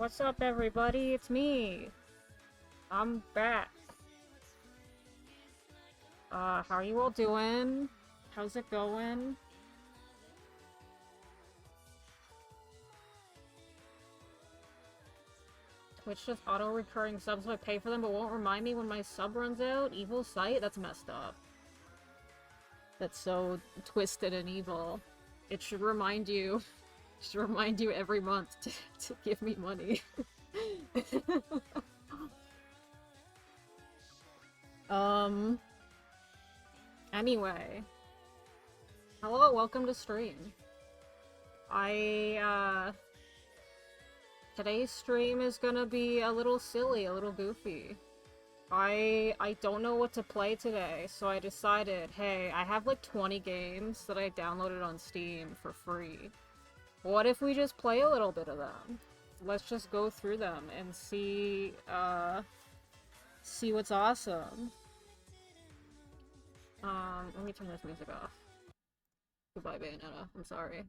What's up, everybody? It's me. I'm back. How are you all doing? How's it going? Twitch does auto-recurring subs, so I pay for them, but won't remind me when my sub runs out? Evil site? That's messed up. That's so twisted and evil. It should remind you... should remind you every month to give me money. Anyway. Hello, welcome to stream. Today's stream is gonna be a little silly, a little goofy. I don't know what to play today, so I decided, hey, I have like 20 games that I downloaded on Steam for free. What if we just play a little bit of them? Let's just go through them and see what's awesome. Let me turn this music off. Goodbye, Bayonetta. I'm sorry.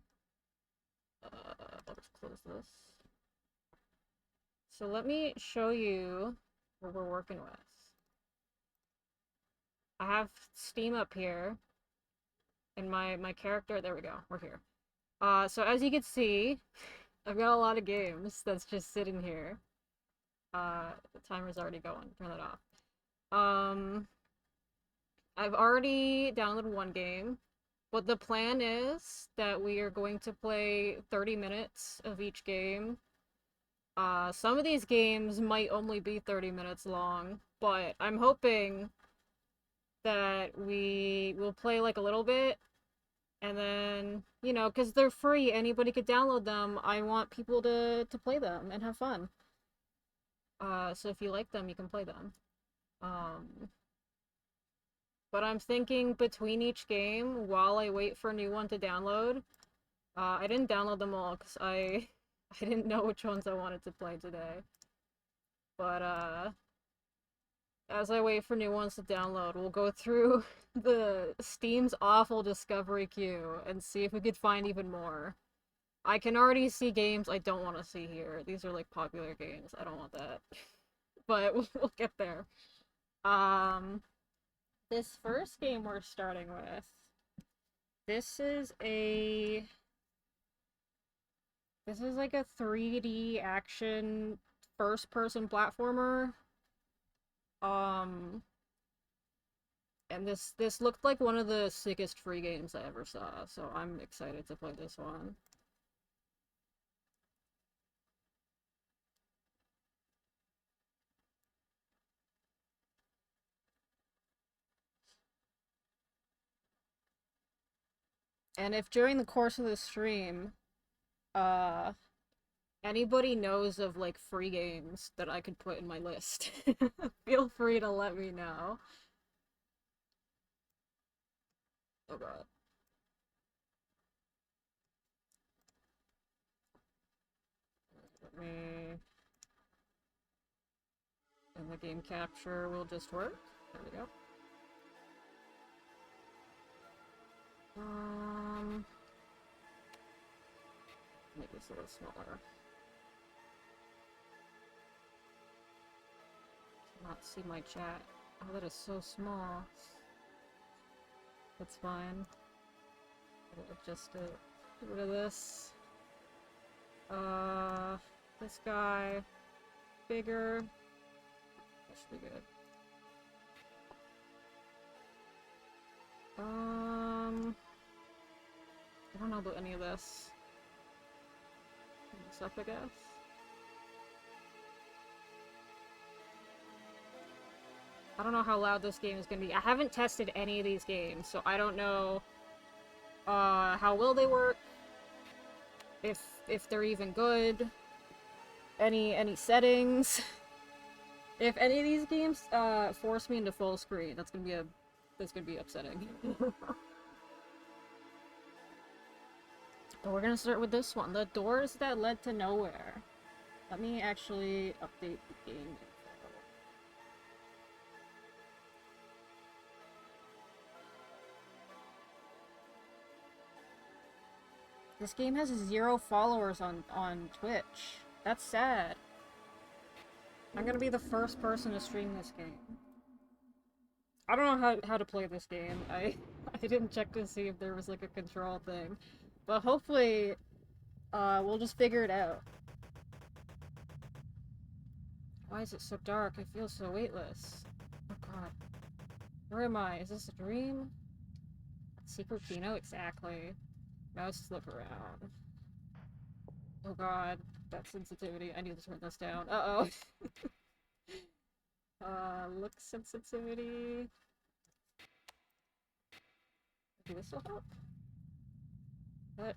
I'll just close this. So let me show you what we're working with. I have Steam up here, and my character, there we go, we're here. So as you can see, I've got a lot of games that's just sitting here. The timer's already going, turn that off. I've already downloaded one game, but the plan is that we are going to play 30 minutes of each game. Some of these games might only be 30 minutes long, but I'm hoping that we will play like a little bit, and then, you know, because they're free, anybody could download them. I want people to play them and have fun. So if you like them, you can play them. But I'm thinking between each game, while I wait for a new one to download, I didn't download them all because I didn't know which ones I wanted to play today. But, as I wait for new ones to download, we'll go through the Steam's awful discovery queue and see if we could find even more. I can already see games I don't want to see here. These are like popular games. I don't want that. But we'll get there. This first game we're starting with, this is like a 3D action first-person platformer. And this looked like one of the sickest free games I ever saw, so I'm excited to play this one. And if during the course of the stream, anybody knows of like free games that I could put in my list, feel free to let me know. Oh god. Let me... And the game capture will just work. There we go. Make this a little smaller. Cannot see my chat. Oh, that is so small. That's fine. I'll adjust it. Get rid of this. This guy. Bigger. That should be good. I don't know about any of this. This up, I guess. I don't know how loud this game is gonna be. I haven't tested any of these games, so I don't know how well they work, if they're even good, any settings. If any of these games force me into full screen, that's gonna be upsetting. But we're gonna start with this one. The doors that led to nowhere. Let me actually update the game info. This game has 0 followers on Twitch. That's sad. I'm gonna be the first person to stream this game. I don't know how to play this game. I I didn't check to see if there was like a control thing. But hopefully, we'll just figure it out. Why is it so dark? I feel so weightless. Oh god. Where am I? Is this a dream? Secret Kino? Exactly. Mouse look around. Oh god. That sensitivity. I need to turn this down. Uh-oh. Look sensitivity. Maybe this will help?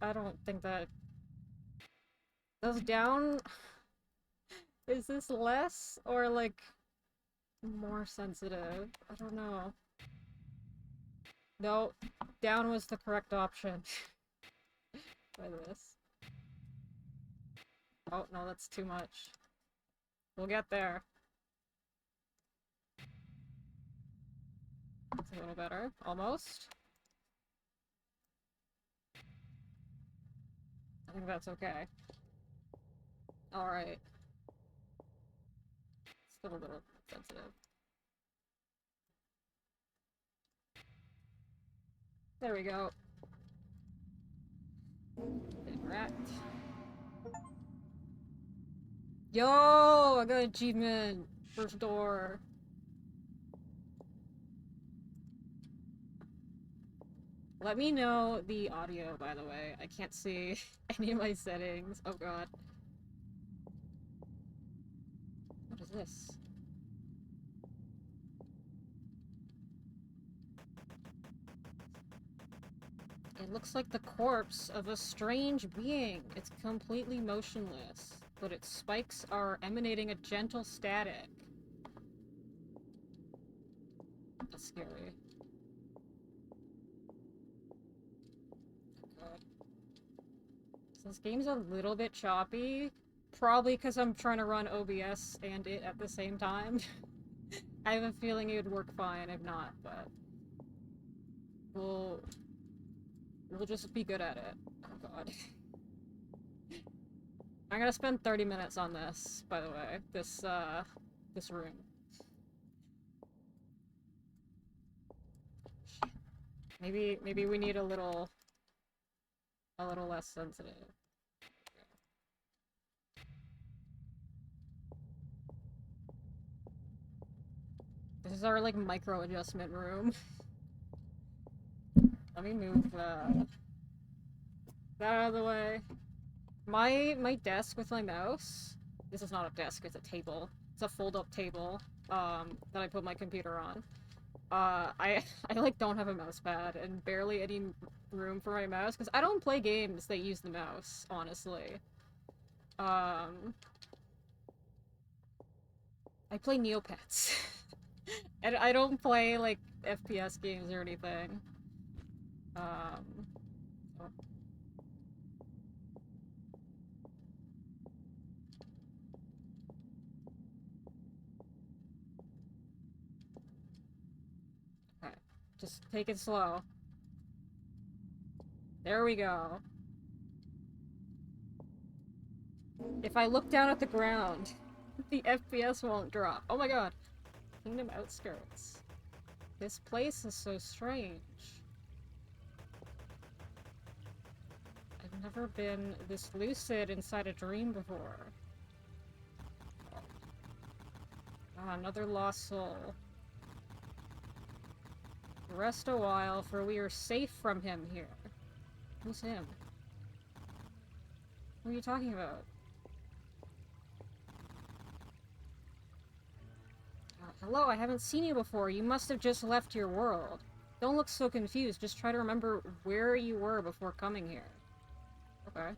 I don't think that... Does down... Is this less? Or, like, more sensitive? I don't know. No, down was the correct option. By this. Oh, no, that's too much. We'll get there. That's a little better. Almost. I think that's okay. Alright. Still a little sensitive. There we go. Interact. Yo! I got an achievement! First door. Let me know the audio, by the way. I can't see any of my settings. Oh god. What is this? It looks like the corpse of a strange being. It's completely motionless, but its spikes are emanating a gentle static. That's scary. Oh god. So this game's a little bit choppy. Probably because I'm trying to run OBS and it at the same time. I have a feeling it would work fine if not, but... We'll just be good at it. Oh god. I'm gonna spend 30 minutes on this, by the way. This room. Maybe we need a little less sensitive. This is our, like, micro adjustment room. Let me move, that out of the way. My desk with my mouse... This is not a desk, it's a table. It's a fold-up table, that I put my computer on. I like, don't have a mouse pad, and barely any room for my mouse, because I don't play games that use the mouse, honestly. I play Neopets. And I don't play, like, FPS games or anything. Oh. Okay. Just take it slow. There we go. If I look down at the ground, the FPS won't drop. Oh my god. Kingdom outskirts. This place is so strange. I've never been this lucid inside a dream before. Ah, another lost soul. Rest a while, for we are safe from him here. Who's him? What are you talking about? Hello, I haven't seen you before. You must have just left your world. Don't look so confused. Just try to remember where you were before coming here. Okay.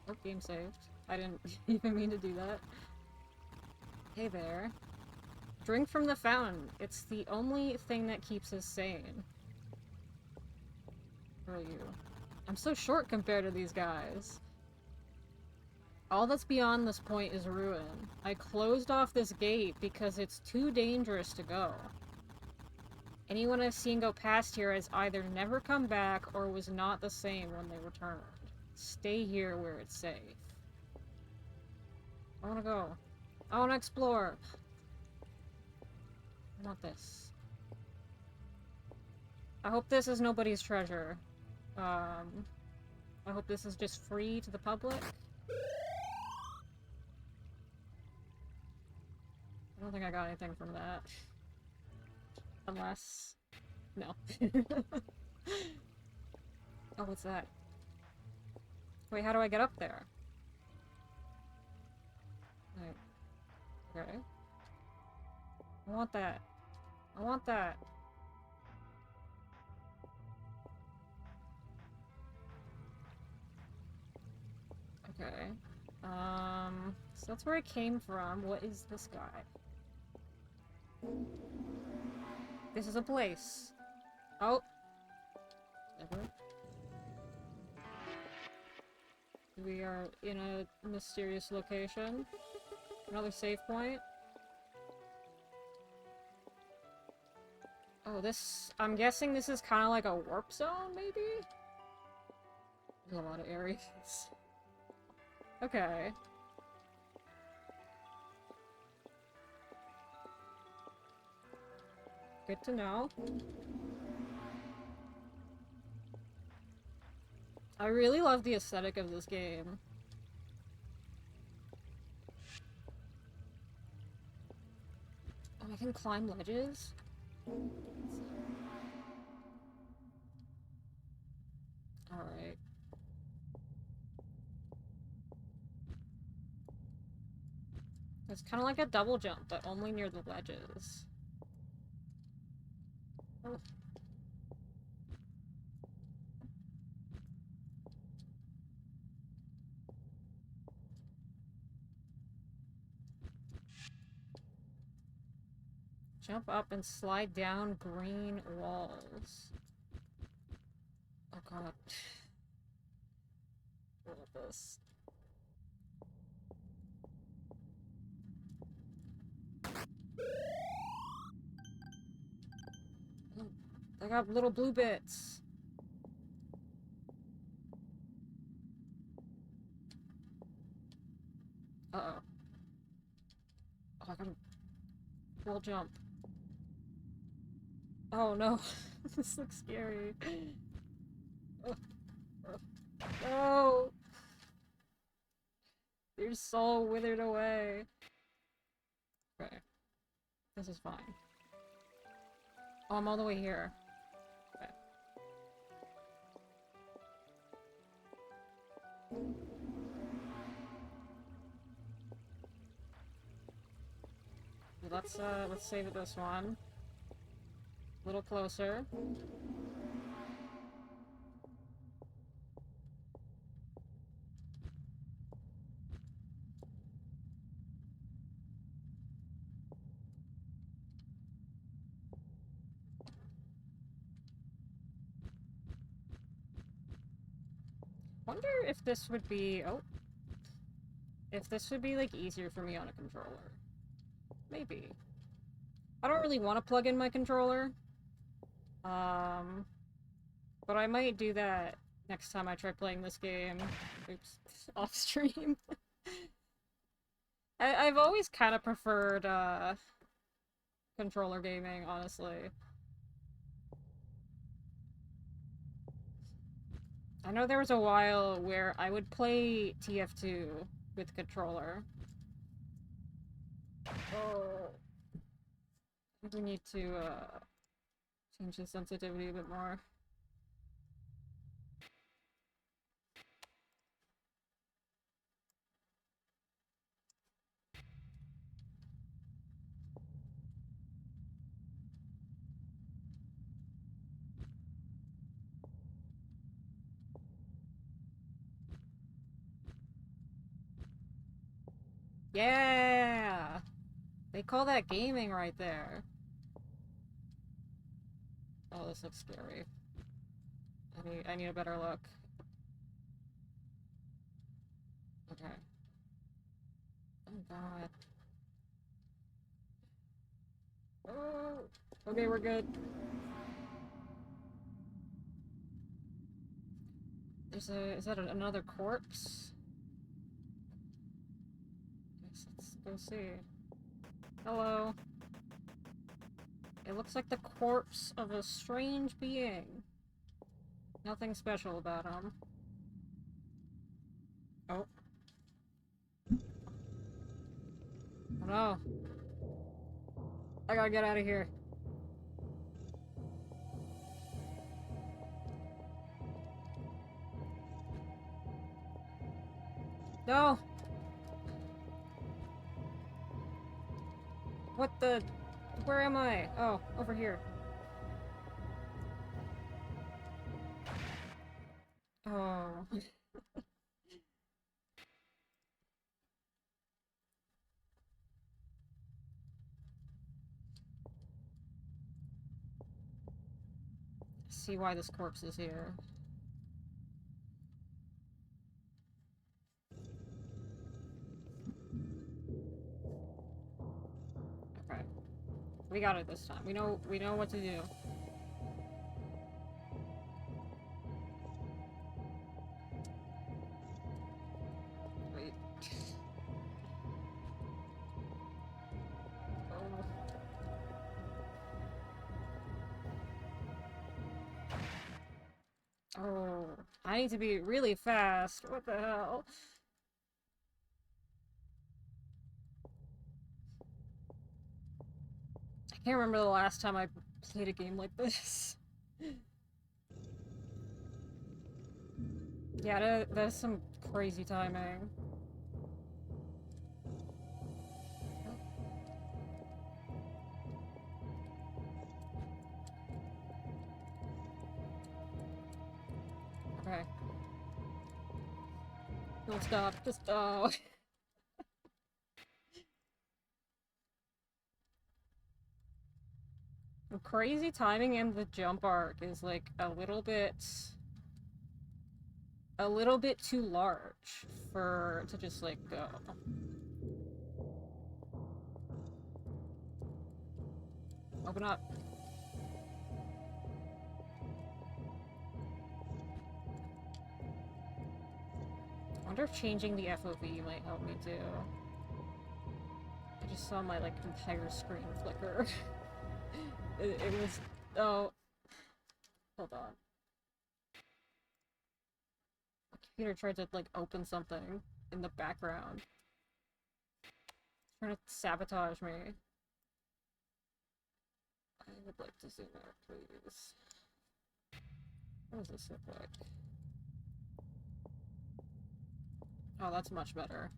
Oh, game saved. I didn't even mean to do that. Hey there. Drink from the fountain. It's the only thing that keeps us sane. Who are you? I'm so short compared to these guys. All that's beyond this point is ruin. I closed off this gate because it's too dangerous to go. Anyone I've seen go past here has either never come back or was not the same when they returned. stay here where it's safe. I wanna go. I wanna explore. I want this. I hope this is nobody's treasure. I hope this is just free to the public. I don't think I got anything from that. Unless... No. Oh, what's that? Wait, how do I get up there? Wait. Okay. I want that. I want that. Okay. So that's where I came from. What is this guy? This is a place. Oh. Never. We are in a mysterious location. Another save point. Oh, this... I'm guessing this is kind of like a warp zone, maybe? There's a lot of areas. Okay. Good to know. I really love the aesthetic of this game. Oh, I can climb ledges? Alright. It's kind of like a double jump, but only near the ledges. Oh. Jump up and slide down green walls. Oh god. I love this. I got little blue bits. Uh-oh. Oh, I gotta wall jump. Oh no. This looks scary. No! Your soul withered away. Okay. This is fine. Oh, I'm all the way here. Okay. Let's save this one. A little closer. Wonder if this would be... Oh. If this would be, like, easier for me on a controller. Maybe. I don't really want to plug in my controller. But I might do that next time I try playing this game. Oops. Off stream. I've always kind of preferred, controller gaming, honestly. I know there was a while where I would play TF2 with controller. Oh. I think we need to, change the sensitivity a bit more. Yeah! They call that gaming right there. Oh, this looks scary. I need a better look. Okay. Oh god. Oh! Okay, we're good. Is that another corpse? Guess let's go see. Hello. It looks like the corpse of a strange being. Nothing special about him. Oh. Oh no. I gotta get out of here. No! What the... Where am I? Oh, over here. Oh. See why this corpse is here. Okay. We got it this time. We know what to do. Wait. Oh, I need to be really fast. What the hell? I can't remember the last time I played a game like this. Yeah, that's some crazy timing. Okay. Don't stop. Just, oh. The crazy timing and the jump arc is like a little bit too large to just like go. Open up. I wonder if changing the FOV might help me too. I just saw my like entire screen flicker. It was... oh. Hold on. My computer tried to like open something in the background. Trying to sabotage me. I would like to zoom out, please. What does this look like? Oh, that's much better.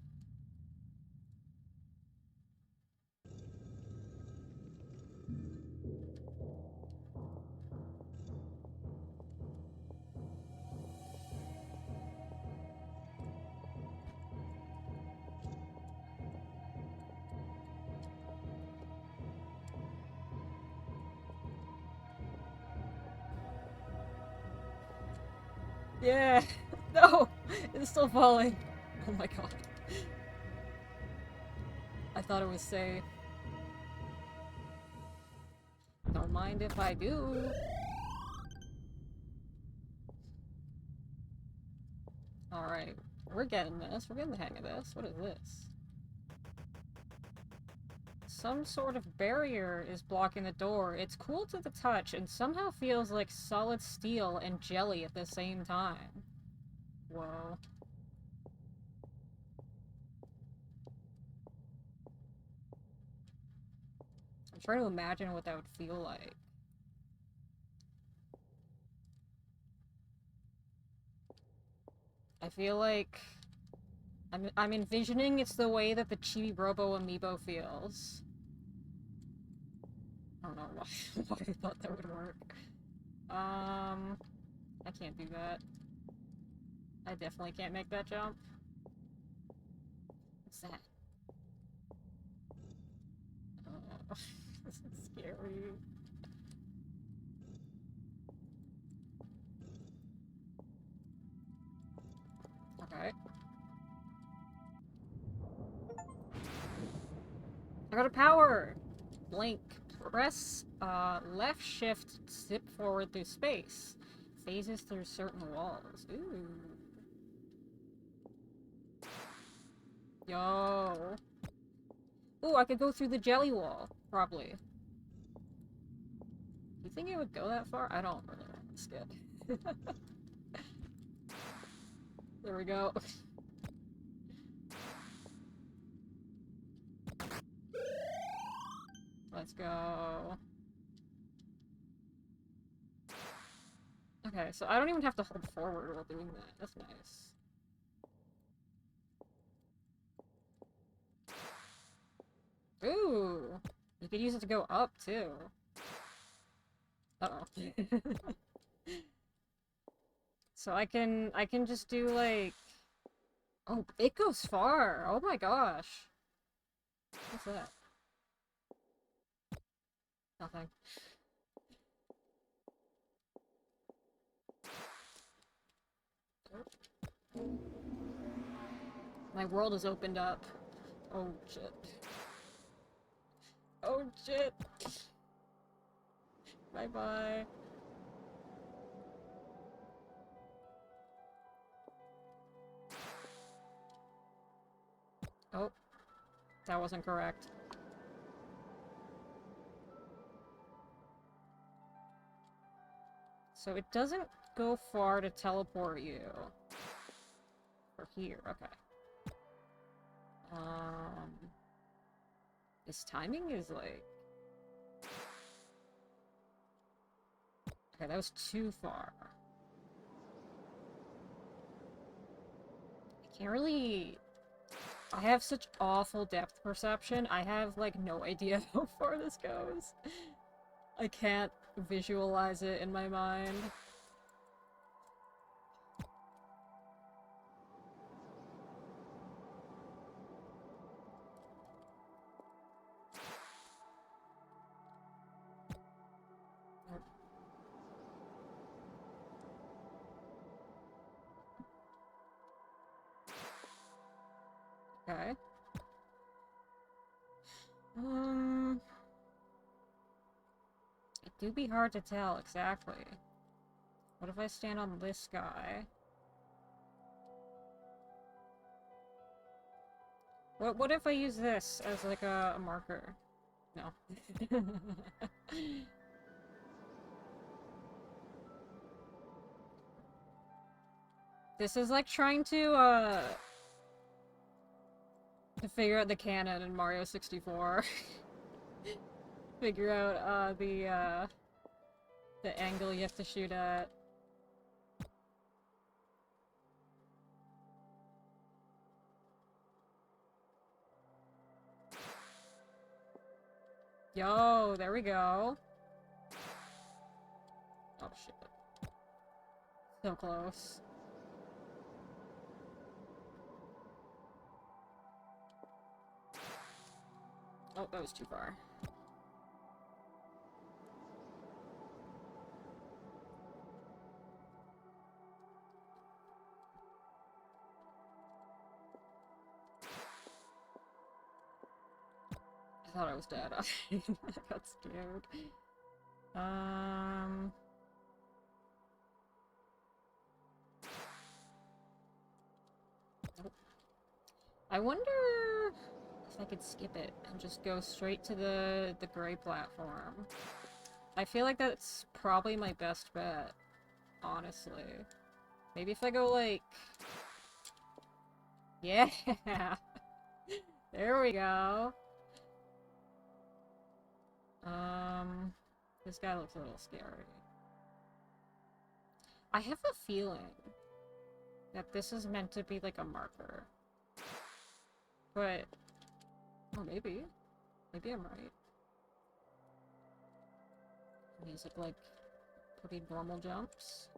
Yeah! No! It's still falling! Oh my god. I thought it was safe. Don't mind if I do. Alright. We're getting this. We're getting the hang of this. What is this? Some sort of barrier is blocking the door. It's cool to the touch and somehow feels like solid steel and jelly at the same time. Whoa. I'm trying to imagine what that would feel like. I feel like I'm envisioning it's the way that the Chibi Robo amiibo feels. I don't know why I thought that would work. I can't do that. I definitely can't make that jump. What's that? Oh, this is scary. Okay. I got a power! Blink. Press left shift zip forward through space. Phases through certain walls. Ooh. Yo. Ooh, I could go through the jelly wall, probably. You think it would go that far? I don't really want to skip. There we go. Let's go. Okay, so I don't even have to hold forward while doing that. That's nice. Ooh! You could use it to go up, too. Uh-oh. So I can just do, like... Oh, it goes far! Oh my gosh! What's that? Nothing. My world has opened up. Oh, shit. Oh, shit! Bye-bye. Oh. That wasn't correct. So it doesn't go far to teleport you. Or here, okay. This timing is like... Okay, that was too far. I can't really... I have such awful depth perception, I have, like, no idea how far this goes. I can't visualize it in my mind. Okay. It do be hard to tell, exactly. What if I stand on this guy? What if I use this as, like, a marker? No. This is like trying to figure out the canon in Mario 64. Figure out, the angle you have to shoot at. Yo, there we go. Oh, shit. So close. Oh, that was too far. I thought I was dead. I got scared. I wonder if I could skip it and just go straight to the gray platform. I feel like that's probably my best bet, honestly. Maybe if I go, like... Yeah! There we go! This guy looks a little scary. I have a feeling that this is meant to be, like, a marker. But... Oh, maybe. Maybe I'm right. These look like pretty normal jumps.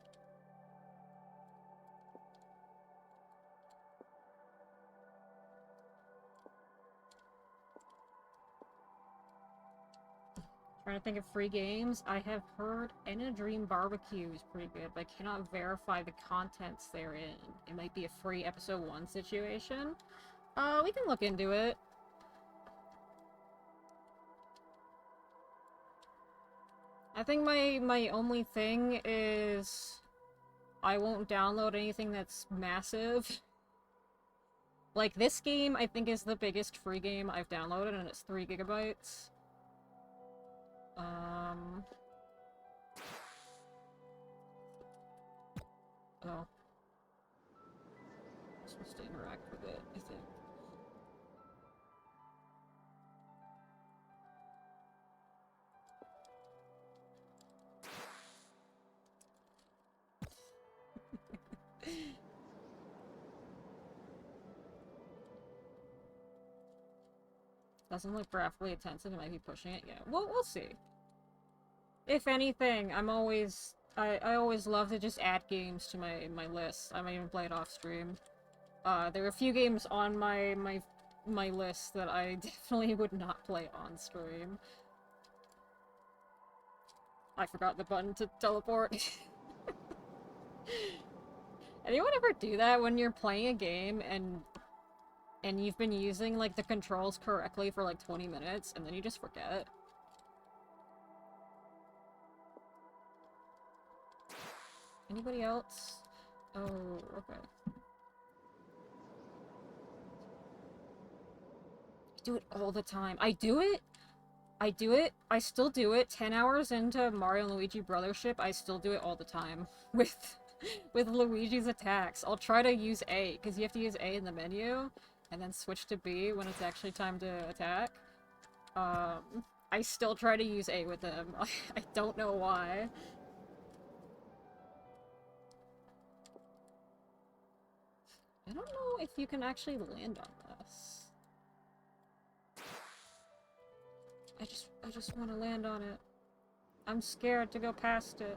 Trying to think of free games. I have heard In a Dream Barbecue is pretty good, but I cannot verify the contents therein. It might be a free episode 1 situation. We can look into it. I think my only thing is I won't download anything that's massive. Like, this game, I think, is the biggest free game I've downloaded, and it's 3 gigabytes. Oh. I'm supposed to interact with it, I think. Doesn't look graphically intensive, it might be pushing it. Yeah, we'll see. If anything, I always love to just add games to my list. I might even play it off stream. There are a few games on my list that I definitely would not play on stream. I forgot the button to teleport. Anyone ever do that when you're playing a game and you've been using, like, the controls correctly for, like, 20 minutes, and then you just forget? Anybody else? Oh, okay. I do it all the time. I do it. I still do it. 10 hours into Mario and Luigi Brothership, I still do it all the time. With Luigi's attacks. I'll try to use A, because you have to use A in the menu, and then switch to B when it's actually time to attack. I still try to use A with him. I don't know why. I don't know if you can actually land on this. I just want to land on it. I'm scared to go past it.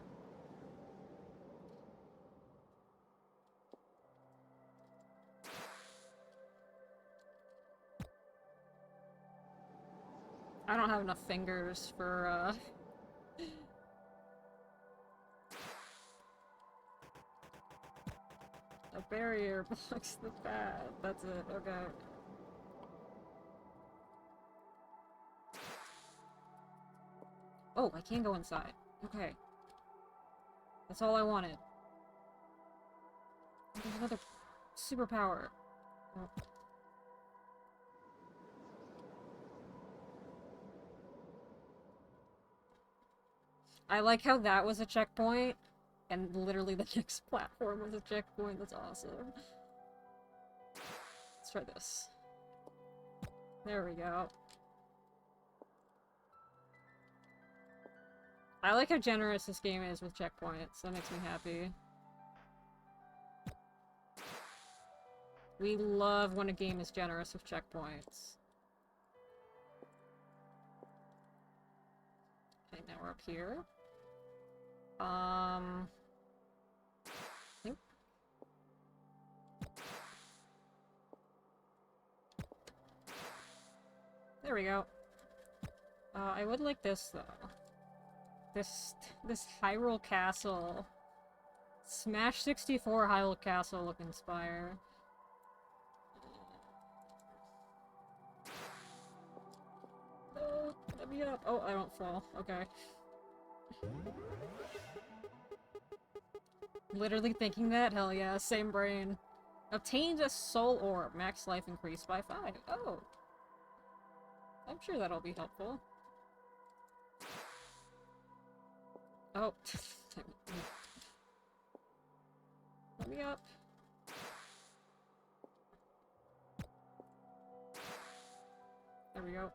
I don't have enough fingers for, a barrier blocks the path. That's it, okay. Oh, I can go inside. Okay. That's all I wanted. There's another superpower. Oh. I like how that was a checkpoint, and literally the next platform was a checkpoint. That's awesome. Let's try this. There we go. I like how generous this game is with checkpoints. That makes me happy. We love when a game is generous with checkpoints. Okay, now we're up here. Nope. There we go. I would like this, though. This Hyrule Castle. Smash 64 Hyrule Castle looking spire. Oh, let me up. Oh, I don't fall. Okay. Literally thinking that? Hell yeah, same brain. Obtained a soul orb. Max life increased by 5. Oh. I'm sure that'll be helpful. Oh. Let me up. There we go.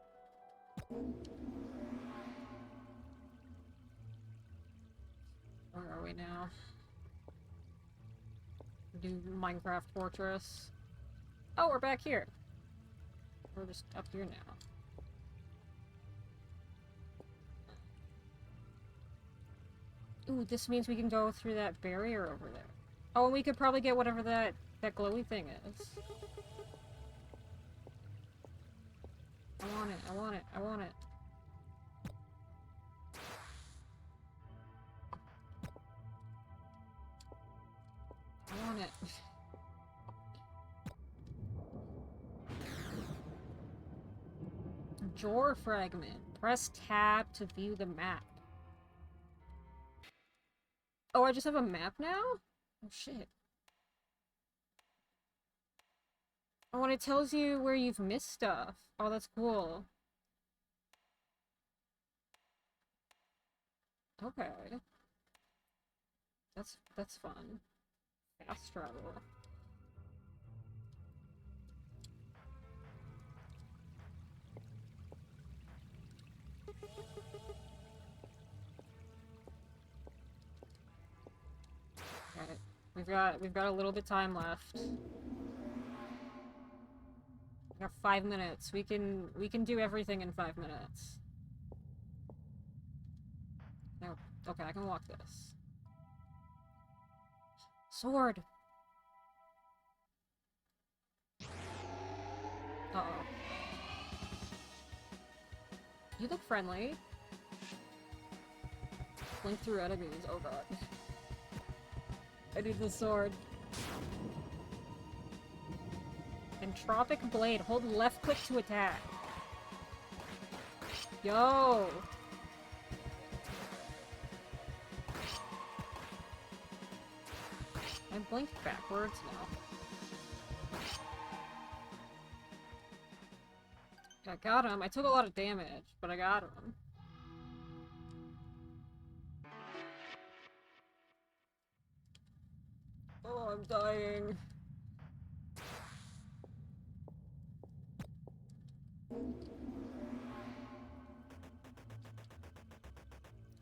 Where are we now? Do Minecraft Fortress. Oh, we're back here. We're just up here now. Ooh, this means we can go through that barrier over there. Oh, and we could probably get whatever that glowy thing is. I want it, I want it, I want it. I want it. Drawer fragment. Press tab to view the map. Oh, I just have a map now? Oh, shit. Oh, and it tells you where you've missed stuff. Oh, that's cool. Okay. That's fun. Fast travel. Okay. We've got a little bit of time left. We got 5 minutes. We can do everything in 5 minutes. No. Okay, I can walk this. Sword! Uh-oh. You look friendly. Blink through enemies. Oh god. I need the sword. Entropic Blade. Hold left click to attack. Yo! I blinked backwards now. I got him. I took a lot of damage, but I got him. Oh, I'm dying.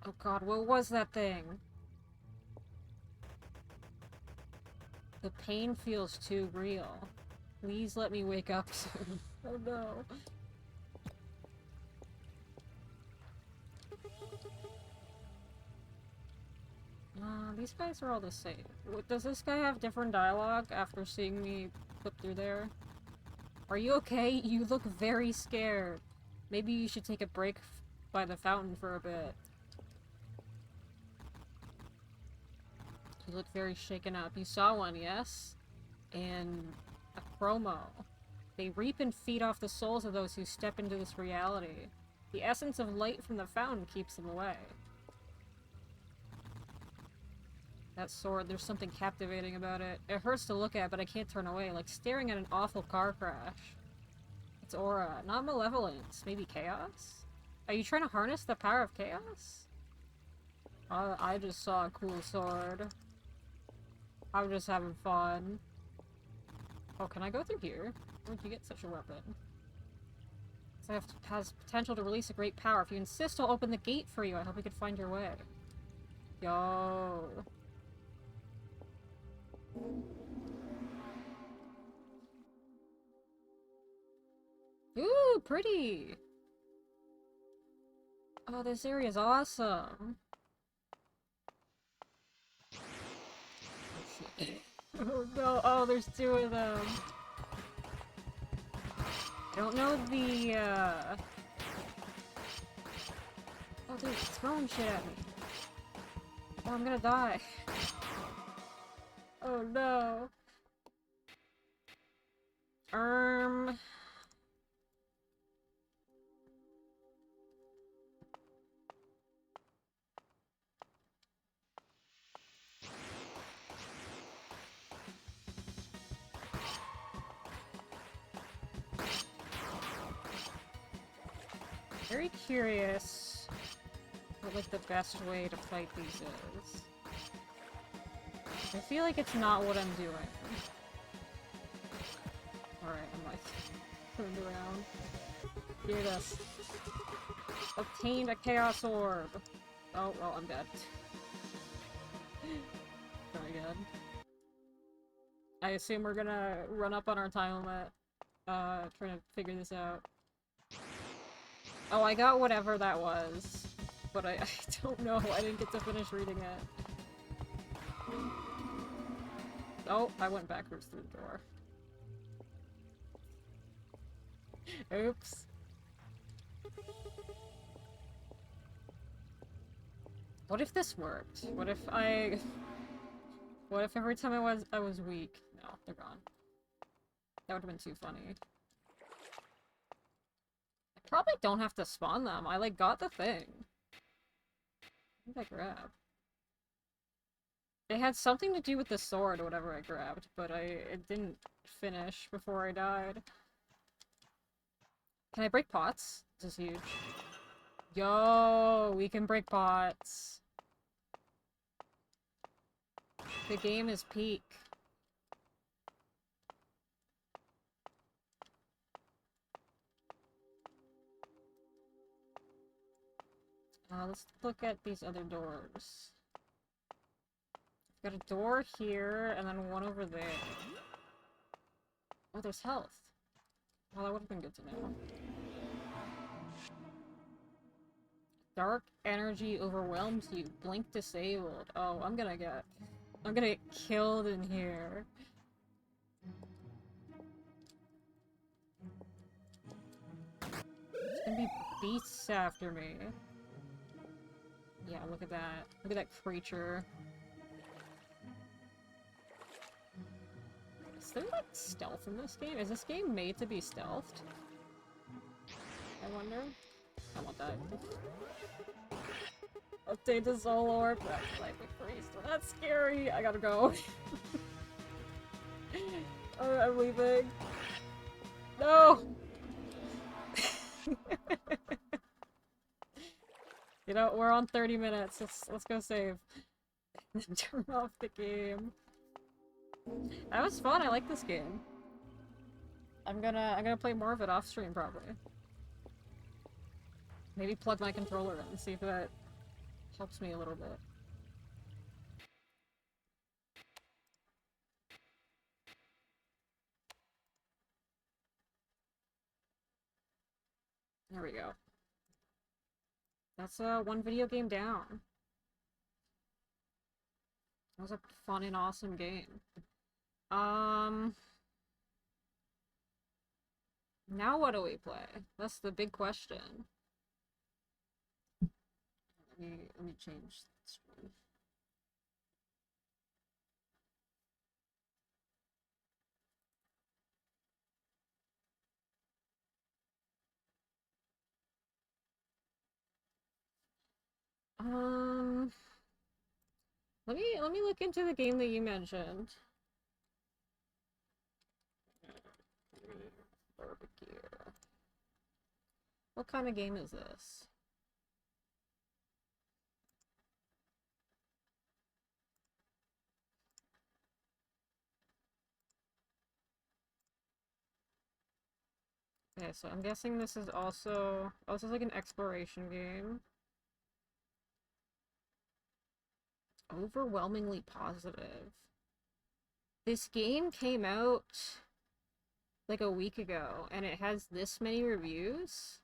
Oh god, what was that thing? The pain feels too real. Please let me wake up soon. Oh no. These guys are all the same. Does this guy have different dialogue after seeing me flip through there? Are you okay? You look very scared. Maybe you should take a break by the fountain for a bit. You look very shaken up. You saw one, yes? In a promo. They reap and feed off the souls of those who step into this reality. The essence of light from the fountain keeps them away. That sword, there's something captivating about it. It hurts to look at, but I can't turn away, like staring at an awful car crash. It's aura, not malevolence. Maybe chaos? Are you trying to harness the power of chaos? I just saw a cool sword. I'm just having fun. Oh, can I go through here? Where'd you get such a weapon? It has potential to release a great power. If you insist, I'll open the gate for you. I hope you can find your way. Yo. Ooh, pretty! Oh, this area is awesome! Oh, shit. Oh no, oh, there's two of them! I don't know the, Oh, dude, it's throwing shit at me. Oh, I'm gonna die. Oh no. Very curious what, like, the best way to fight these is. I feel like it's not what I'm doing. Alright, I'm like, turned around. Hear this. Obtained a Chaos Orb! Oh, well, I'm dead. Very good. I assume we're gonna run up on our time limit, trying to figure this out. Oh, I got whatever that was, but I don't know. I didn't get to finish reading it. Oh, I went backwards through the door. Oops. What if this worked? What if every time I was weak? No, they're gone. That would have been too funny. I probably don't have to spawn them. I, like, got the thing. What did I grab? It had something to do with the sword or whatever I grabbed, but it didn't finish before I died. Can I break pots? This is huge. Yo, we can break pots. The game is peak. Let's look at these other doors. Got a door here, and then one over there. Oh, there's health. Well, that would have been good to know. Dark energy overwhelms you. Blink disabled. Oh, I'm gonna get killed in here. There's gonna be beasts after me. Yeah, look at that. Look at that creature. Is there, like, stealth in this game? Is this game made to be stealthed? I wonder. I want that. Update to Soul Orb. That's like a priest. That's scary. I gotta go. Oh, I'm leaving. No! You know, we're on 30 minutes. Let's go save. Turn off the game. That was fun. I like this game. I'm gonna play more of it off stream probably. Maybe plug my controller in and see if that helps me a little bit. There we go. That's one video game down. That was a fun and awesome game. Now what do we play? That's the big question. Let me change the screen. Let me look into the game that you mentioned. Barbecue. What kind of game is this? Okay, so I'm guessing this is also... Oh, this is like an exploration game. Overwhelmingly positive. This game came out like a week ago, and it has this many reviews?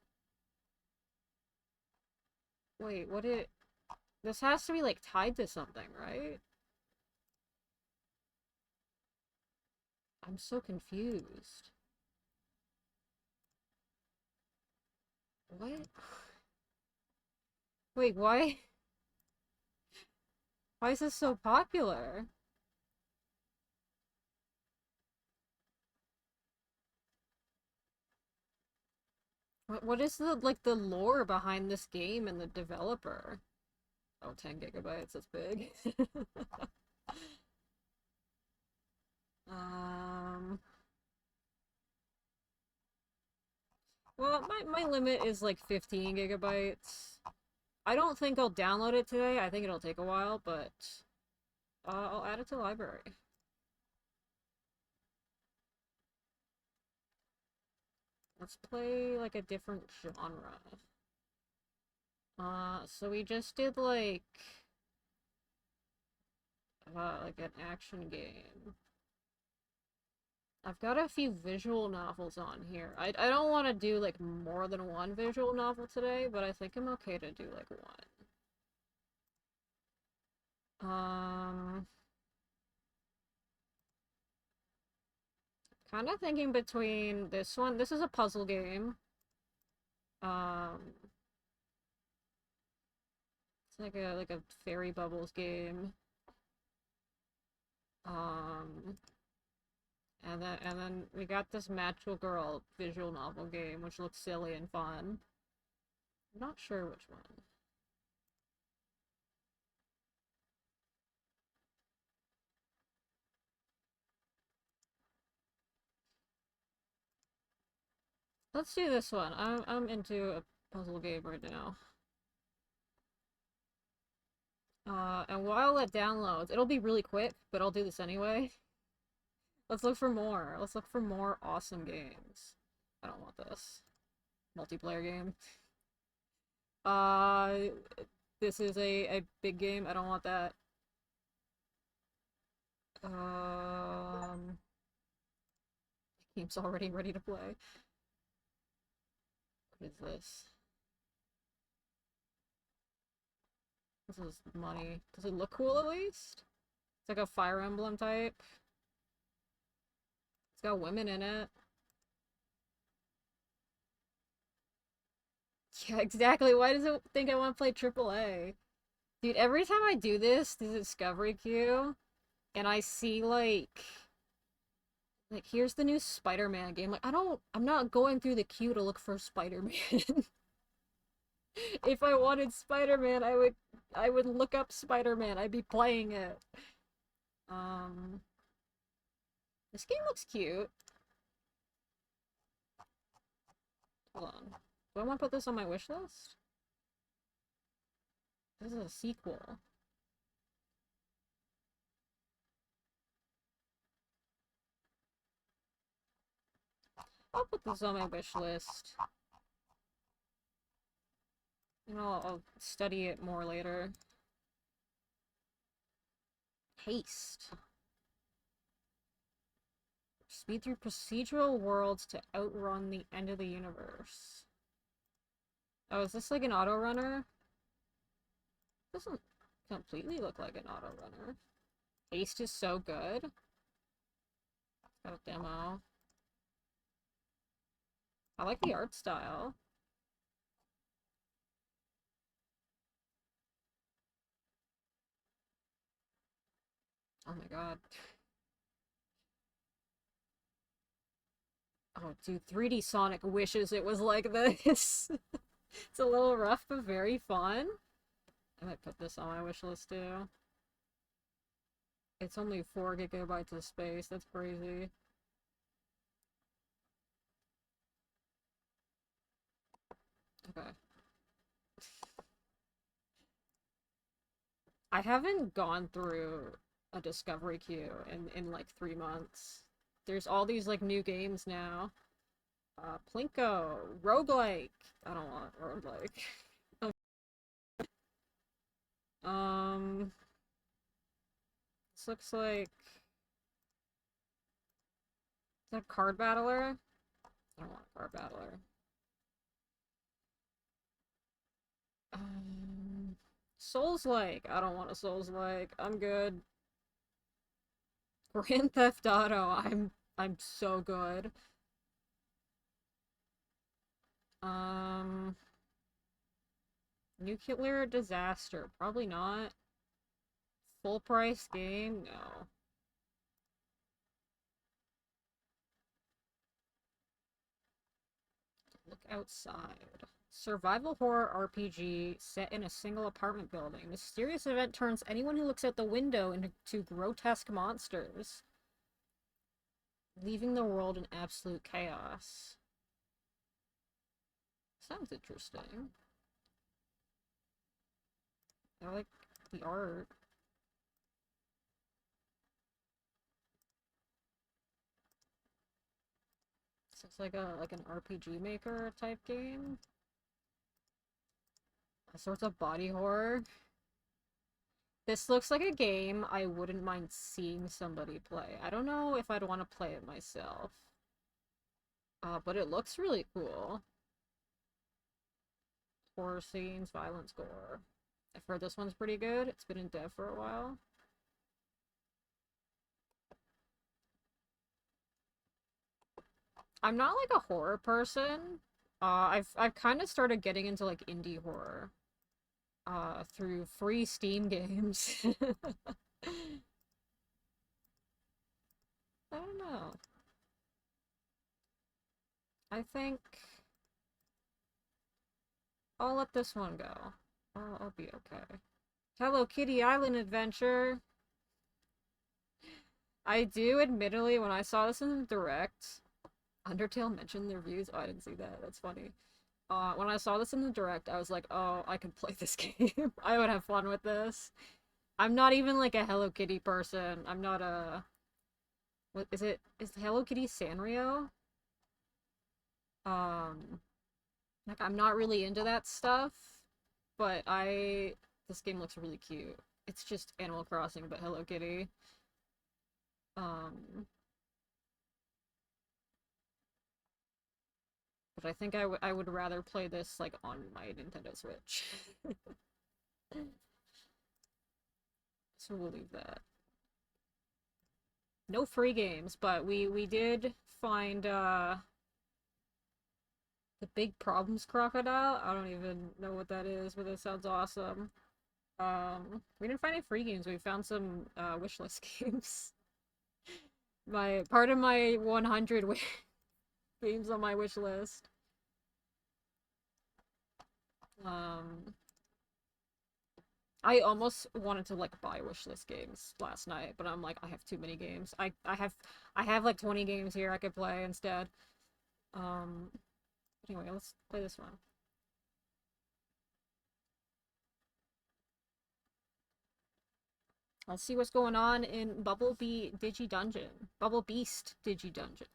Wait, what it... This has to be like tied to something, right? I'm so confused. What? Wait, why? Why is this so popular? What is the, like, the lore behind this game and the developer? Oh, 10 gigabytes, that's big. Well, my limit is like 15 gigabytes. I don't think I'll download it today. I think it'll take a while, but I'll add it to the library. Let's play like a different genre. So we just did like an action game. I've got a few visual novels on here. I don't want to do like more than one visual novel today, but I think I'm okay to do like one. Kind of thinking between this one. This is a puzzle game. It's like a fairy bubbles game. And then we got this Magical Girl visual novel game, which looks silly and fun. I'm not sure which one. Let's do this one. I'm into a puzzle game right now. And while it downloads, it'll be really quick, but I'll do this anyway. Let's look for more. Let's look for more awesome games. I don't want this. Multiplayer game. Uh, this is a big game. I don't want that. Game's already ready to play. What is this? This is money. Does it look cool at least? It's like a Fire Emblem type. It's got women in it. Yeah, exactly. Why does it think I want to play AAA? Dude, every time I do this discovery queue, and I see like here's the new Spider-Man game. Like I'm not going through the queue to look for Spider-Man. If I wanted Spider-Man, I would look up Spider-Man. I'd be playing it. Um this game looks cute. Hold on. Do I want to put this on my wish list? This is a sequel. I'll put this on my wish list. And I'll study it more later. Haste. Speed through procedural worlds to outrun the end of the universe. Oh, is this like an auto runner? Doesn't completely look like an auto runner. Haste is so good. It's got a demo. I like the art style. Oh my god. Oh, dude, 3D Sonic wishes it was like this. It's a little rough, but very fun. I might put this on my wish list too. It's only 4 gigabytes of space. That's crazy. Okay. I haven't gone through a discovery queue in like 3 months. There's all these like new games now. Plinko, roguelike. I don't want roguelike. This looks like is that card battler? I don't want a card battler. Souls-like. I don't want a Souls-like. I'm good. Grand Theft Auto. I'm so good. Nuclear disaster. Probably not. Full price game? No. Look outside. Survival horror RPG set in a single apartment building. Mysterious event turns anyone who looks out the window into grotesque monsters, leaving the world in absolute chaos. Sounds interesting. I like the art. So it's like an RPG maker type game. A sort of body horror. This looks like a game I wouldn't mind seeing somebody play. I don't know if I'd want to play it myself. But it looks really cool. Horror scenes, violence, gore. I've heard this one's pretty good. It's been in dev for a while. I'm not like a horror person. I've kind of started getting into like indie horror. Through free Steam games. I don't know. I think I'll let this one go. I'll be okay. Hello Kitty Island Adventure. I do, admittedly, when I saw this in the direct, Undertale mentioned their reviews? Oh, I didn't see that. That's funny. When I saw this in the direct, I was like, oh, I could play this game. I would have fun with this. I'm not even like a Hello Kitty person. I'm not a... What is it? Is Hello Kitty Sanrio? Um, like I'm not really into that stuff, but this game looks really cute. It's just Animal Crossing, but Hello Kitty. Um, but I think I would rather play this like on my Nintendo Switch. So we'll leave that. No free games, but we did find the Big Problems Crocodile. I don't even know what that is, but it sounds awesome. We didn't find any free games. We found some wishlist games. Part of my 100 games on my wish list. I almost wanted to like buy wishlist games last night, but I'm like, I have too many games. I have like 20 games here I could play instead. Anyway, let's play this one. Let's see what's going on in BubbleBeast DigiDungeon. BubbleBeast DigiDungeon.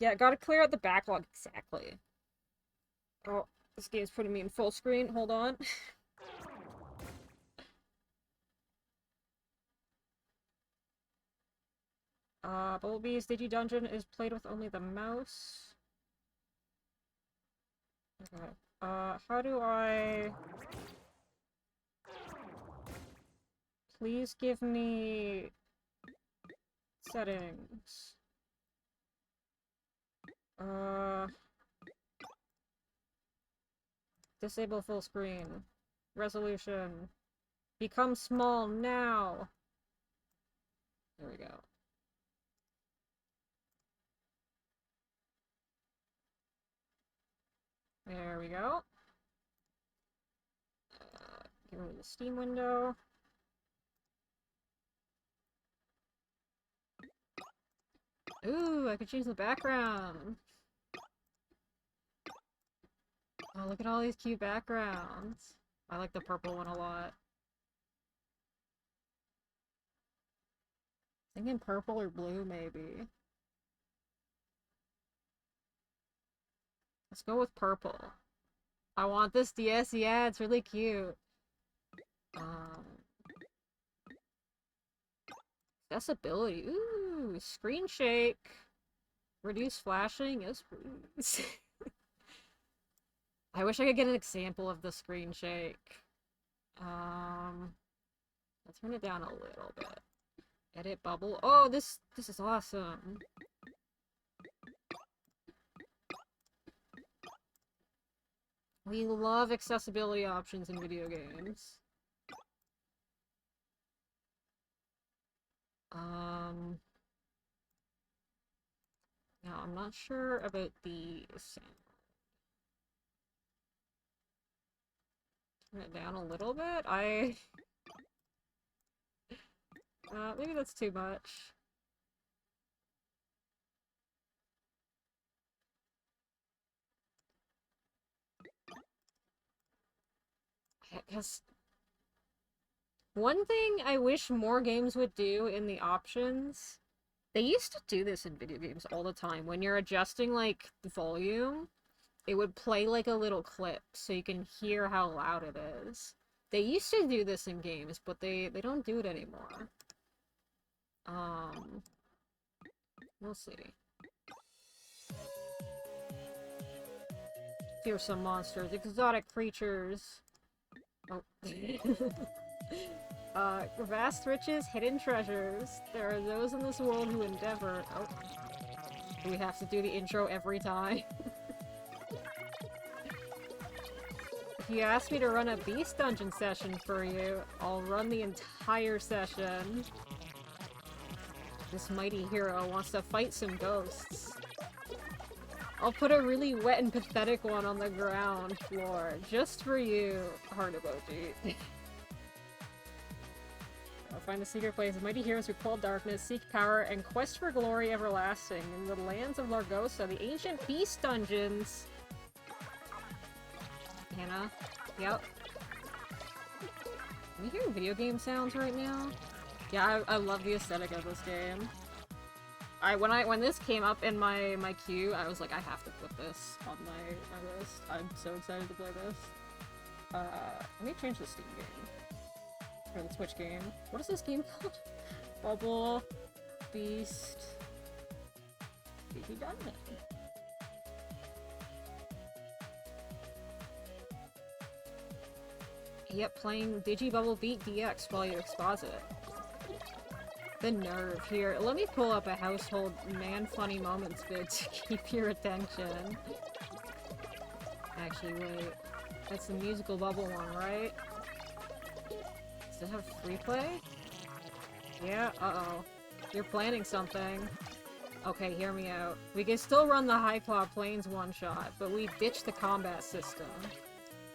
Yeah, gotta clear out the backlog exactly. Oh, this game's putting me in full screen. Hold on. BubbleBeast DigiDungeon is played with only the mouse. Okay. How do I... Please give me... settings. Disable full screen. Resolution. Become small now! There we go. There we go. Get rid of the Steam window. Ooh, I could change the background. Oh, look at all these cute backgrounds. I like the purple one a lot. Thinking purple or blue, maybe. Let's go with purple. I want this DS, yeah, it's really cute. Accessibility, ooh, screen shake. Reduce flashing, yes please. I wish I could get an example of the screen shake. I'll turn it down a little bit. Edit bubble. Oh, this is awesome. We love accessibility options in video games. Now I'm not sure about the sound. Turn it down a little bit? Maybe that's too much. Because one thing I wish more games would do in the options, they used to do this in video games all the time. When you're adjusting, like, the volume, it would play, like, a little clip so you can hear how loud it is. They used to do this in games, but they don't do it anymore. We'll see. Fearsome monsters, exotic creatures. Oh. Vast riches, hidden treasures. There are those in this world who endeavor... Oh. Do we have to do the intro every time? If you ask me to run a Beast Dungeon session for you, I'll run the entire session. This mighty hero wants to fight some ghosts. I'll put a really wet and pathetic one on the ground floor, just for you, heart emoji. Find the secret places, mighty heroes who quell darkness, seek power, and quest for glory everlasting. In the lands of Largosa, the ancient beast dungeons. Hannah. Yep. Are you hearing video game sounds right now? Yeah, I love the aesthetic of this game. When this came up in my queue, I was like, I have to put this on my list. I'm so excited to play this. Let me change the Steam game. Or the Switch game. What is this game called? BubbleBeast DigiDungeon. Yep, playing DigiBubbleBeast DX while you exposit. The nerve here. Let me pull up a household man funny moments vid to keep your attention. Actually, wait. That's the musical bubble one, right? Does it have free play? Yeah, uh-oh. You're planning something. Okay, hear me out. We can still run the High Claw Plains one-shot, but we ditched the combat system.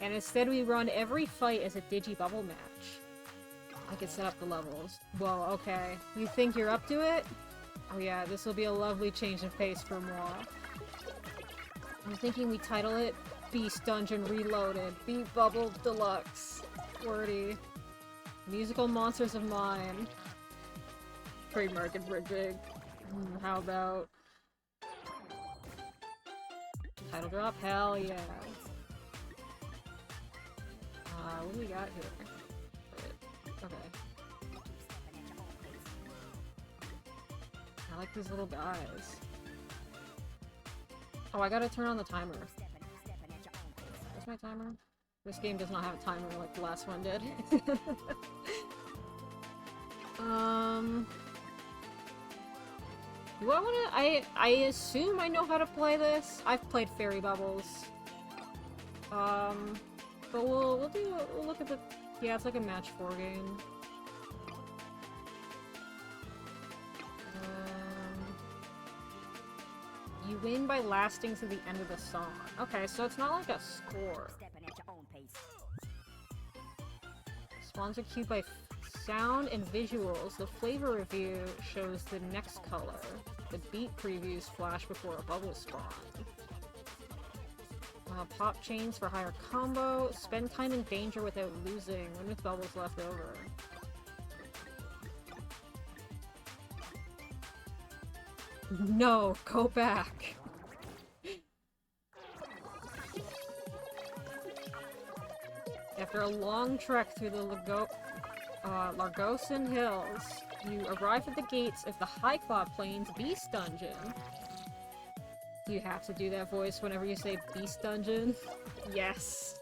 And instead we run every fight as a Digi-Bubble match. I can set up the levels. Whoa, okay. You think you're up to it? Oh yeah, this will be a lovely change of pace for moi. I'm thinking we title it Beast Dungeon Reloaded. Beat Bubble Deluxe. Wordy. Musical Monsters of Mine. Trade market bridging. How about... Title drop? Hell yeah. What do we got here? Okay. I like these little guys. Oh, I gotta turn on the timer. Where's my timer? This game does not have a timer like the last one did. Do I wanna- I assume I know how to play this. I've played Fairy Bubbles. But we'll look at the- yeah, it's like a match 4 game. You win by lasting to the end of the song. Okay, so it's not like a score. Spawns are cued by sound and visuals. The flavor review shows the next color. The beat previews flash before a bubble spawn. Pop chains for higher combo. Spend time in danger without losing. Win with bubbles left over. No, go back. After a long trek through the Largosan Hills, you arrive at the gates of the High Claw Plains Beast Dungeon. Do you have to do that voice whenever you say Beast Dungeon? Yes.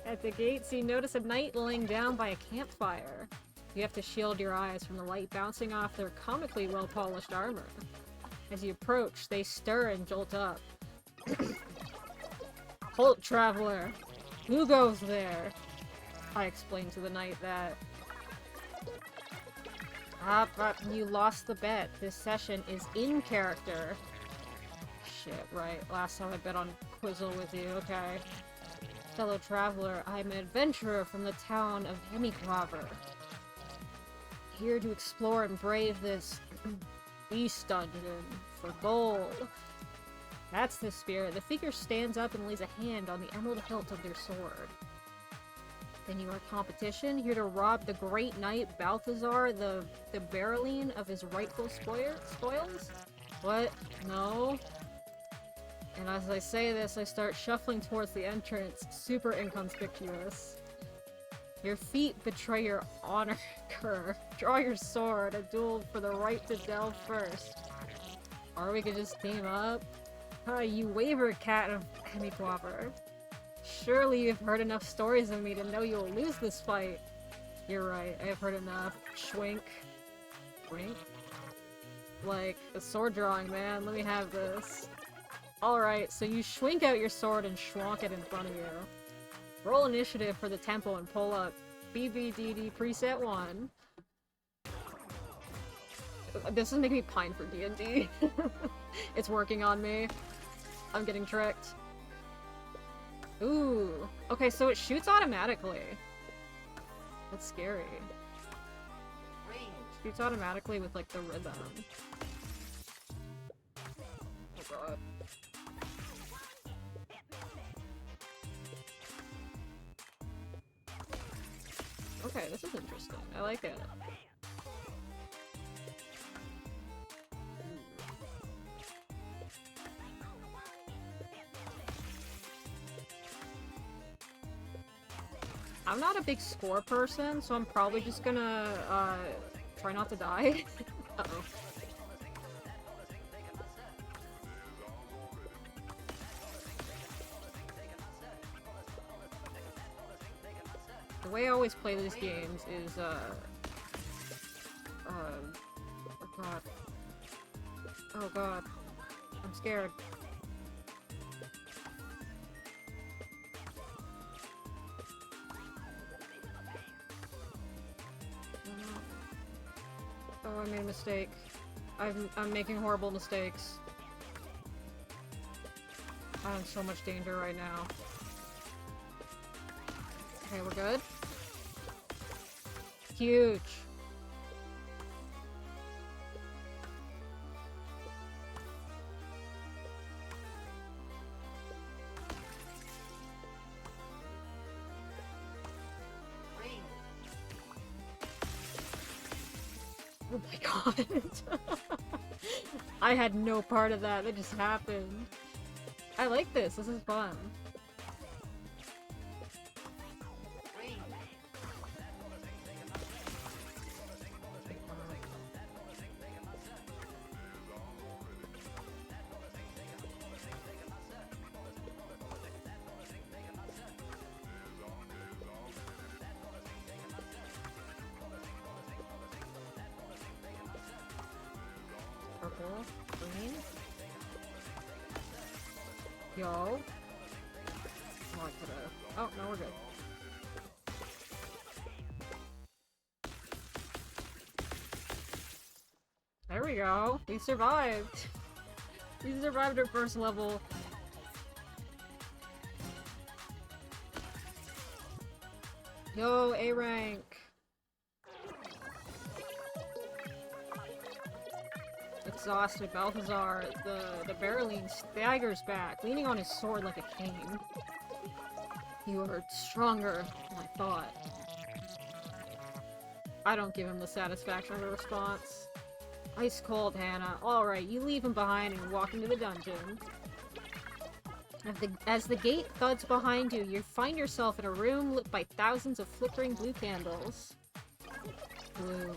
At the gates, you notice a knight laying down by a campfire. You have to shield your eyes from the light bouncing off their comically well-polished armor. As you approach, they stir and jolt up. Halt, traveler! Who goes there? I explained to the knight that... Ah, but you lost the bet. This session is in character. Shit, right. Last time I bet on Quizzle with you, okay. Fellow traveler, I'm an adventurer from the town of Hemiclaver. Here to explore and brave this beast dungeon for gold. That's the spirit. The figure stands up and lays a hand on the emerald hilt of their sword. Then you are competition, here to rob the great knight Balthazar, the Berylline, of his rightful spoils? What? No? And as I say this, I start shuffling towards the entrance, super inconspicuous. Your feet betray your honor, Kerr. Draw your sword, a duel for the right to delve first. Or we could just team up. You waver, cat of Hemiclaver. Surely you've heard enough stories of me to know you'll lose this fight. You're right, I've heard enough. Schwink. Schwink? Like, the sword drawing, man. Let me have this. Alright, so you schwink out your sword and schwonk it in front of you. Roll initiative for the temple and pull up BBDD preset 1. This is making me pine for D&D. It's working on me. I'm getting tricked. Ooh. Okay, so it shoots automatically. That's scary. shoots automatically with, like, the rhythm. Oh god. Okay, this is interesting. I like it. I'm not a big score person, so I'm probably just gonna, try not to die. Uh-oh. The way I always play these games is, oh god. Oh god. I'm scared. Oh, I made a mistake. I'm making horrible mistakes. I'm in so much danger right now. Okay, we're good. Huge. Oh my god. I had no part of that. That just happened. I like this. This is fun. Purple, green. Yo. Oh, I could've. Oh, no, we're good. There we go. We survived. We survived our first level. Yo, A rank. Exhausted Balthazar, the Berylline staggers back, leaning on his sword like a cane. You are stronger than I thought. I don't give him the satisfaction of a response. Ice cold, Hannah. Alright, you leave him behind and walk into the dungeon. As the gate thuds behind you, you find yourself in a room lit by thousands of flickering blue candles. Blue.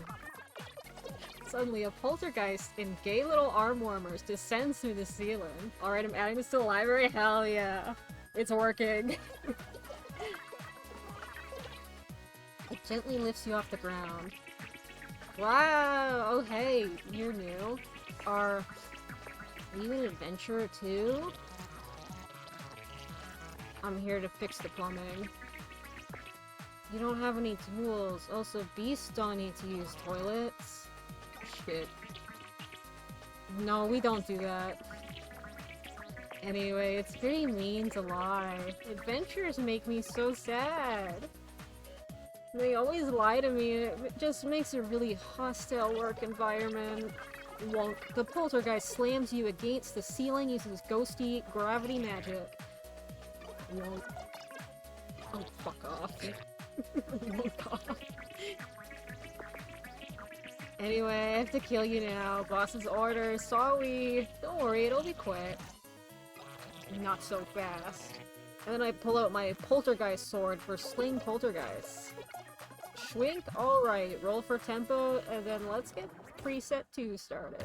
Suddenly, a poltergeist in gay little arm warmers descends through the ceiling. Alright, I'm adding this to the library? Hell yeah. It's working. It gently lifts you off the ground. Wow! Oh hey, you're new. Are you an adventurer too? I'm here to fix the plumbing. You don't have any tools. Also, beasts don't need to use toilets. Shit. No, we don't do that. Anyway, it's pretty mean to lie. Adventures make me so sad. They always lie to me, and it just makes a really hostile work environment. Wonk. The poltergeist slams you against the ceiling using his ghosty gravity magic. Wonk. Oh, fuck off. Wonk off. Anyway, I have to kill you now. Boss's orders. Sorry. Don't worry, it'll be quick. Not so fast. And then I pull out my poltergeist sword for slaying poltergeists. Schwink? Alright, roll for tempo, and then let's get preset 2 started.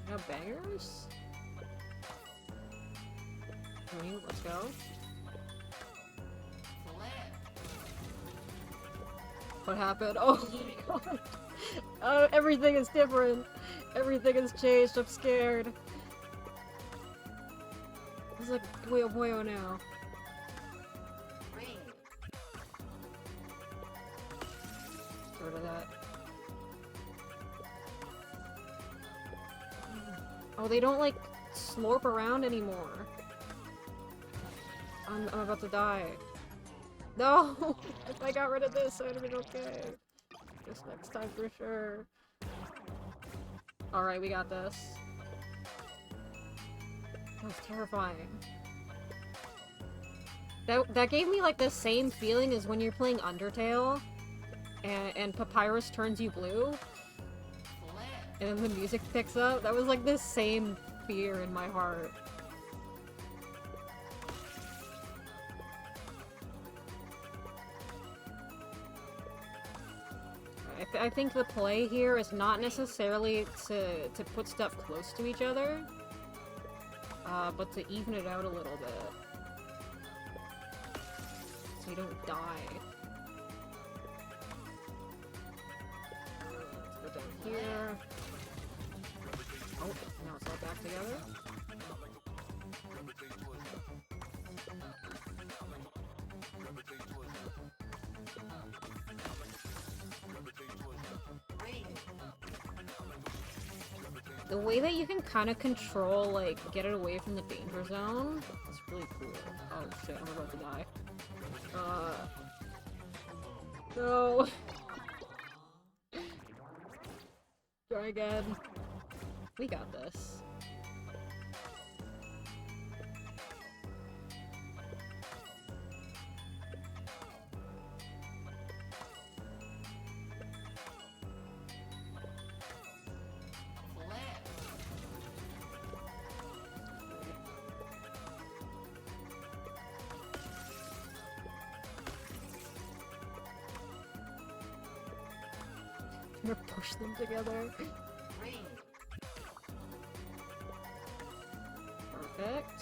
No bangers? Green, let's go. What happened? Oh my god! Oh, everything is different! Everything has changed, I'm scared. It's like Puyo Puyo now. Get rid of that. Oh, they don't like slurp around anymore. I'm about to die. No! If I got rid of this, I would have been okay. Just next time for sure. Alright, we got this. That was terrifying. That gave me like the same feeling as when you're playing Undertale and Papyrus turns you blue and then the music picks up. That was like the same fear in my heart. I think the play here is not necessarily to put stuff close to each other, but to even it out a little bit. So you don't die. Let's go down here. Oh, now it's all back together. The way that you can kind of control, like, get it away from the danger zone is really cool. Oh shit, I'm about to die. No! Try again. We got this. I'm gonna push them together. Perfect.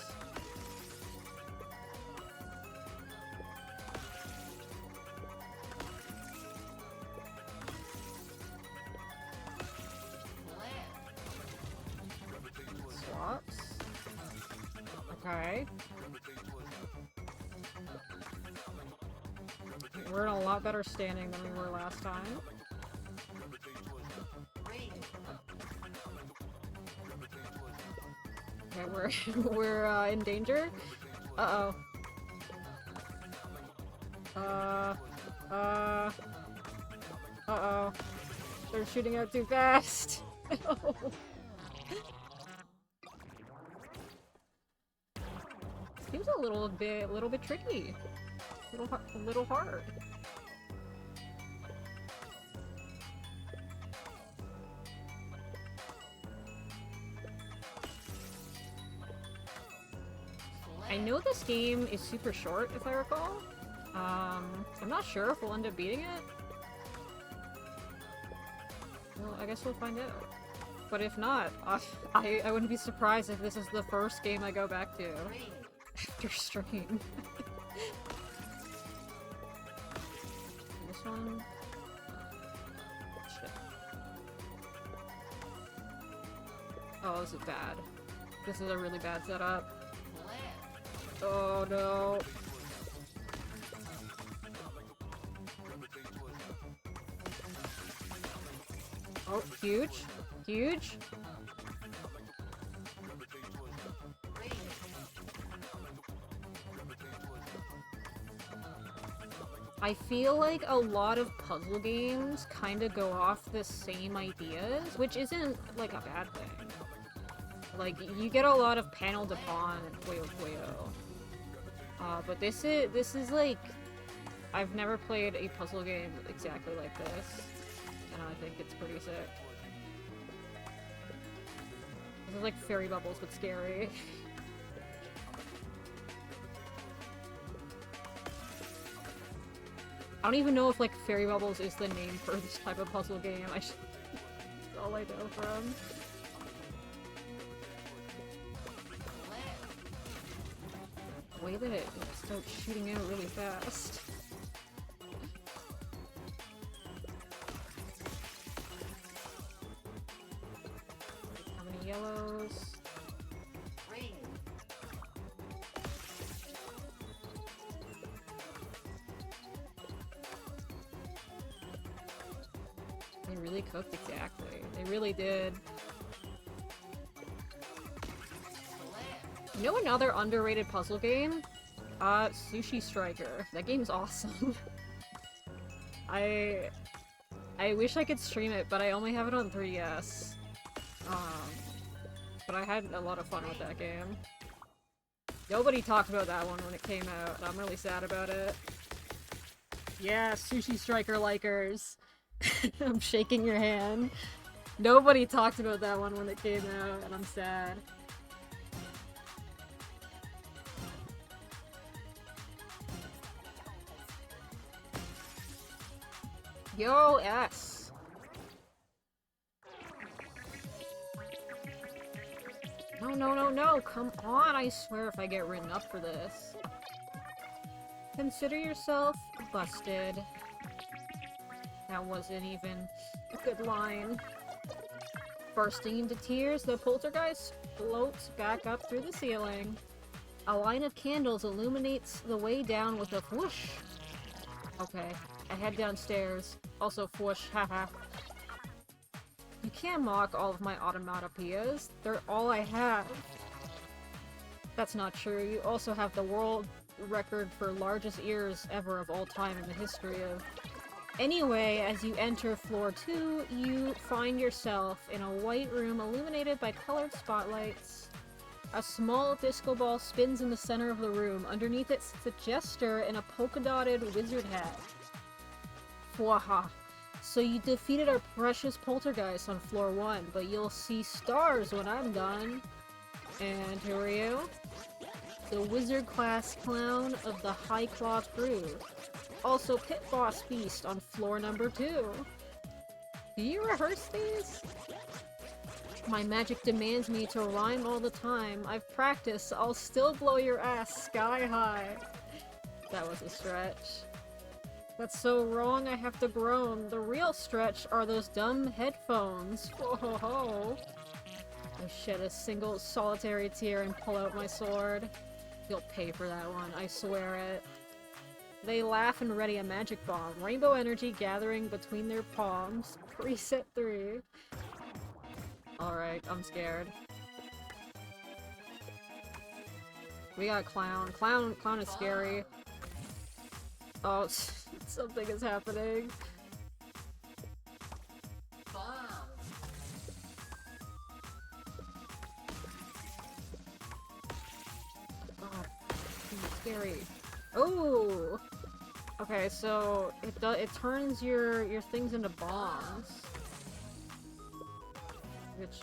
Swaps. Okay. We're in a lot better standing than we were last time. Okay, we're in danger. Uh-oh. Uh-oh. They're shooting out too fast. No. Seems a little bit tricky. A little hard. I know this game is super short, if I recall. I'm not sure if we'll end up beating it. Well, I guess we'll find out. But if not, I wouldn't be surprised if this is the first game I go back to after stream. This one? Shit. Oh, this is bad. This is a really bad setup. Oh no. Oh, huge. Huge. I feel like a lot of puzzle games kind of go off the same ideas, which isn't like a bad thing. Like, you get a lot of panel de pawn and Puyo Puyo. But this is like, I've never played a puzzle game exactly like this, and I think it's pretty sick. This is like Fairy Bubbles, but scary. I don't even know if like Fairy Bubbles is the name for this type of puzzle game. That's all I know from. The way that it starts shooting out really fast. How many yellows? They really cooked exactly. They really did. You know another underrated puzzle game? Sushi Striker. That game's awesome. I wish I could stream it, but I only have it on 3DS. But I had a lot of fun with that game. Nobody talked about that one when it came out, and I'm really sad about it. Yeah, Sushi Striker likers. I'm shaking your hand. Nobody talked about that one when it came out, and I'm sad. Yo, S! No, no, no, no! Come on, I swear if I get written up for this. Consider yourself busted. That wasn't even a good line. Bursting into tears, the poltergeist floats back up through the ceiling. A line of candles illuminates the way down with a whoosh. Okay, I head downstairs. Also whoosh, haha. You can't mock all of my automatopoeias. They're all I have. That's not true. You also have the world record for largest ears ever of all time in the history of... Anyway, as you enter floor 2, you find yourself in a white room illuminated by colored spotlights. A small disco ball spins in the center of the room. Underneath it sits a jester in a polka-dotted wizard hat. Fwaha. So you defeated our precious poltergeist on floor 1, but you'll see stars when I'm done. And who are you? The wizard-class clown of the high-claw crew. Also Pit Boss Beast on floor number 2. Do you rehearse these? My magic demands me to rhyme all the time. I've practiced. I'll still blow your ass sky high. That was a stretch. That's so wrong I have to groan. The real stretch are those dumb headphones. Whoa ho ho. I shed a single solitary tear and pull out my sword. You'll pay for that one, I swear it. They laugh and ready a magic bomb. Rainbow energy gathering between their palms. Preset 3. Alright, I'm scared. We got Clown. Clown is scary. Oh, something is happening. God, scary. Oh! Okay, so it turns your things into bombs. Which,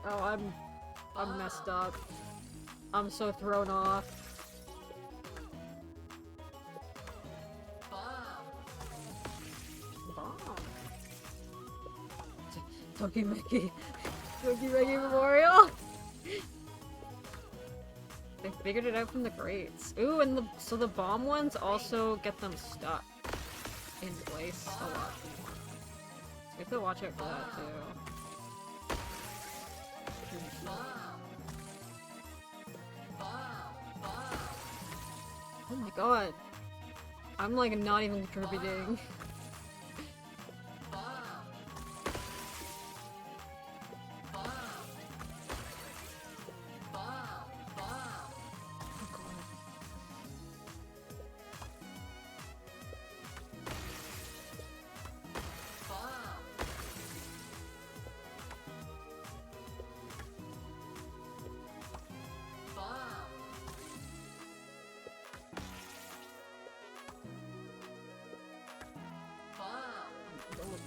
oh, I'm messed up. I'm so thrown off. Bomb. Tokimeki. Tokimeki Memorial? They figured it out from the crates. Ooh, and so the bomb ones also get them stuck in place a lot. So you have to watch out for that too. Oh my god. I'm like not even contributing.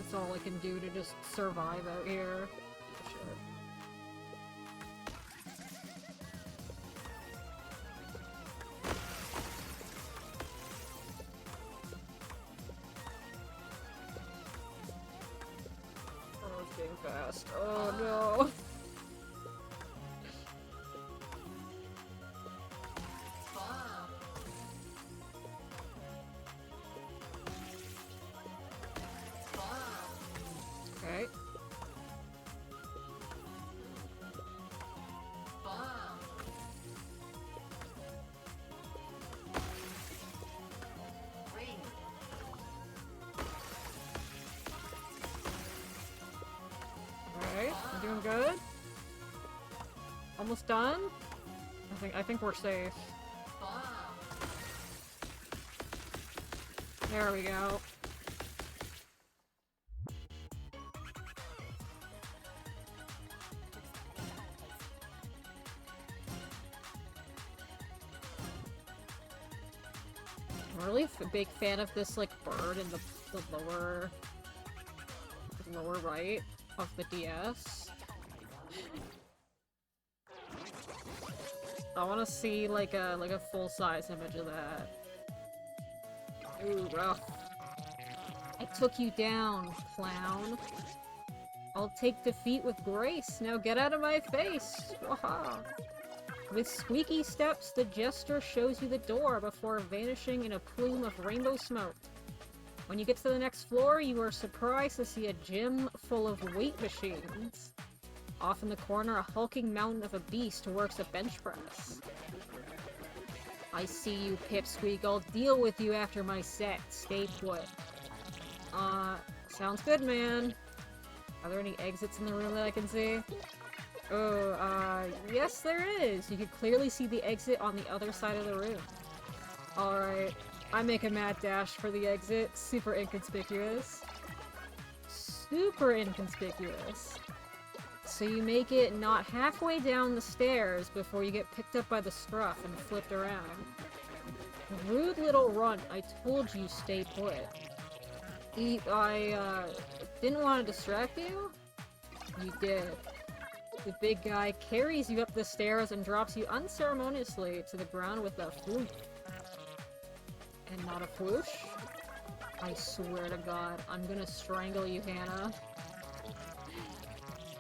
That's all I can do to just survive out here. Shit. Oh, it's getting fast. Oh no. Okay. Alright, I'm doing good. Almost done? I think we're safe. There we go. I'm really a big fan of this, like, bird in the lower right of the DS. I want to see, like a full-size image of that. Ooh, rough. I took you down, clown. I'll take defeat with grace. Now get out of my face! Waha! With squeaky steps, the jester shows you the door before vanishing in a plume of rainbow smoke. When you get to the next floor, you are surprised to see a gym full of weight machines. Off in the corner, a hulking mountain of a beast works a bench press. I see you, Pipsqueak. I'll deal with you after my set. Stay put. Sounds good, man. Are there any exits in the room that I can see? Oh, yes there is! You can clearly see the exit on the other side of the room. Alright, I make a mad dash for the exit. Super inconspicuous. Super inconspicuous. So you make it not halfway down the stairs before you get picked up by the scruff and flipped around. Rude little runt, I told you stay put. I didn't want to distract you? You did. The big guy carries you up the stairs and drops you unceremoniously to the ground with a whoop. And not a whoosh? I swear to God, I'm gonna strangle you, Hannah.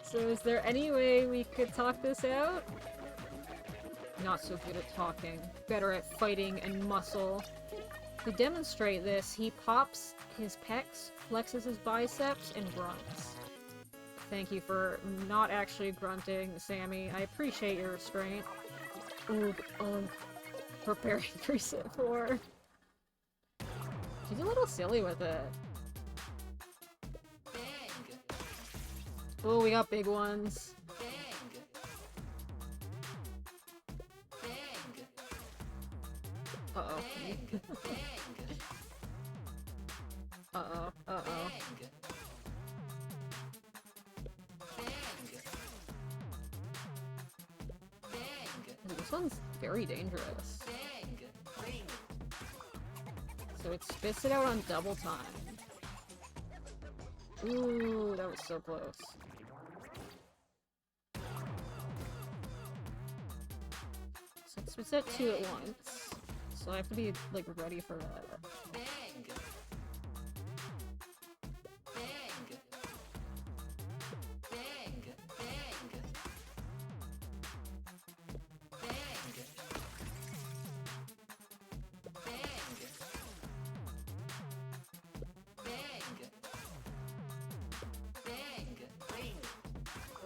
So is there any way we could talk this out? Not so good at talking. Better at fighting and muscle. To demonstrate this, he pops his pecs, flexes his biceps, and grunts. Thank you for not actually grunting, Sammy. I appreciate your restraint. Oog, ugh. Preparing for set 4. She's a little silly with it. Oh, we got big ones. Uh-oh. Uh-oh. Uh-oh. This one's very dangerous. So it spits it out on double time. Ooh, that was so close. So it spits out 2 at once. So I have to be, like, ready for that.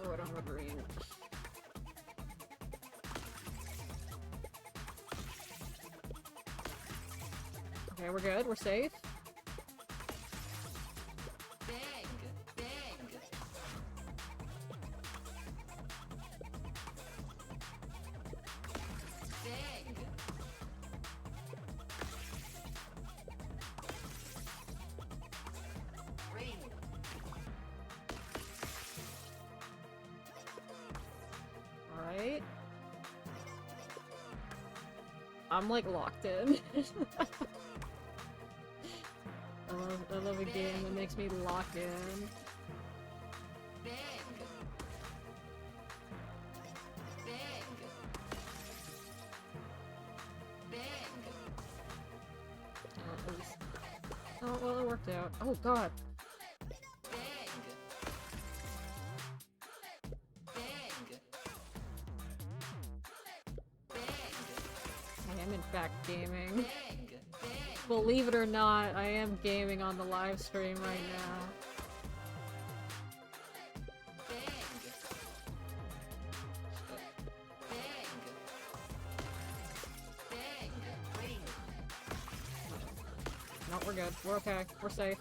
Oh, I don't have a green. Okay, we're good. We're safe. Alright. I'm like locked in. I love a game that makes me lock in. Oh, well, it worked out. Oh, God. I am, in fact, gaming. Believe it or not, I am gaming on the live stream right now. No, we're good. We're okay. We're safe.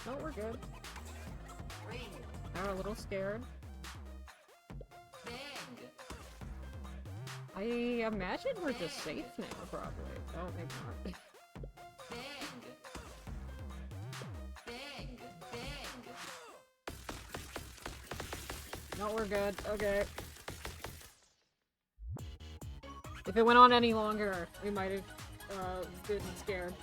No, we're good. I'm a little scared. I imagine we're just safe now, probably. Oh, maybe not. No, we're good. Okay. If it went on any longer, we might have been scared.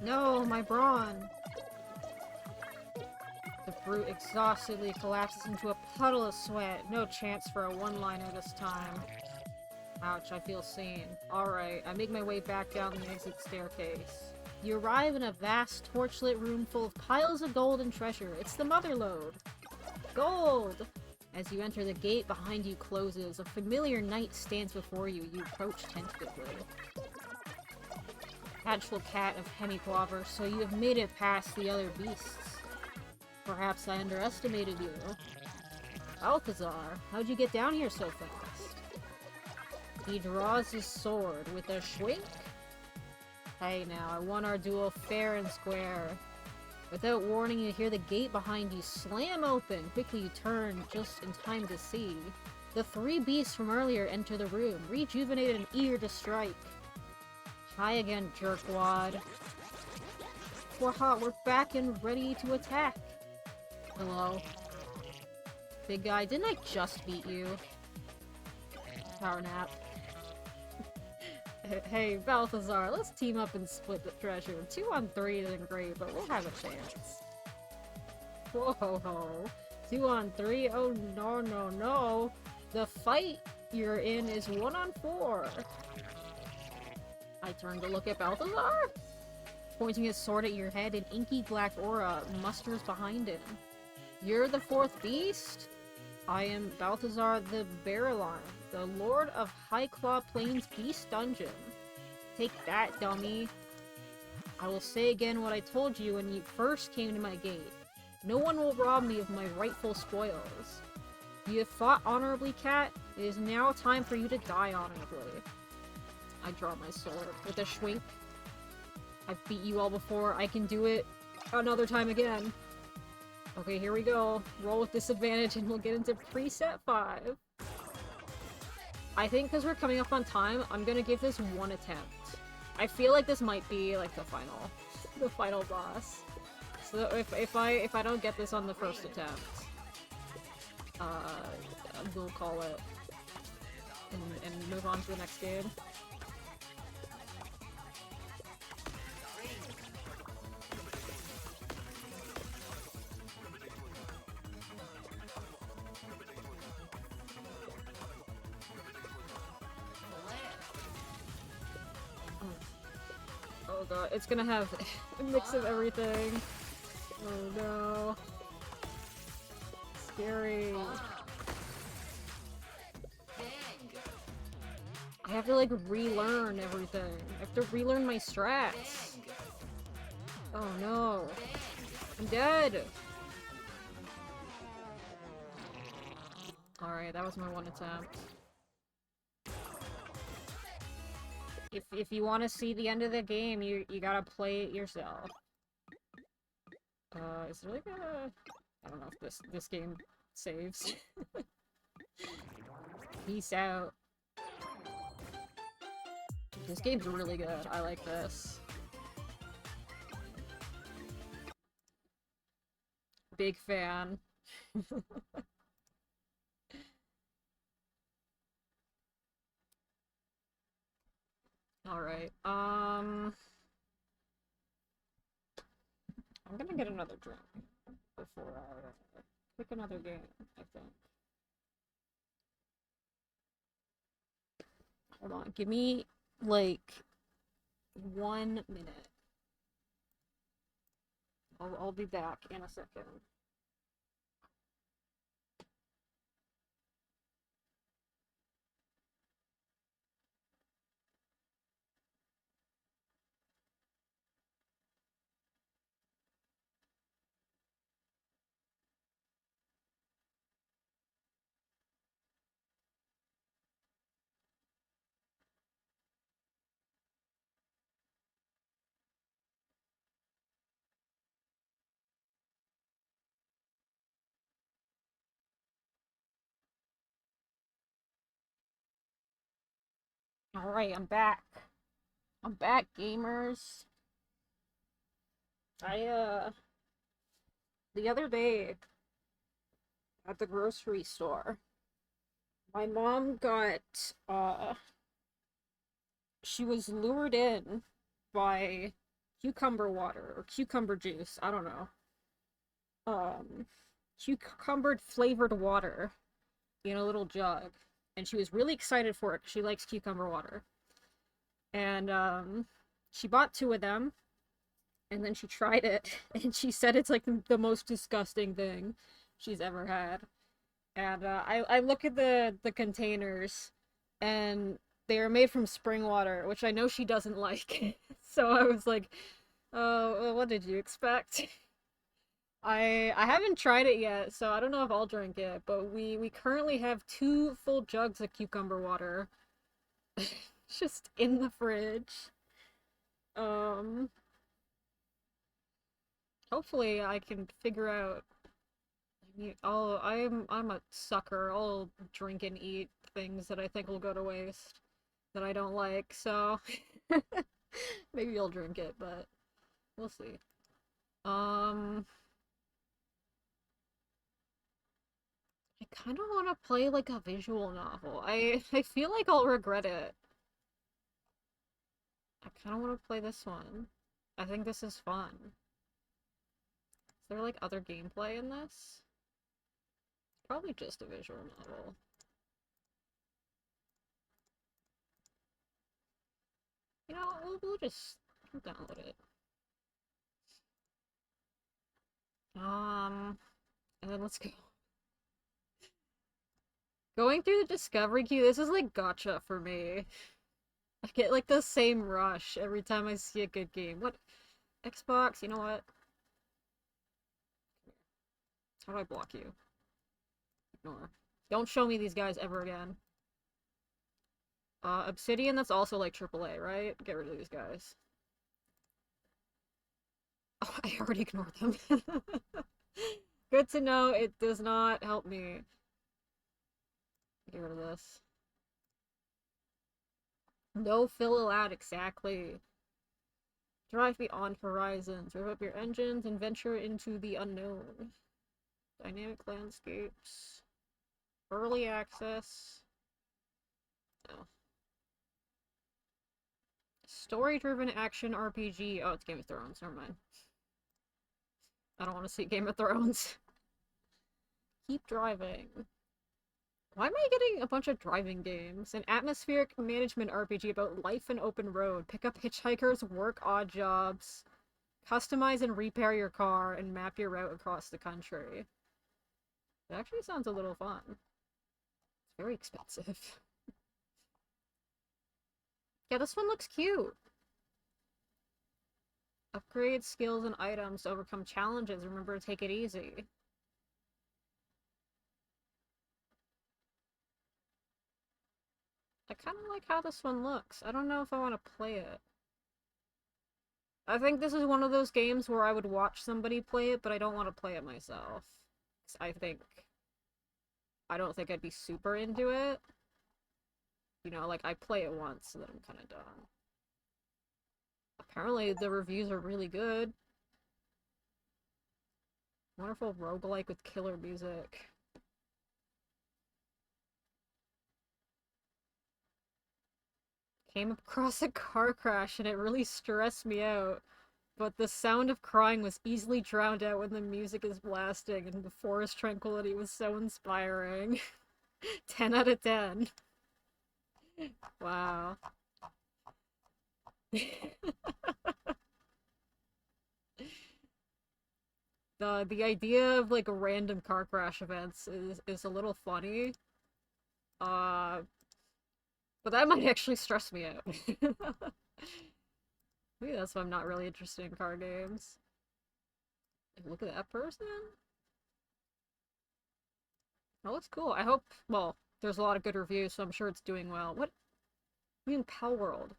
No, my brawn! The brute exhaustedly collapses into a puddle of sweat. No chance for a one-liner this time. Ouch, I feel seen. Alright, I make my way back down the exit staircase. You arrive in a vast, torchlit room full of piles of gold and treasure. It's the Motherlode! Gold! As you enter, the gate behind you closes. A familiar knight stands before you. You approach tentatively. Hatchful cat of Hemi-Quaver, so you have made it past the other beasts. Perhaps I underestimated you. Balthazar, how'd you get down here so fast? He draws his sword with a shwink. Hey now, I won our duel fair and square. Without warning, you hear the gate behind you slam open. Quickly you turn, just in time to see. The three beasts from earlier enter the room, rejuvenated and eager to strike. Hi again, jerkwad. We're hot, we're back and ready to attack. Hello. Big guy, didn't I just beat you? Power nap. Hey, Balthazar, let's team up and split the treasure. 2 on 3 isn't great, but we'll have a chance. Whoa ho ho. 2 on 3? Oh no no no. The fight you're in is 1 on 4. I turn to look at Balthazar. Pointing his sword at your head, an inky black aura musters behind him. You're the 4th beast? I am Balthazar the Barrelon, the Lord of Highclaw Plains Beast Dungeon. Take that, dummy. I will say again what I told you when you first came to my gate. No one will rob me of my rightful spoils. You have fought honorably, cat. It is now time for you to die honorably. I draw my sword with a shwink. I've beat you all before. I can do it another time again. Okay, here we go. Roll with disadvantage and we'll get into preset 5. I think because we're coming up on time, I'm gonna give this 1 attempt. I feel like this might be like the final boss. So if I don't get this on the first attempt, we'll call it and move on to the next game. Oh god, it's gonna have a mix of everything. Oh no. Scary. I have to like relearn everything. I have to relearn my strats. Oh no. I'm dead! Alright, that was my 1 attempt. If you want to see the end of the game, you gotta play it yourself. Is there like a... I don't know if this game saves. Peace out. This game's really good. I like this. Big fan. Alright, I'm gonna get another drink before I pick another game, I think. Hold on, give me, like, 1 minute. I'll be back in a second. Alright, I'm back. I'm back, gamers. I, the other day at the grocery store, my mom she was lured in by cucumber water or cucumber juice, I don't know. Um, Cucumber flavored water in a little jug. And she was really excited for it because she likes cucumber water. And, she bought two of them and then she tried it and she said it's like the most disgusting thing she's ever had. And I look at the containers and they are made from spring water, which I know she doesn't like. So I was like, oh, well, what did you expect? I haven't tried it yet, so I don't know if I'll drink it, but we currently have two full jugs of cucumber water just in the fridge. Um Hopefully I can figure out. I'm a sucker. I'll drink and eat things that I think will go to waste that I don't like. So maybe I'll drink it, but we'll see. Um, I kind of want to play like a visual novel. I feel like I'll regret it. I kind of want to play this one. I think this is fun. Is there like other gameplay in this? Probably just a visual novel. You know, we'll just download it. And then let's go. Going through the discovery queue, this is like gotcha for me. I get like the same rush every time I see a good game. What? Xbox, you know what? How do I block you? Ignore. Don't show me these guys ever again. Obsidian, that's also like AAA, right? Get rid of these guys. Oh, I already ignored them. Good to know, it does not help me. Get rid of this. No fill allowed, exactly. Drive beyond horizons, rev up your engines, and venture into the unknown. Dynamic landscapes. Early access. No. Story-driven action RPG. Oh, it's Game of Thrones. Never mind. I don't want to see Game of Thrones. Keep driving. Why am I getting a bunch of driving games? An atmospheric management RPG about life and open road. Pick up hitchhikers, work odd jobs, customize and repair your car, and map your route across the country. It actually sounds a little fun. It's very expensive. Yeah, this one looks cute. Upgrade skills and items to overcome challenges. Remember to take it easy. I kind of like how this one looks. I don't know if I want to play it. I think this is one of those games where I would watch somebody play it, but I don't want to play it myself. I don't think I'd be super into it. You know, like, I play it once, and then I'm kind of done. Apparently, the reviews are really good. Wonderful roguelike with killer music. Came across a car crash and it really stressed me out. But the sound of crying was easily drowned out when the music is blasting, and the forest tranquility was so inspiring. 10 out of 10. Wow. The idea of like random car crash events is a little funny. Uh but that might actually stress me out. Maybe that's why I'm not really interested in car games. Look at that person. That looks cool. I hope, well, there's a lot of good reviews, so I'm sure it's doing well. What? I mean, Pal World.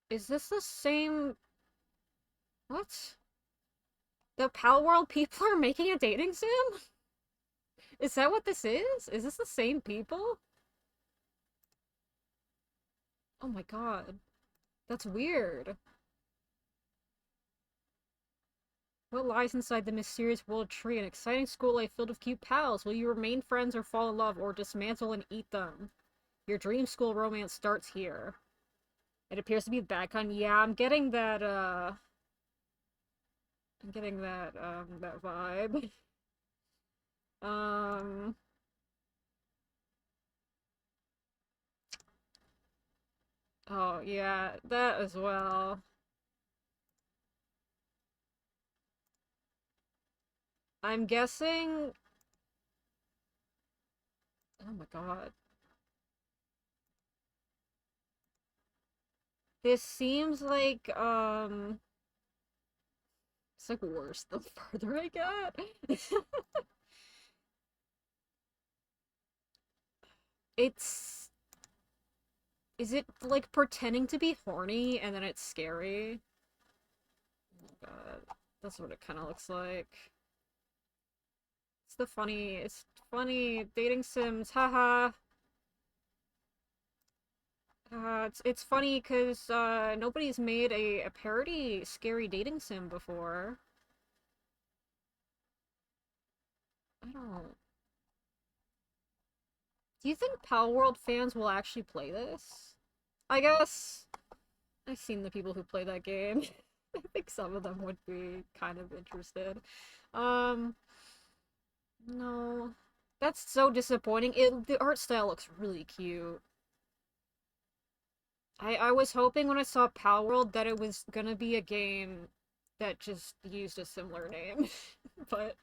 Is this the same? What? The Pal World people are making a dating sim? Is that what this is? Is this the same people? Oh my god. That's weird. What lies inside the mysterious world tree? An exciting school life filled with cute pals. Will you remain friends or fall in love or dismantle and eat them? Your dream school romance starts here. It appears to be the bad kind. Yeah, I'm getting that vibe. Um, oh yeah, that as well. I'm guessing, oh my god. This seems like, it's like worse the further I get. It's, is it like pretending to be horny and then it's scary? Oh my god, that's what it kind of looks like. It's funny dating sims, haha. It's funny because nobody's made a parody scary dating sim before. I don't. Do you think Pal World fans will actually play this? I guess I've seen the people who play that game. I think some of them would be kind of interested. Um, no. That's so disappointing. The art style looks really cute. I was hoping when I saw Pal World that it was gonna be a game that just used a similar name. But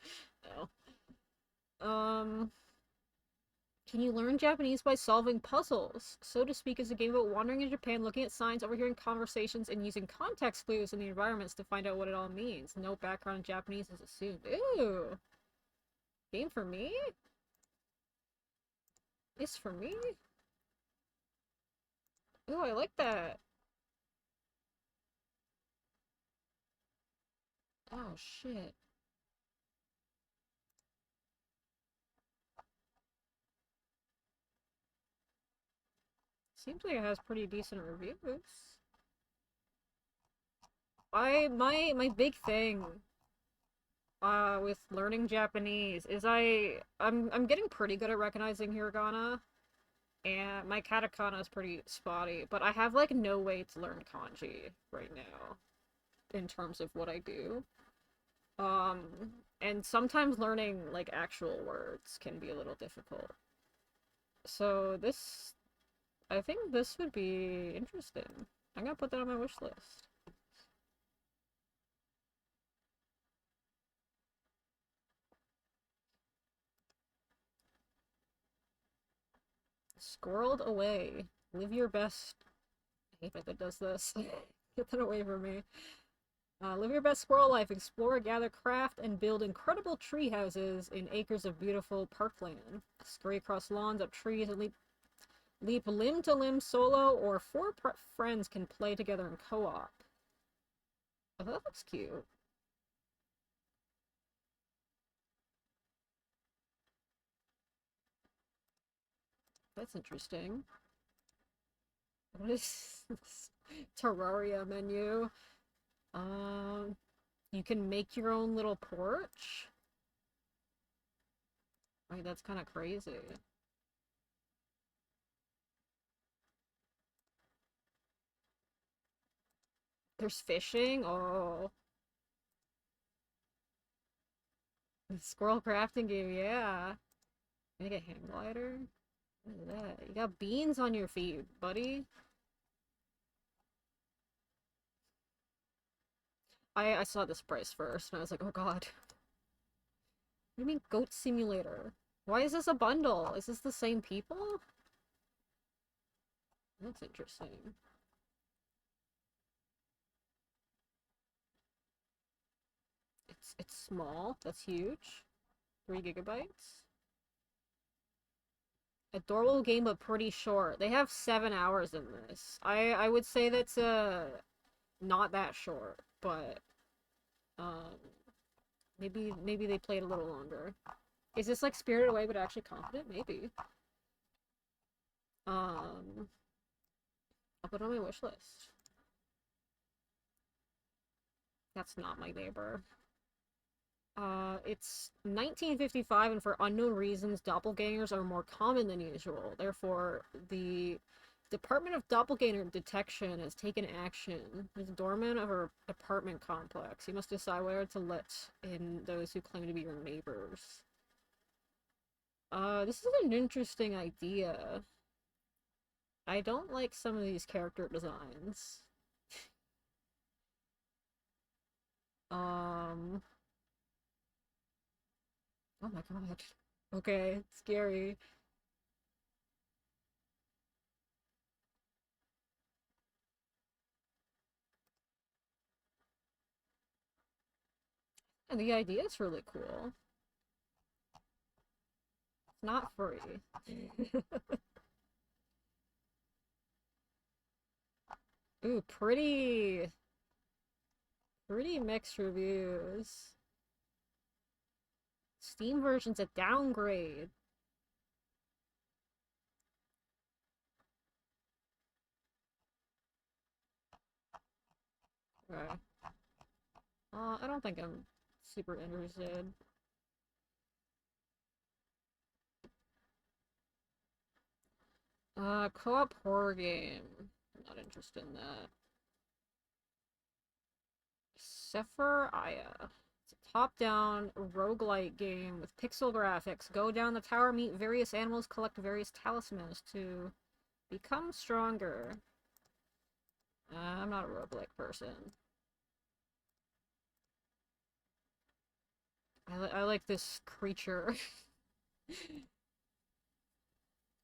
no. Can you learn Japanese by solving puzzles? So to speak is a game about wandering in Japan, looking at signs, overhearing conversations, and using context clues in the environments to find out what it all means. No background in Japanese is assumed. Ooh! Game for me? It's for me? Ooh, I like that. Oh, shit. Seems like it has pretty decent reviews. My big thing with learning Japanese is I'm getting pretty good at recognizing hiragana, and my katakana is pretty spotty, but I have like no way to learn kanji right now in terms of what I do. Um, and sometimes learning like actual words can be a little difficult. So I think this would be interesting. I'm gonna put that on my wish list. Squirreled away. Live your best. I hate that it does this. Get that away from me. Live your best squirrel life. Explore, gather, craft, and build incredible tree houses in acres of beautiful parkland. Scurry across lawns, up trees, and leap limb to limb solo, or four friends can play together in co-op. Oh, that looks cute. That's interesting. What is this Terraria menu? Um, you can make your own little porch. Right, that's kind of crazy. There's fishing. Oh, squirrel crafting game. Yeah. Make a hang glider. Look at that. You got beans on your feet, buddy. I saw this price first, and I was like, oh god. What do you mean goat simulator? Why is this a bundle? Is this the same people? That's interesting. It's small. That's huge. 3 GB. Adorable game, but pretty short. They have 7 hours in this. I would say that's not that short, but um maybe they played a little longer. Is this like Spirited Away but actually competent? Maybe. I'll put it on my wish list. That's not my neighbor. It's 1955, and for unknown reasons, doppelgangers are more common than usual. Therefore, the Department of Doppelganger Detection has taken action. There's a doorman of her apartment complex. You must decide whether to let in those who claim to be your neighbors. This is an interesting idea. I don't like some of these character designs. Um... Oh my god. Okay, scary. And the idea is really cool. It's not free. Ooh, pretty mixed reviews. Steam version's a downgrade. Okay. I don't think I'm super interested. Co-op horror game. Not interested in that. Awaria. It's a top-down roguelike game with pixel graphics. Go down the tower, meet various animals, collect various talismans to become stronger. I'm not a roguelike person. I like this creature.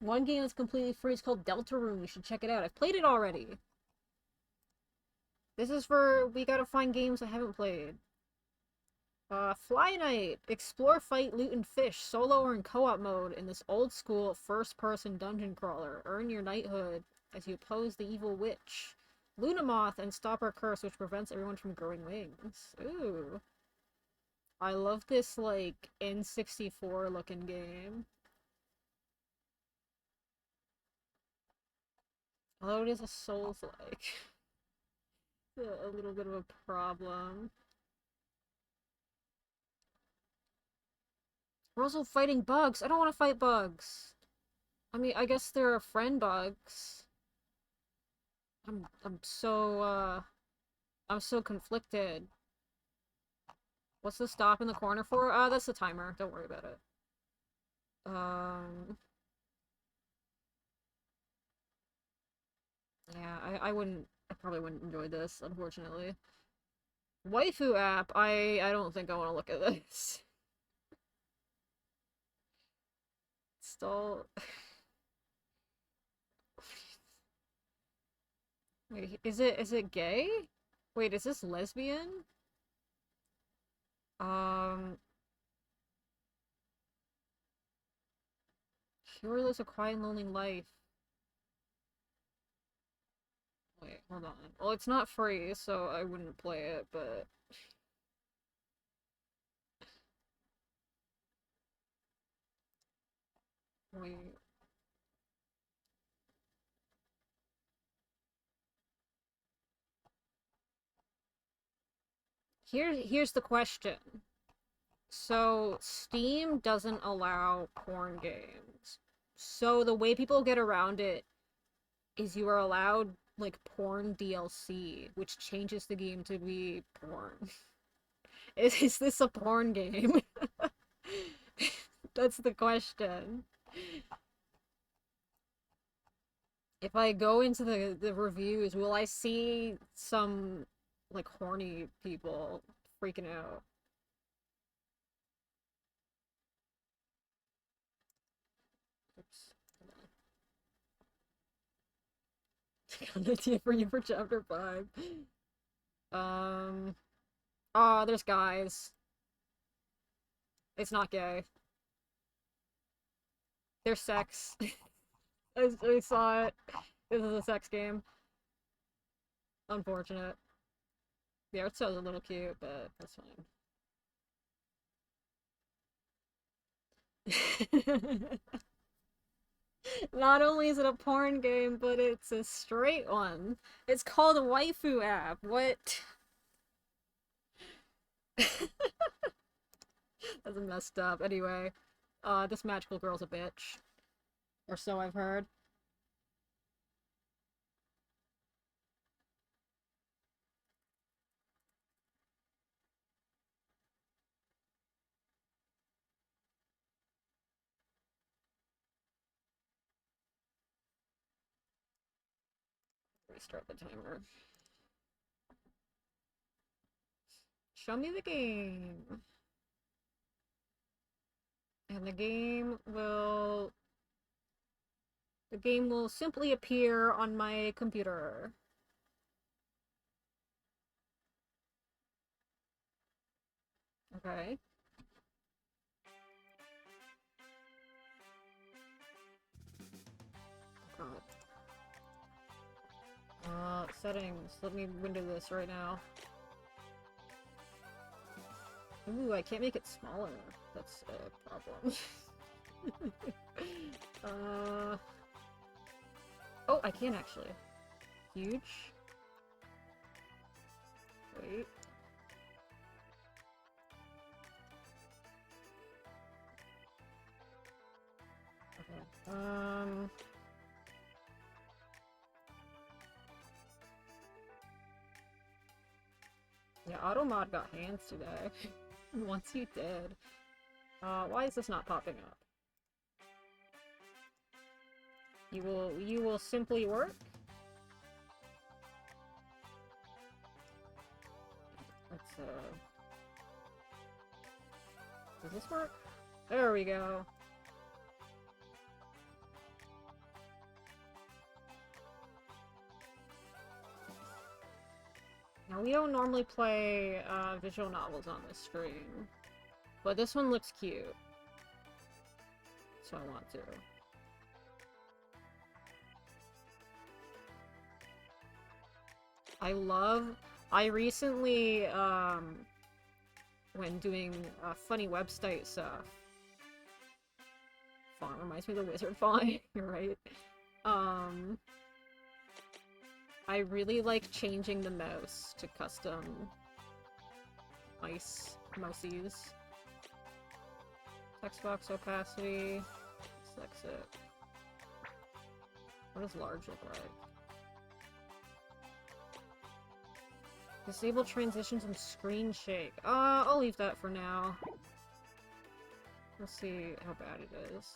One game that's completely free is called Deltarune. You should check it out. I've played it already. This is for we gotta find games I haven't played. Fly Night. Explore, fight, loot, and fish, solo or in co-op mode in this old-school first-person dungeon crawler. Earn your knighthood as you oppose the evil witch, Lunamoth, and stop her curse, which prevents everyone from growing wings. Ooh. I love this, like, N64 looking game. Although it is a Souls-like. A little bit of a problem. We're also fighting bugs. I don't want to fight bugs. I mean, I guess there are friend bugs. I'm so conflicted. What's the stop in the corner for? That's the timer. Don't worry about it. Um... Yeah, I probably wouldn't enjoy this, unfortunately. Waifu app, I don't think I want to look at this. Still... Wait, is it gay? Wait, is this lesbian? Um... Sure lives a quiet and lonely life. Wait, hold on. Well, it's not free, so I wouldn't play it, but... Wait... Here's the question. So, Steam doesn't allow porn games. So the way people get around it is you are allowed, like, porn DLC, which changes the game to be porn. Is this a porn game? That's the question. If I go into the reviews, will I see some, like, horny people freaking out? Oops. Got an idea for you for chapter 5. Um... Oh, there's guys. It's not gay. There's sex. I saw it. This is a sex game. Unfortunate. The art style's a little cute, but that's fine. Not only is it a porn game, but it's a straight one. It's called a waifu app. What? That's messed up. Anyway, this magical girl's a bitch. Or so I've heard. Restart the timer. Show me the game. And the game will simply appear on my computer. Okay. God. Settings. Let me window this right now. Ooh, I can't make it smaller. That's a problem. Oh, I can actually. Huge. Wait. Okay. Yeah, Automod got hands today. Once he did. Why is this not popping up? You will simply work? Let's, does this work? There we go. Now, we don't normally play, visual novels on this stream. But this one looks cute. So I want to. I recently, when doing, funny website stuff, font reminds me of the wizard font, right? I really like changing the mouse to custom mousies. Text box opacity, select it. What does large look like? Disable transitions and screen shake. I'll leave that for now. We'll see how bad it is.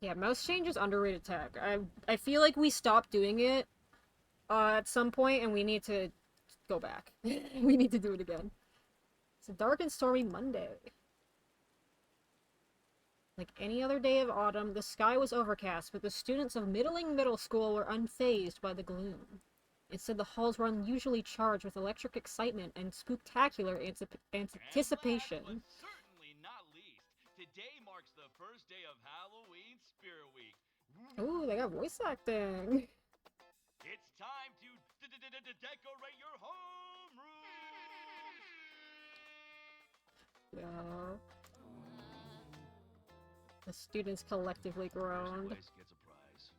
Yeah, mouse change is underrated tech. I feel like we stopped doing it at some point, and we need to go back. We need to do it again. It's a dark and stormy Monday. Like any other day of autumn, the sky was overcast, but the students of Middling Middle School were unfazed by the gloom. Instead, the halls were unusually charged with electric excitement and spooktacular anticipation. And last, but certainly not least, today marks the first day of Halloween Spirit Week. Ooh, they got voice acting. It's time to decorate your homeroom. Yeah. The students collectively groaned. First place gets a prize.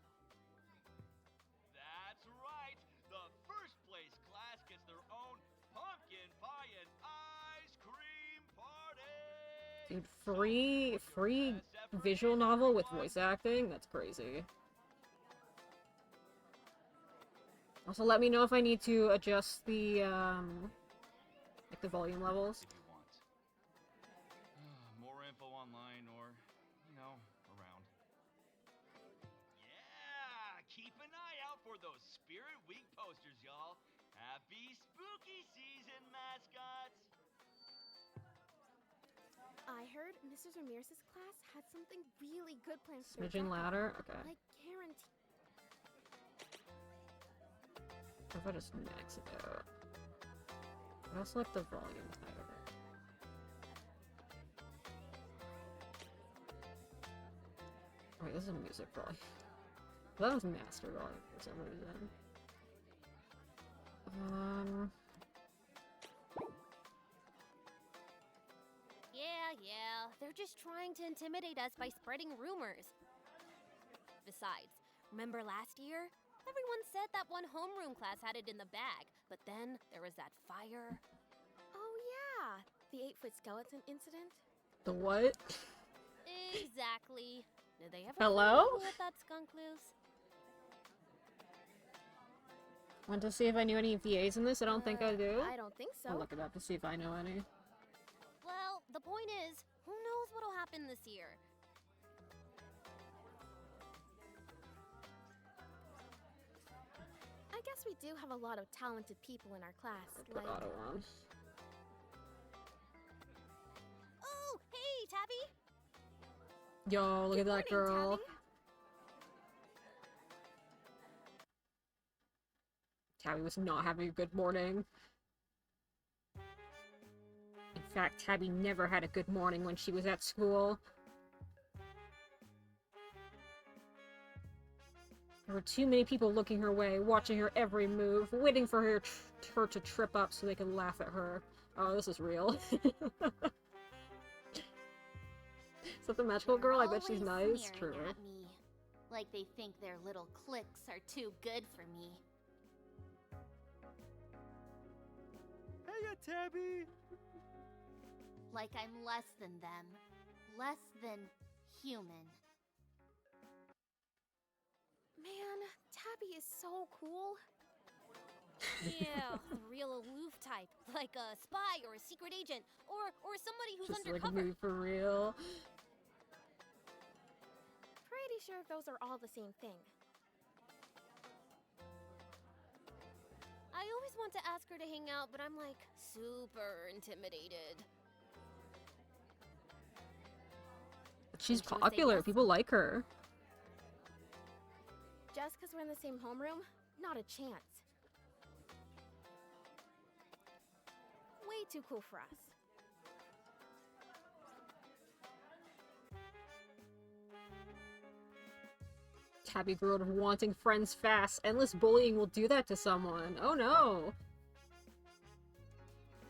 That's right. The first place class gets their own pumpkin pie and ice cream party. Dude, free visual novel with voice acting? That's crazy. Also, let me know if I need to adjust the, like the volume levels. If you want. More info online or, you know, around. Yeah! Keep an eye out for those Spirit Week posters, y'all. Happy spooky season, mascots! I heard Mrs. Ramirez's class had something really good planned for Smidgen ladder? Okay. Like guarantee. What if I just max it out? I also like the volume higher. Oh, wait, this is music volume. That was master volume for some reason. They're just trying to intimidate us by spreading rumors. Besides, remember last year? Everyone said that one homeroom class had it in the bag, but then there was that fire. Oh yeah, the 8-foot skeleton incident. The what? Exactly. Did they ever Hello? find out who let that skunk loose? Want to see if I knew any VAs in this? I don't think I do. I don't think so. I'll look it up to see if I know any. Well, the point is, who knows what'll happen this year? I guess we do have a lot of talented people in our class. Put auto on. Oh, hey, Tabby! Yo, look at that Good morning, girl. Tabby. Tabby was not having a good morning. In fact, Tabby never had a good morning when she was at school. There were too many people looking her way, watching her every move, waiting for her to trip up so they could laugh at her. Oh, this is real. Is that the magical girl? I bet she's Always nice. sneering True. at me, like they think their little cliques are too good for me. Hiya, Tabby! Like I'm less than them. Less than human. Man, Tabby is so cool. Yeah, the real aloof type, like a spy or a secret agent, or somebody who's Just like undercover. me for real. Pretty sure those are all the same thing. I always want to ask her to hang out, but I'm like super intimidated. She's And she would say popular. yes. People like her. Just because we're in the same homeroom? Not a chance. Way too cool for us. Tabby grew out of wanting friends fast. Endless bullying will do that to someone. Oh no!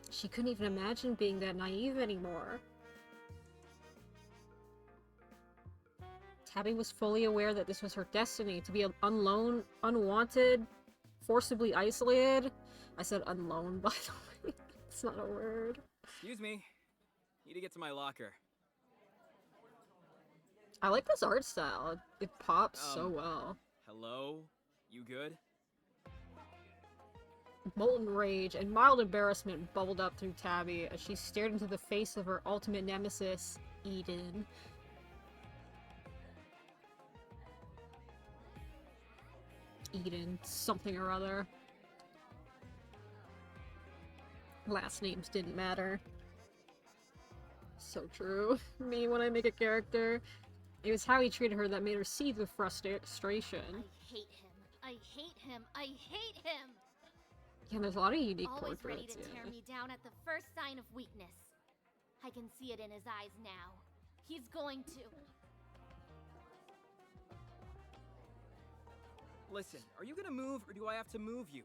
She couldn't even imagine being that naive anymore. Tabby was fully aware that this was her destiny, to be alone, unwanted, forcibly isolated. I said unlone, by the way. It's not a word. Excuse me. Need to get to my locker. I like this art style. It pops so well. Hello? You good? Molten rage and mild embarrassment bubbled up through Tabby as she stared into the face of her ultimate nemesis, Eden. Eden, something or other. Last names didn't matter. So true. Me, when I make a character, it was how he treated her that made her seethe with frustration. I hate him. I hate him. I hate him. Yeah, there's a lot of unique Always ready portraits. to tear me down at the first sign of weakness. I can see it in his eyes now. He's going to. Listen, are you gonna move or do I have to move you?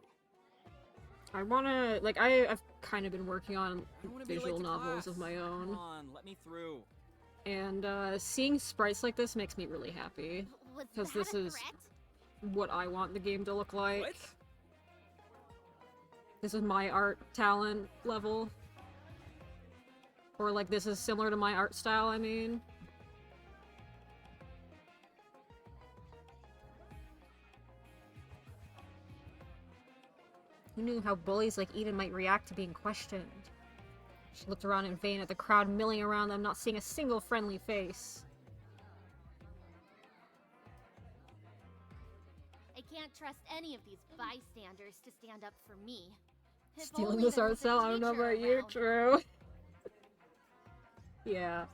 I wanna, like, I've kind of been working on I don't wanna be late visual to novels class. of my Come own, on, let me through. and seeing sprites like this makes me really happy. Was 'Cause that this a is- threat? What I want the game to look like. What? This is my art talent level. Or, like, this is similar to my art style, I mean. Who knew how bullies like Eden might react to being questioned? She looked around in vain at the crowd milling around them, not seeing a single friendly face. I can't trust any of these bystanders to stand up for me. If Stealing only this there art was a style? I don't know teacher about you, around. true. Yeah.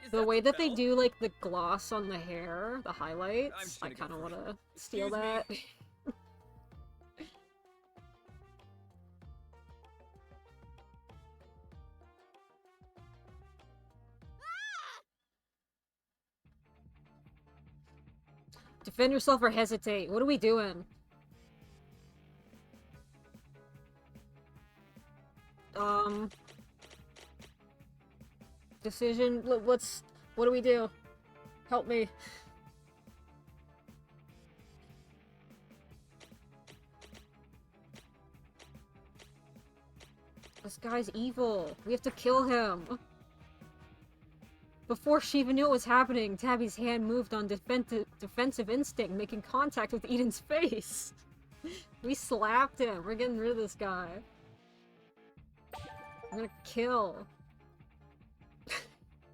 Is The way that they bell? do, like, the gloss on the hair, the highlights, I'm just I gonna go kind of for it. want to steal Excuse that. me. Defend yourself or hesitate. What are we doing? decision. Let's... What do we do? Help me. This guy's evil. We have to kill him. Before she even knew what was happening, Tabby's hand moved on defensive instinct, making contact with Eden's face. We slapped him. We're getting rid of this guy. I'm gonna kill.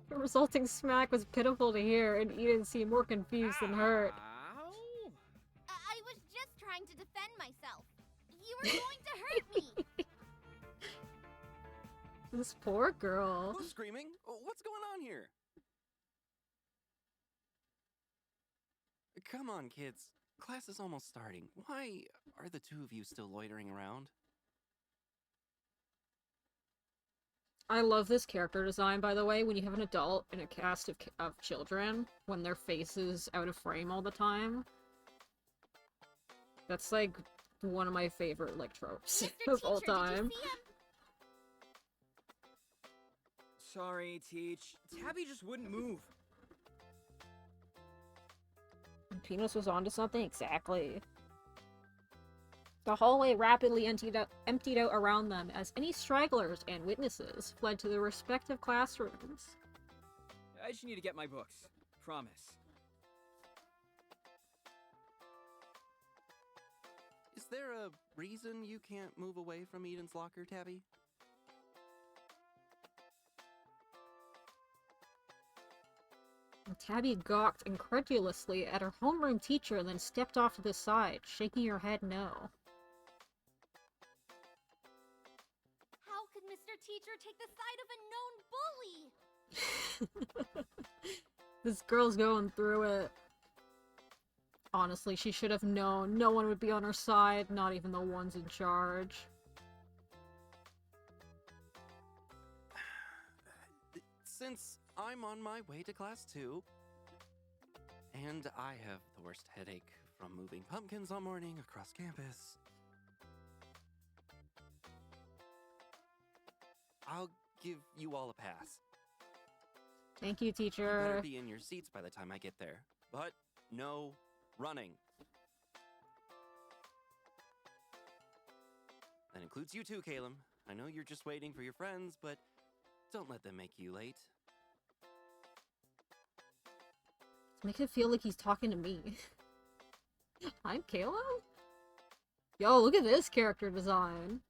The resulting smack was pitiful to hear, and Eden seemed more confused than hurt. Ow. I was just trying to defend myself. You were going to hurt me. This poor girl. Who's screaming? What's going on here? Come on, kids. Class is almost starting. Why are the two of you still loitering around? I love this character design, by the way, when you have an adult in a cast of children, when their face is out of frame all the time. That's, like, one of my favorite, like, tropes Mr. of all Teacher, did you time. see him? Sorry, Teach. Tabby just wouldn't move. Penis was onto something? Exactly. The hallway rapidly emptied out around them as any stragglers and witnesses fled to their respective classrooms. I just need to get my books. Promise. Is there a reason you can't move away from Eden's locker, Tabby? Tabby gawked incredulously at her homeroom teacher and then stepped off to the side, shaking her head no. How could Mr. Teacher take the side of a known bully? This girl's going through it. Honestly, she should have known. No one would be on her side, not even the ones in charge. Since I'm on my way to class too, and I have the worst headache from moving pumpkins all morning across campus, I'll give you all a pass. Thank you, You better teacher. be in your seats by the time I get there, but no running. That includes you too, Caleb. I know you're just waiting for your friends, but don't let them make you late. Make it feel like he's talking to me. I'm Caleb? Yo, look at this character design.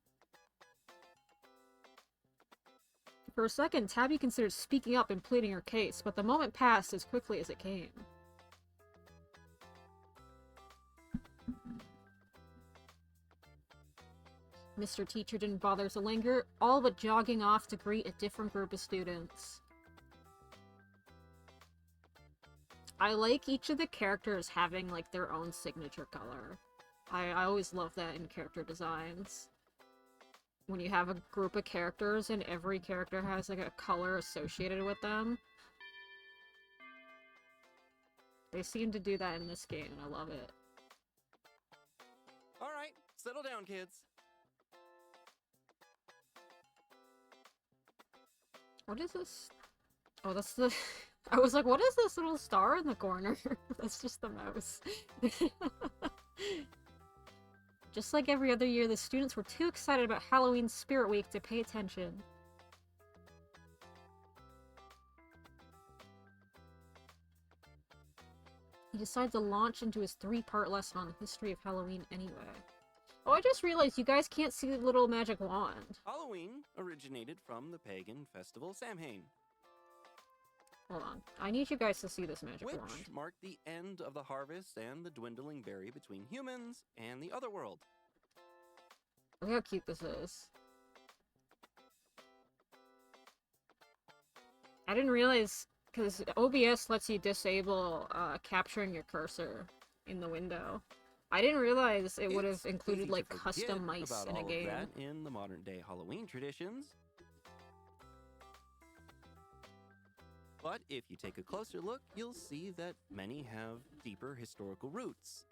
For a second, Tabby considered speaking up and pleading her case, but the moment passed as quickly as it came. Mr. Teacher didn't bother to linger, all but jogging off to greet a different group of students. I like each of the characters having, like, their own signature color. I always love that in character designs. When you have a group of characters and every character has, like, a color associated with them. They seem to do that in this game, and I love it. All right, settle down, kids. What is this? Oh, that's the... I was like, what is this little star in the corner? That's just the mouse. Just like every other year, the students were too excited about Halloween Spirit Week to pay attention. He decided to launch into his 3-part lesson on the history of Halloween anyway. Oh, I just realized you guys can't see the little magic wand. Halloween originated from the pagan festival Samhain, Hold on. I need you guys to see this magic which wand. marked the end of the harvest and the dwindling berry between humans and the other world. Look how cute this is. I didn't realize, because OBS lets you disable capturing your cursor in the window. I didn't realize it would have It's included, easy like, to custom forget mice about in a all of game. that in the modern-day Halloween traditions. But if you take a closer look, you'll see that many have deeper historical roots.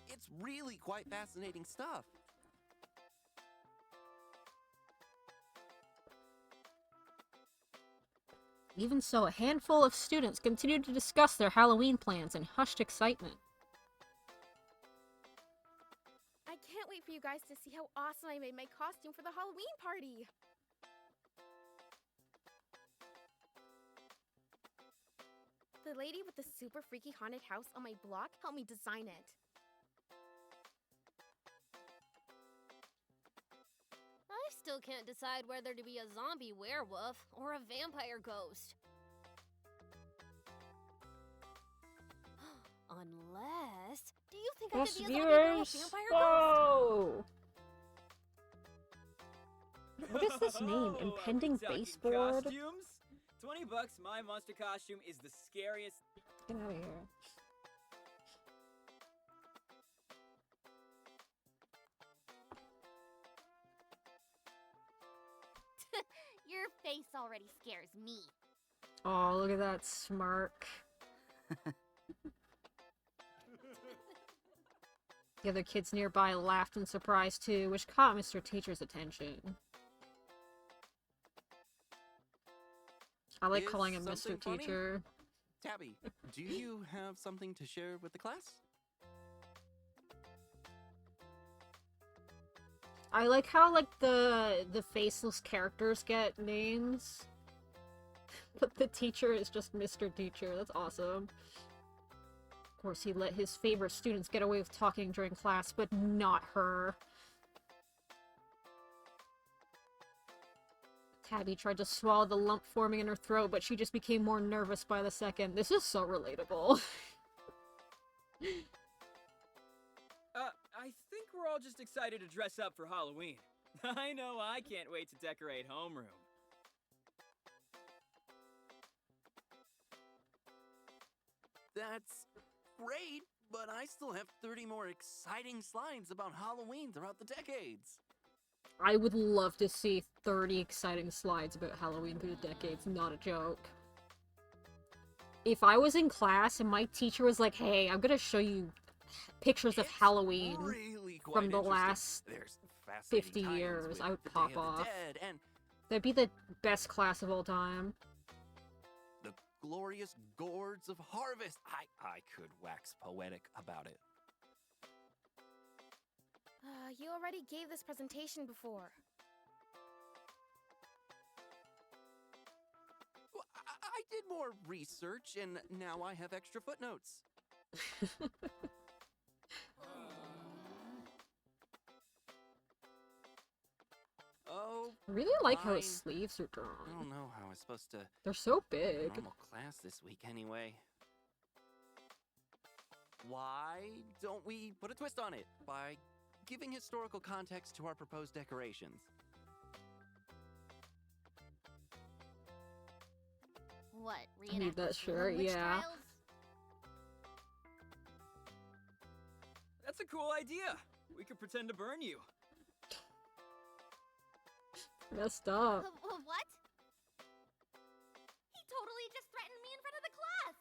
It's really quite fascinating stuff. Even so, a handful of students continued to discuss their Halloween plans in hushed excitement. I can't wait for you guys to see how awesome I made my costume for the Halloween party. The lady with the super freaky haunted house on my block helped me design it. I still can't decide whether to be a zombie werewolf or a vampire ghost. Unless... Do you think I Yes, could be a zombie werewolf viewers! vampire ghost? Whoa! What is this name? Oh, Impending are we talking baseboard? Costumes? $20, my monster costume is the scariest. Get out of here. Your face already scares me. Oh, look at that smirk. The other kids nearby laughed in surprise too, which caught Mr. Teacher's attention. I like Is calling him something Mr. funny? Teacher. Tabby, do you have something to share with the class? I like how the faceless characters get names, but the teacher is just Mr. Teacher. That's awesome. Of course, he let his favorite students get away with talking during class, but not her. Tabby tried to swallow the lump forming in her throat, but she just became more nervous by the second. This is so relatable. I think we're all just excited to dress up for Halloween. I know I can't wait to decorate homeroom. That's great, but I still have 30 more exciting slides about Halloween throughout the decades. I would love to see 30 exciting slides about Halloween through the decades, not a joke. If I was in class and my teacher was like, hey, I'm gonna show you pictures of It's Halloween really quite from the interesting. last There's fascinating 50 tie-ins years, with I would the pop Day of the off. Dead and That'd be the best class of all time. the glorious gourds of harvest. I could wax poetic about it. You already gave this presentation before. Well, I did more research, and now I have extra footnotes. Oh, I really like how his fine. sleeves are I drawn. don't know how I'm supposed to They're so have a big. normal class this week anyway. Why don't we put a twist on it by giving historical context to our proposed decorations? What, I need reenact that the shirt, witch yeah. trials? That's a cool idea. We could pretend to burn you. Messed up. What? He totally just threatened me in front of the class.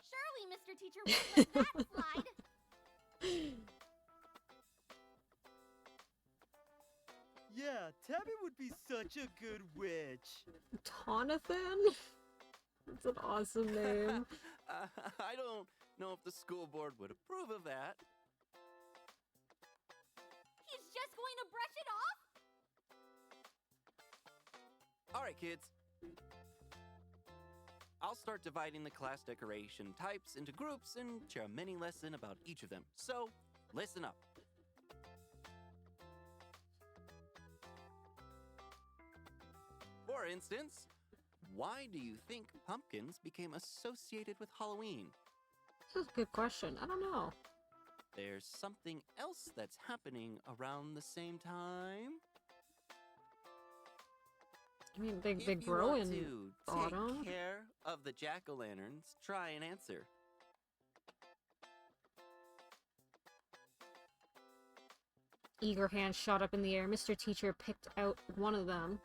Surely Mr. Teacher won't let that slide. Yeah, Tabby would be such a good witch. Tonathan? That's an awesome name. I don't know if the school board would approve of that. He's just going to brush it off? All right, kids. I'll start dividing the class decoration types into groups and share a mini lesson about each of them. So, listen up. For instance, why do you think pumpkins became associated with Halloween? This is a good question. I don't know. There's something else that's happening around the same time. I mean, they If you grow want in to autumn. take care of the jack-o'-lanterns, try and answer. Eager hands shot up in the air. Mr. Teacher picked out one of them.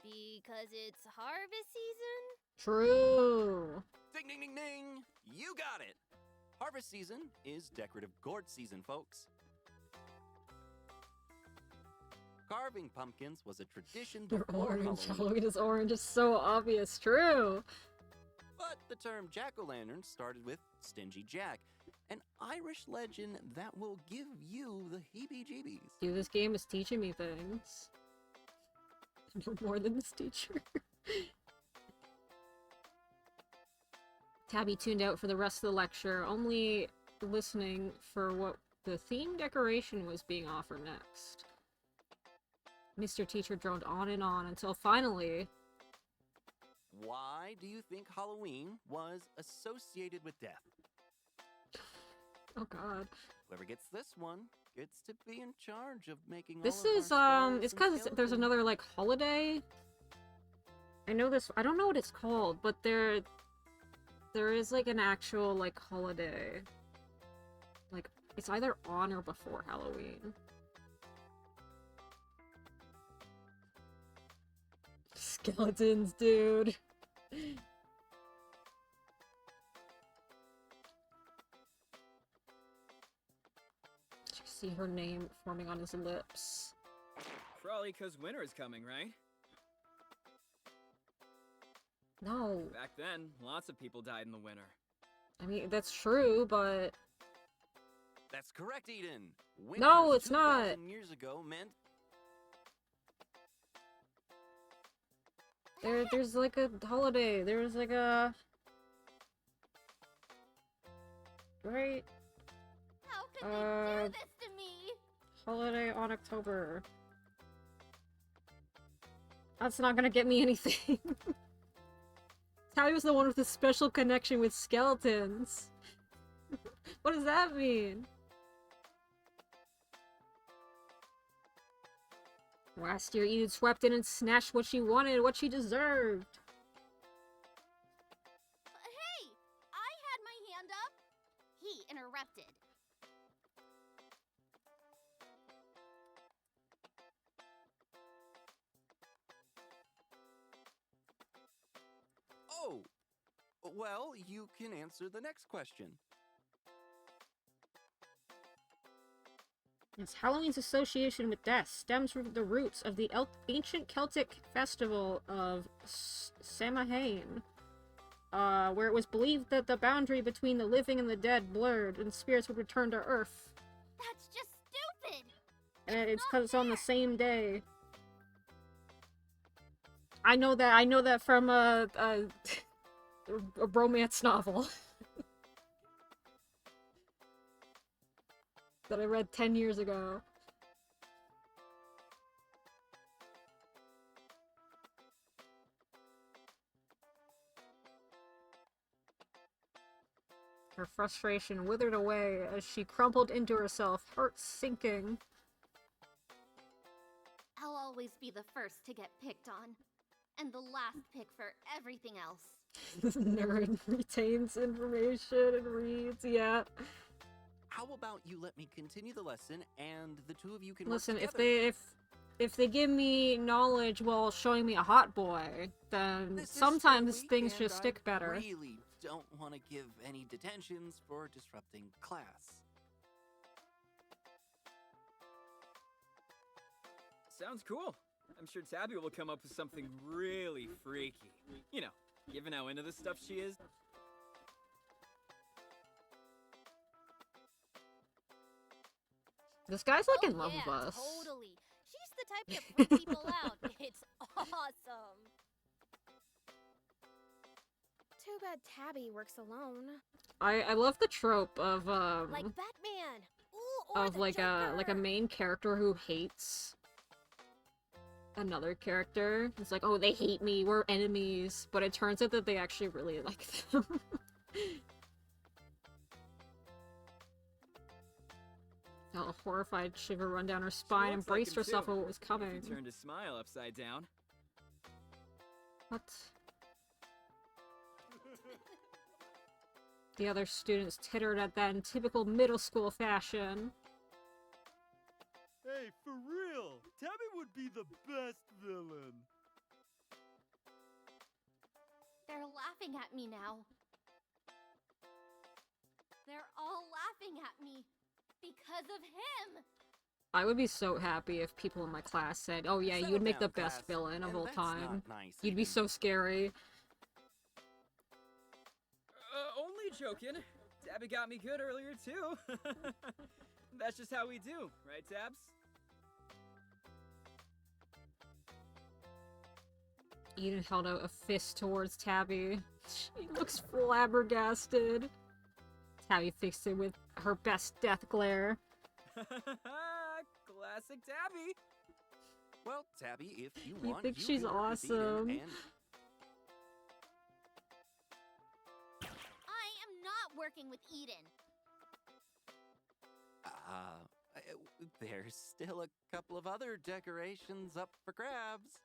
Because it's harvest season? True. Ding, ding, ding, ding! You got it! Harvest season is decorative gourd season, folks. carving pumpkins was a tradition They're before orange. Halloween. Halloween is orange. It's so obvious. True. But the term jack-o'-lantern started with Stingy Jack, an Irish legend that will give you the heebie-jeebies. Dude, this game is teaching me things. No more than this teacher. Tabby tuned out for the rest of the lecture, only listening for what the theme decoration was being offered next. Mr. Teacher droned on and on until finally... Why do you think Halloween was associated with death? Oh god. Whoever gets this one gets to be in charge of making This all of is, our skulls it's and because there's skeletons. another, like, holiday. I know this, I don't know what it's called, but there is, like, an actual, like, holiday. Like, it's either on or before Halloween. Skeletons, dude. You see her name forming on his lips. Probably because winter is coming, right? No. Back then, lots of people died in the winter. I mean, that's true, but... That's correct, Eden. No, Winters it's not. 2,000 years ago meant There's like a holiday. There's like a... Right? How could they do this to me? Holiday on October. That's not gonna get me anything. Tabby was the one with the special connection with skeletons. What does that mean? Last year, Edith swept in and snatched what she wanted, what she deserved. Hey! I had my hand up. He interrupted. Oh! Well, you can answer the next question. Yes, Halloween's association with death stems from the roots of the ancient Celtic festival of Samhain, where it was believed that the boundary between the living and the dead blurred and spirits would return to Earth. That's just stupid. And it's because it's on the same day. I know that from a romance novel. That I read 10 years ago. Her frustration withered away as she crumpled into herself, heart sinking. I'll always be the first to get picked on. And the last pick for everything else. This nerd retains information and reads, yeah. How about you let me continue the lesson and the two of you can Listen, work if together? they give me knowledge while showing me a hot boy, then This is sometimes spring things week, just and stick I better. really don't want to give any detentions for disrupting class. Sounds cool. I'm sure Tabby will come up with something really freaky. You know, given how into this stuff she is. This guy's like in Oh, love yeah, with us. Totally. She's the type to freak people out. It's awesome. Too bad Tabby works alone. I love the trope of Like Batman. Ooh, or of the like a Joker. main character who hates another character. It's like, oh, they hate me, we're enemies, but it turns out that they actually really like them. Felt a horrified shiver run down her spine and looks like braced him, herself too, for what was If coming. he turned his smile upside down. What? The other students tittered at that in typical middle school fashion. Hey, for real, Tabby would be the best villain. They're laughing at me now. They're all laughing at me because of him. I would be so happy if people in my class said, "Oh yeah, you Settle would make the down, best class. villain of And all that's time. not nice, You'd be even. so scary." Only joking. Tabby got me good earlier, too. That's just how we do, right, Tabs? Eden held out a fist towards Tabby. She looks flabbergasted. Tabby fixed it with her best death glare. Classic Tabby. Well, Tabby, if you You want, think you she's can work with Eden awesome. and I am not working with Eden. there's still a couple of other decorations up for grabs.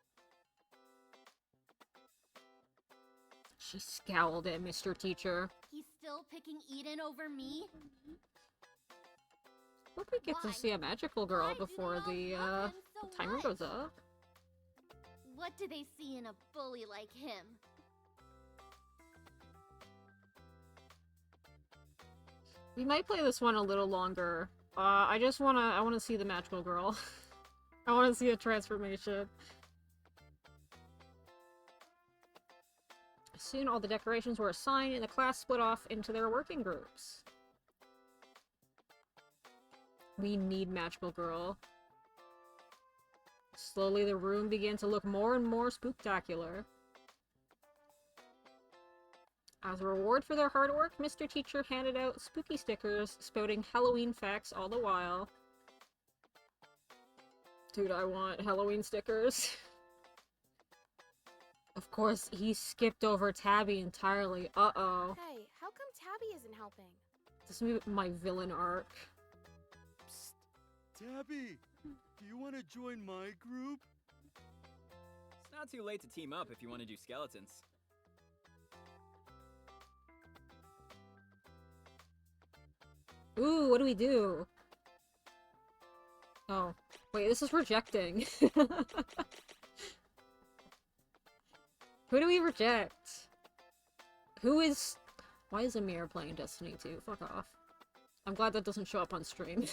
She scowled at Mr. Teacher. He's still picking Eden over me? Hope we get to Why? see a magical girl Why do before they all the love him so timer much? goes up. What do they see in a bully like him? We might play this one a little longer. I wanna see the magical girl. I wanna see a transformation. Soon all the decorations were assigned and the class split off into their working groups. We need magical girl. Slowly the room began to look more and more spooktacular. As a reward for their hard work, Mr. Teacher handed out spooky stickers spouting Halloween facts all the while. Dude, I want Halloween stickers. Of course, he skipped over Tabby entirely. Uh-oh. Hey, how come Tabby isn't helping? This is my villain arc. Psst. Tabby, do you want to join my group? It's not too late to team up if you want to do skeletons. Ooh, what do we do? Oh. Wait, this is rejecting. Who do we reject? Who is... Why is Amir playing Destiny 2? Fuck off. I'm glad that doesn't show up on stream.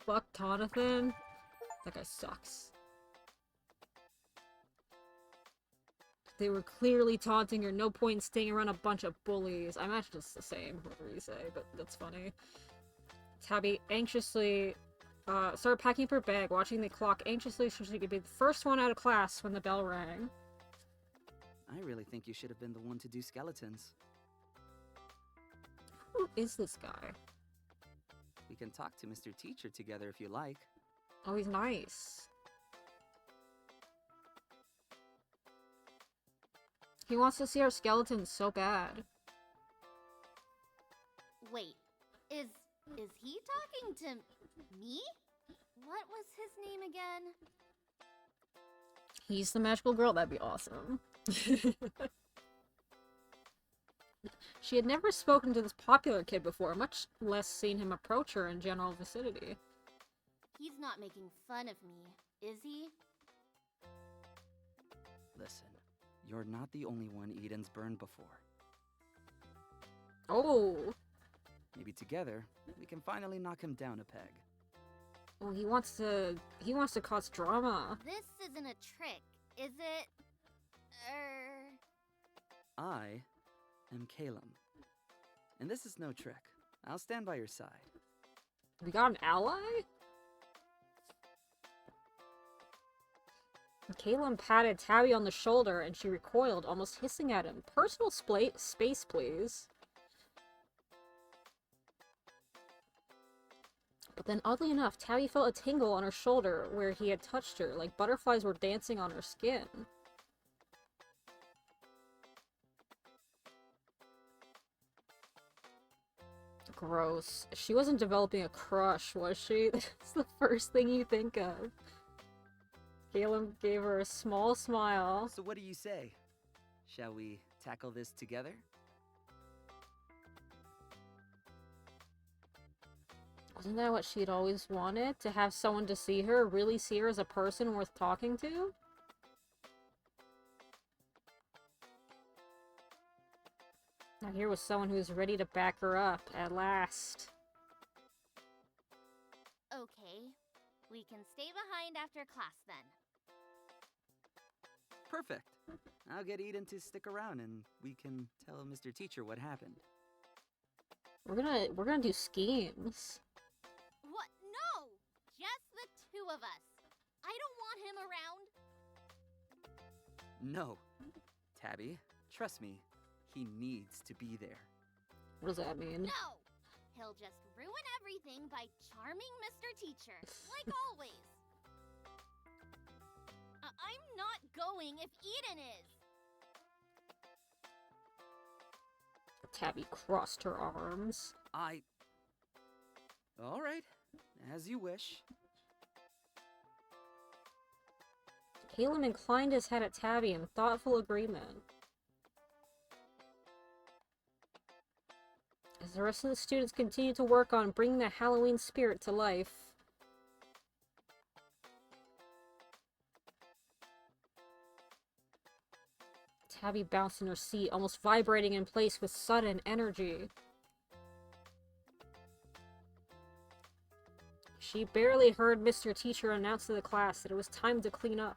Fuck Jonathan. That guy sucks. They were clearly taunting her. No point in staying around a bunch of bullies. I imagine it's the same, whatever you say, but that's funny. Tabby anxiously started packing up her bag, watching the clock anxiously so she could be the first one out of class when the bell rang. I really think you should have been the one to do skeletons. Who is this guy? We can talk to Mr. Teacher together if you like. Oh, he's nice. He wants to see our skeletons so bad. Wait, is he talking to me? What was his name again? He's the magical girl, that'd be awesome. She had never spoken to this popular kid before, much less seen him approach her in general vicinity. He's not making fun of me, is he? Listen, you're not the only one Eden's burned before. Oh! Maybe together, we can finally knock him down a peg. Oh, he wants to cause drama. This isn't a trick, is it? I am Calum. And this is no trick. I'll stand by your side. We got an ally? Calum patted Tabby on the shoulder and she recoiled, almost hissing at him. Personal space, please. But then, oddly enough, Tabby felt a tingle on her shoulder where he had touched her, like butterflies were dancing on her skin. Gross. She wasn't developing a crush, was she? That's the first thing you think of. Caleb gave her a small smile. So what do you say? Shall we tackle this together? Wasn't that what she'd always wanted? To have someone to see her, really see her as a person worth talking to? Here was someone who was ready to back her up, at last. Okay, we can stay behind after class then. Perfect. I'll get Eden to stick around and we can tell Mr. Teacher what happened. We're gonna do schemes. What? No! Just the two of us. I don't want him around. No. Tabby, trust me, he needs to be there. What does that mean? No! He'll just ruin everything by charming Mr. Teacher, like always. I'm not going if Eden is. Tabby crossed her arms. All right, as you wish. Caleb inclined his head at Tabby in thoughtful agreement. As the rest of the students continued to work on bringing the Halloween spirit to life, Tabby bounced in her seat, almost vibrating in place with sudden energy. She barely heard Mr. Teacher announce to the class that it was time to clean up.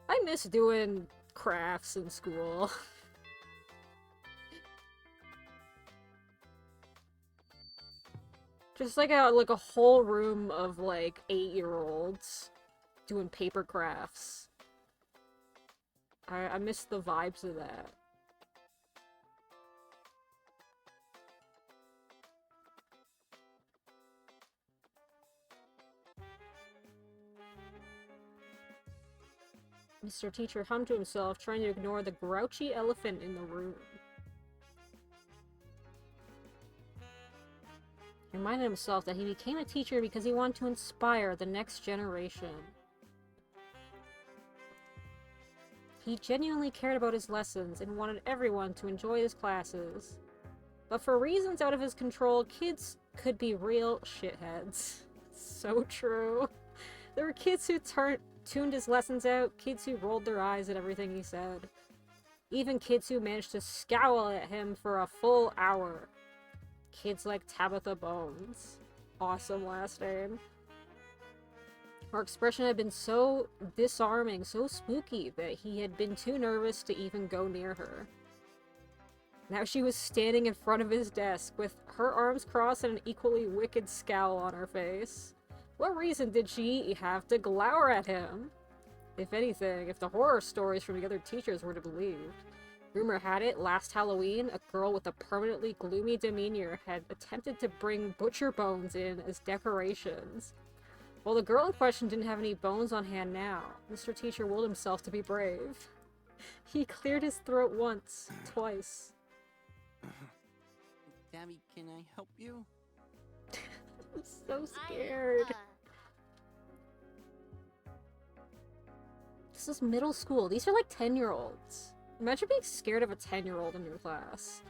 I miss doing crafts in school. Just like a whole room of like 8-year-olds doing paper crafts. I miss the vibes of that. Mr. Teacher hummed to himself, trying to ignore the grouchy elephant in the room. He reminded himself that he became a teacher because he wanted to inspire the next generation. He genuinely cared about his lessons and wanted everyone to enjoy his classes. But for reasons out of his control, kids could be real shitheads. So true. There were kids who tuned his lessons out, kids who rolled their eyes at everything he said. Even kids who managed to scowl at him for a full hour. Kids like Tabitha Bones. Awesome last name. Her expression had been so disarming, so spooky, that he had been too nervous to even go near her. Now she was standing in front of his desk, with her arms crossed and an equally wicked scowl on her face. What reason did she have to glower at him? If anything, if the horror stories from the other teachers were to be believed. Rumor had it, last Halloween, a girl with a permanently gloomy demeanor had attempted to bring butcher bones in as decorations. Well, the girl in question didn't have any bones on hand now. Mr. Teacher willed himself to be brave. He cleared his throat once, twice. Tabby, can I help you? I'm so scared. This is middle school. These are like 10-year-olds. Imagine being scared of a 10-year-old in your class.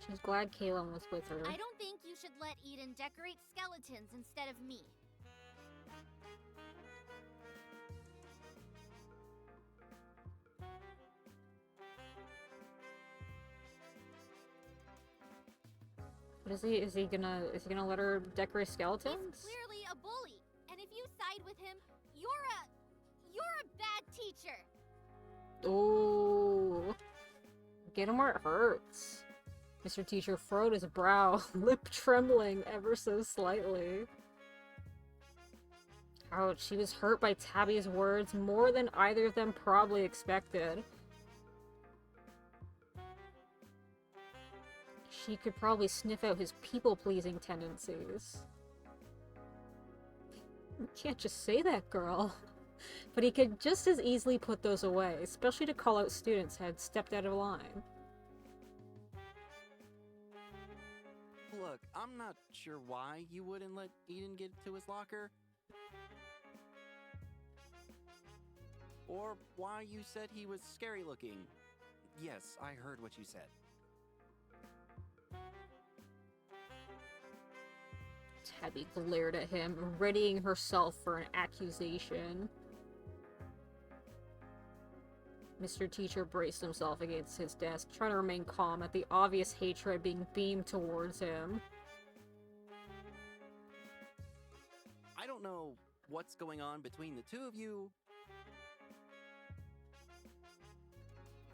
She's glad Caleb was with her. I don't think you should let Eden decorate skeletons instead of me. But is he gonna let her decorate skeletons? He's clearly a bully, and if you side with him, you're a bad teacher. Oh, get him where it hurts. Mr. Teacher furrowed his brow, lip trembling ever so slightly. Ouch, she was hurt by Tabby's words more than either of them probably expected. She could probably sniff out his people-pleasing tendencies. You can't just say that, girl. But he could just as easily put those away, especially to call out students who had stepped out of line. Look, I'm not sure why you wouldn't let Eden get to his locker. Or why you said he was scary looking. Yes, I heard what you said. Tabby glared at him, readying herself for an accusation. Mr. Teacher braced himself against his desk, trying to remain calm at the obvious hatred being beamed towards him. I don't know what's going on between the two of you,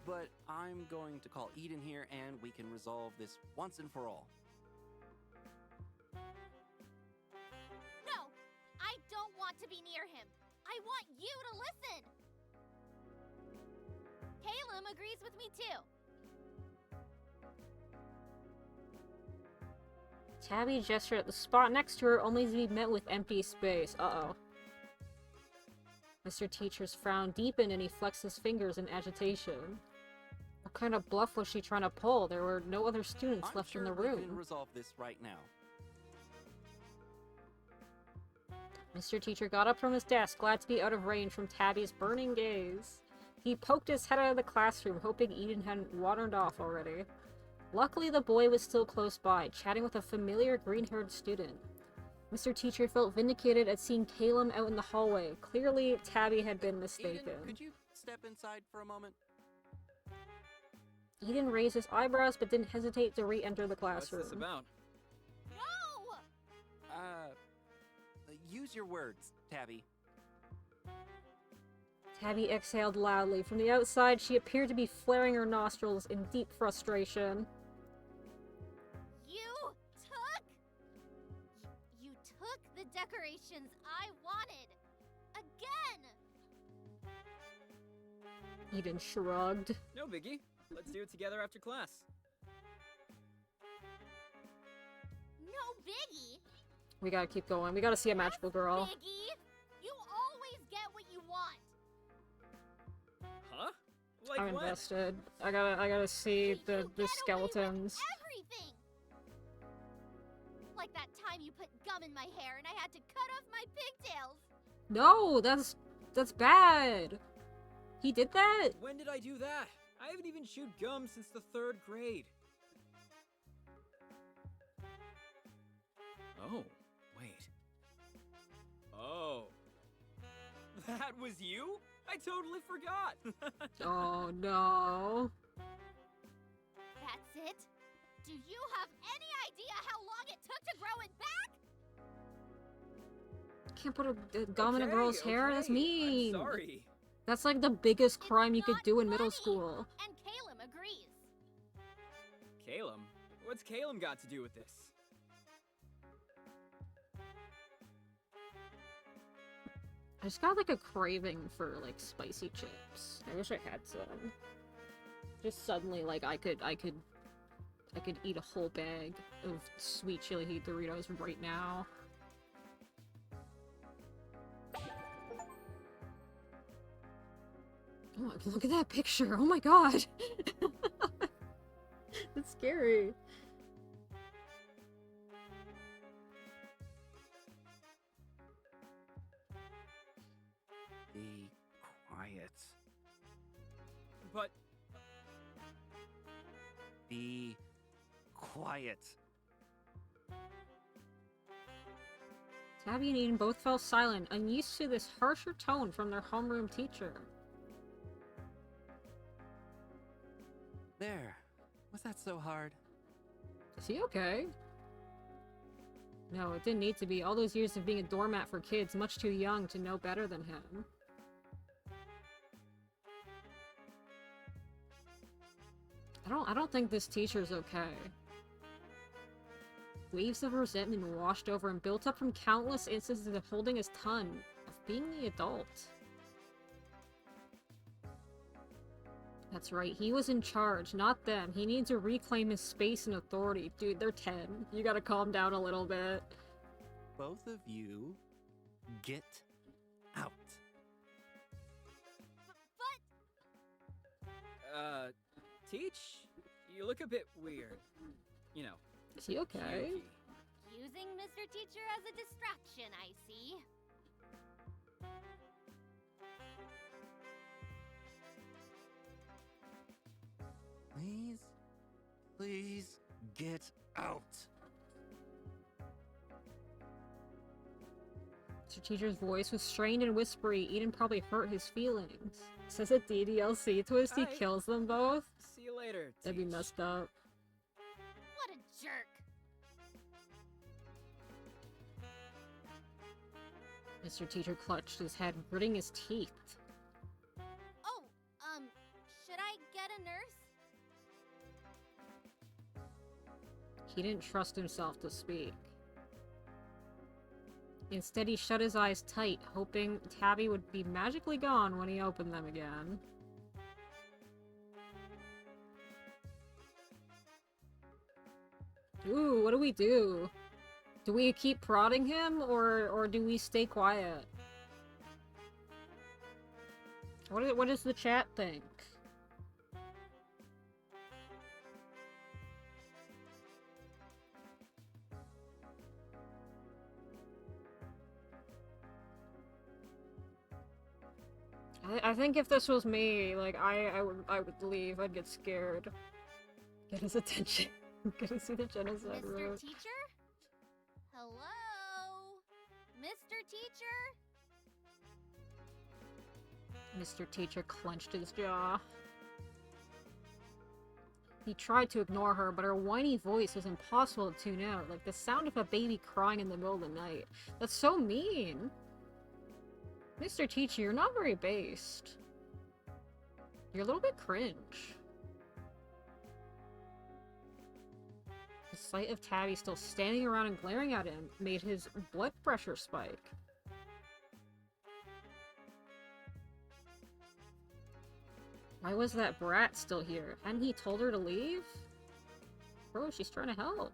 but I'm going to call Eden here and we can resolve this once and for all. No! I don't want to be near him! I want you to listen! Caleb agrees with me too. Tabby gestured at the spot next to her, only to be met with empty space. Uh-oh. Mr. Teacher's frown deepened and he flexed his fingers in agitation. What kind of bluff was she trying to pull? There were no other students I'm left sure in the we room. can resolve this right now. Mr. Teacher got up from his desk, glad to be out of range from Tabby's burning gaze. He poked his head out of the classroom, hoping Eden hadn't wandered off already. Luckily, the boy was still close by, chatting with a familiar green-haired student. Mr. Teacher felt vindicated at seeing Caleb out in the hallway. Clearly, Tabby had been mistaken. Eden, could you step inside for a moment? Eden raised his eyebrows but didn't hesitate to re-enter the classroom. What's this about? No! Use your words, Tabby. Tabby exhaled loudly. From the outside, she appeared to be flaring her nostrils in deep frustration. You took the decorations I wanted! Again! Eden shrugged. No biggie. Let's do it together after class. No biggie! We gotta keep going. We gotta see a magical girl. Biggie! You always get what you want! Huh? Like I'm what? invested. I gotta see You the get skeletons. away with everything! Like that time you put gum in my hair and I had to cut off my pigtails! No, that's bad. He did that? When did I do that? I haven't even chewed gum since the 3rd grade. Oh, wait. Oh. That was you? I totally forgot. Oh no. That's it? Do you have any idea how long it took to grow it back? Can't put a gum in a Okay, girl's hair? That's okay. mean. I'm sorry. That's like the biggest crime you could not do in middle funny. school. And Caleb agrees. Caleb? What's Caleb got to do with this? I just got like a craving for like spicy chips. I wish I had some. Just suddenly like I could eat a whole bag of sweet chili heat Doritos right now. Oh, look at that picture. Oh my god. That's scary. Be quiet. But Be quiet. Tabby and Eden both fell silent, unused to this harsher tone from their homeroom teacher. There. Was that so hard? Is he okay? No, it didn't need to be. All those years of being a doormat for kids, much too young to know better than him. I don't think this teacher's okay. Waves of resentment washed over him, built up from countless instances of holding his tongue, of being the adult. That's right, he was in charge, not them. He needs to reclaim his space and authority. Dude, they're 10. You gotta calm down a little bit. Both of you, get out. Teach? You look a bit weird. You know. Is he okay? kooky. Using Mr. Teacher as a distraction, I see. Please, please get out. Mr. Teacher's voice was strained and whispery. Eden probably hurt his feelings. Says a DDLC twist, he Alright. kills them both? See you later, That'd be Teach. messed up. What a jerk. Mr. Teacher clutched his head, gritting his teeth. Oh, should I get a nurse? He didn't trust himself to speak. Instead, he shut his eyes tight, hoping Tabby would be magically gone when he opened them again. Ooh, what do we do? Do we keep prodding him, or do we stay quiet? What does the chat think? I think if this was me, like, I would leave. I'd get scared. Get his attention. Get to see the genocide Mr. road. Teacher? Hello? Mr. Teacher? Mr. Teacher clenched his jaw. He tried to ignore her, but her whiny voice was impossible to tune out, like the sound of a baby crying in the middle of the night. That's so mean! Mr. Teacher, you're not very based. You're a little bit cringe. The sight of Tabby still standing around and glaring at him made his blood pressure spike. Why was that brat still here? Hadn't he told her to leave? Bro, she's trying to help.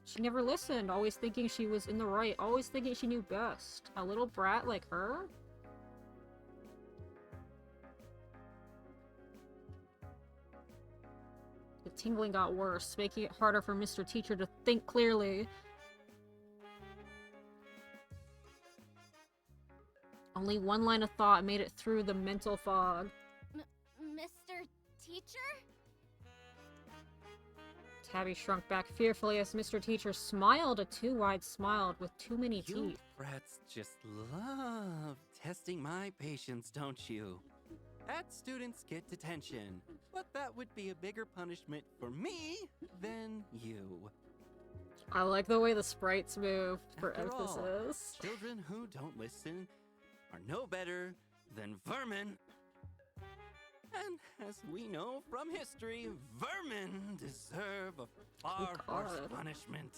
She never listened, always thinking she was in the right, always thinking she knew best. A little brat like her? The tingling got worse, making it harder for Mr. Teacher to think clearly. Only one line of thought made it through the mental fog. Mr. Teacher? Tabby shrunk back fearfully as Mr. Teacher smiled a too wide smile with too many You teeth. brats just love testing my patience, don't you? Bad students get detention, but that would be a bigger punishment for me than you. I like the way the sprites moved for After all, emphasis. children who don't listen are no better than vermin. And as we know from history, vermin deserve a far worse God. punishment.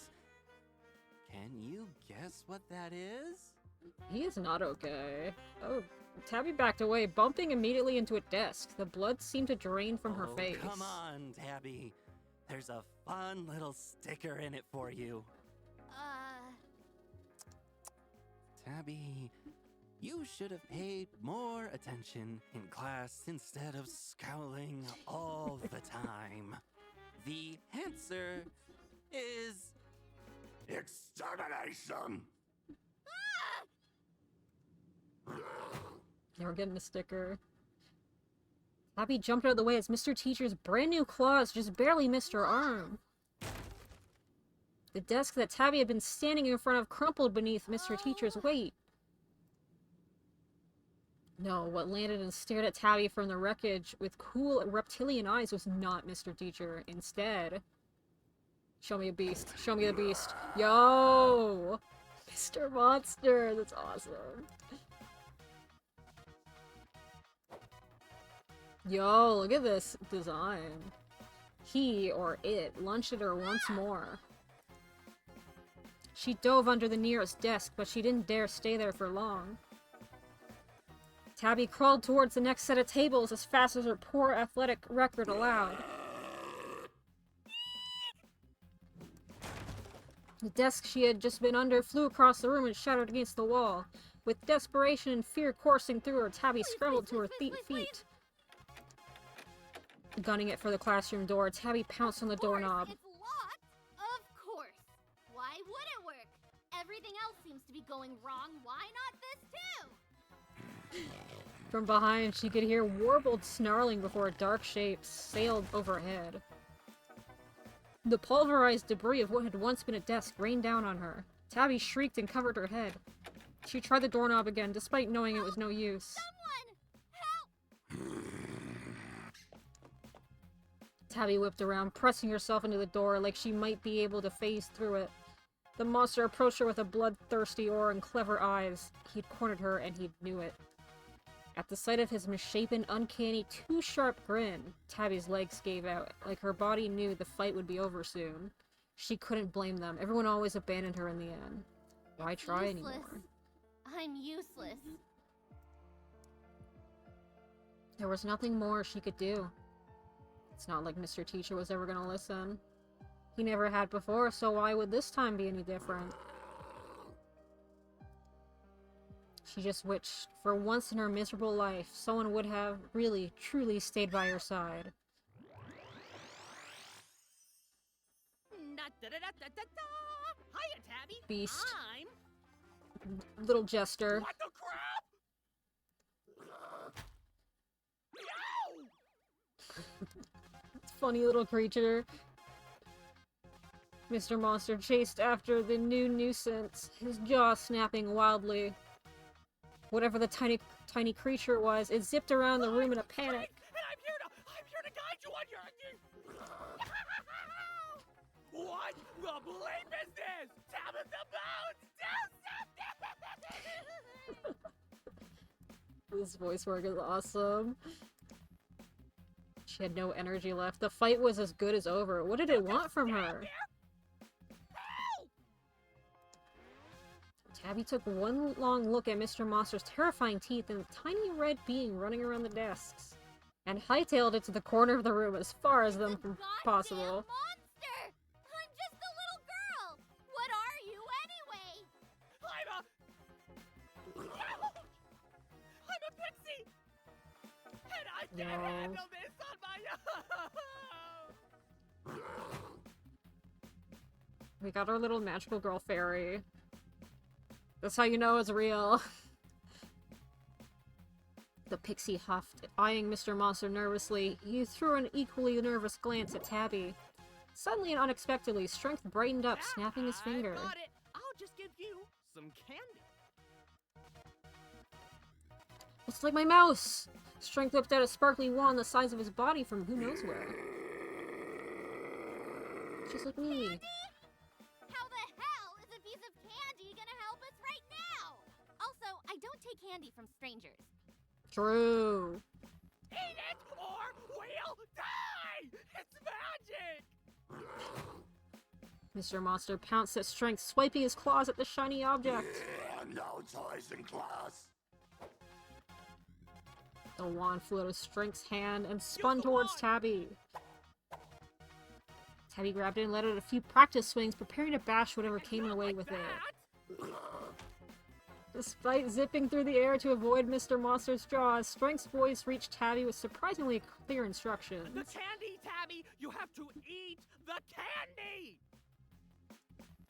Can you guess what that is? He is not okay. Oh, Tabby backed away, bumping immediately into a desk. The blood seemed to drain from her Oh, face. come on, Tabby. There's a fun little sticker in it for you. Tabby, you should have paid more attention in class instead of scowling all the time. The answer is extermination. Yeah, we're getting a sticker. Tabby jumped out of the way as Mr. Teacher's brand new claws just barely missed her arm. The desk that Tabby had been standing in front of crumpled beneath Mr. Teacher's weight. No, what landed and stared at Tabby from the wreckage with cool reptilian eyes was not Mr. Teacher. Instead, show me a beast. Show me the beast. Yo! Mr. Monster! That's awesome. Yo, look at this design. He, or it, lunged at her once more. She dove under the nearest desk, but she didn't dare stay there for long. Tabby crawled towards the next set of tables as fast as her poor athletic record allowed. The desk she had just been under flew across the room and shattered against the wall. With desperation and fear coursing through her, Tabby scrambled to her feet. Gunning it for the classroom door, Tabby pounced on the doorknob. It's locked? Of course. Why would it work? Everything else seems to be going wrong. Why not this too? From behind, she could hear warbled snarling before a dark shape sailed overhead. The pulverized debris of what had once been a desk rained down on her. Tabby shrieked and covered her head. She tried the doorknob again, despite knowing it was no use. Someone! Help! Tabby whipped around, pressing herself into the door like she might be able to phase through it. The monster approached her with a bloodthirsty aura and clever eyes. He'd cornered her, and he knew it. At the sight of his misshapen, uncanny, too-sharp grin, Tabby's legs gave out, like her body knew the fight would be over soon. She couldn't blame them. Everyone always abandoned her in the end. Why It's try useless. anymore? I'm useless. There was nothing more she could do. It's not like Mr. Teacher was ever gonna listen. He never had before, so why would this time be any different? She just wished, for once in her miserable life, someone would have really, truly stayed by her side. Hiya, Tabby. Beast. I'm... Little jester. What the crap? Funny little creature. Mr. Monster chased after the new nuisance, his jaw snapping wildly. Whatever the tiny creature was, it zipped around the room in a panic. And I'm here to guide you on your... What the bleep is this? Tabitha Bones! This voice work is awesome. She had no energy left. The fight was as good as over. What did it want from her? Tabby took one long look at Mr. Monster's terrifying teeth and a tiny red being running around the desks, and hightailed it to the corner of the room as far as them possible. Monster! I'm just a little girl! What are you anyway? I'm a pixie! And I can't No. handle this on my own! We got our little magical girl fairy. That's how you know it's real. The pixie huffed, eyeing Mr. Monster nervously. He threw an equally nervous glance at Tabby. Suddenly and unexpectedly, Strength brightened up, snapping his finger. I got it. I'll just give you some candy. It's like my mouse! Strength whipped out a sparkly wand the size of his body from who knows where. Just like me. How the hell is a piece of candy gonna help us right now? Also, I don't take candy from strangers. True. Eat it or we'll die! It's magic! Mr. Monster pounced at Strength, swiping his claws at the shiny object. No toys in class. The wand flew out of Strength's hand and spun the towards wand. Tabby. Tabby grabbed it and let out a few practice swings, preparing to bash whatever came in her way with it. Despite zipping through the air to avoid Mr. Monster's jaws, Strength's voice reached Tabby with surprisingly clear instructions. The candy, Tabby! You have to eat the candy!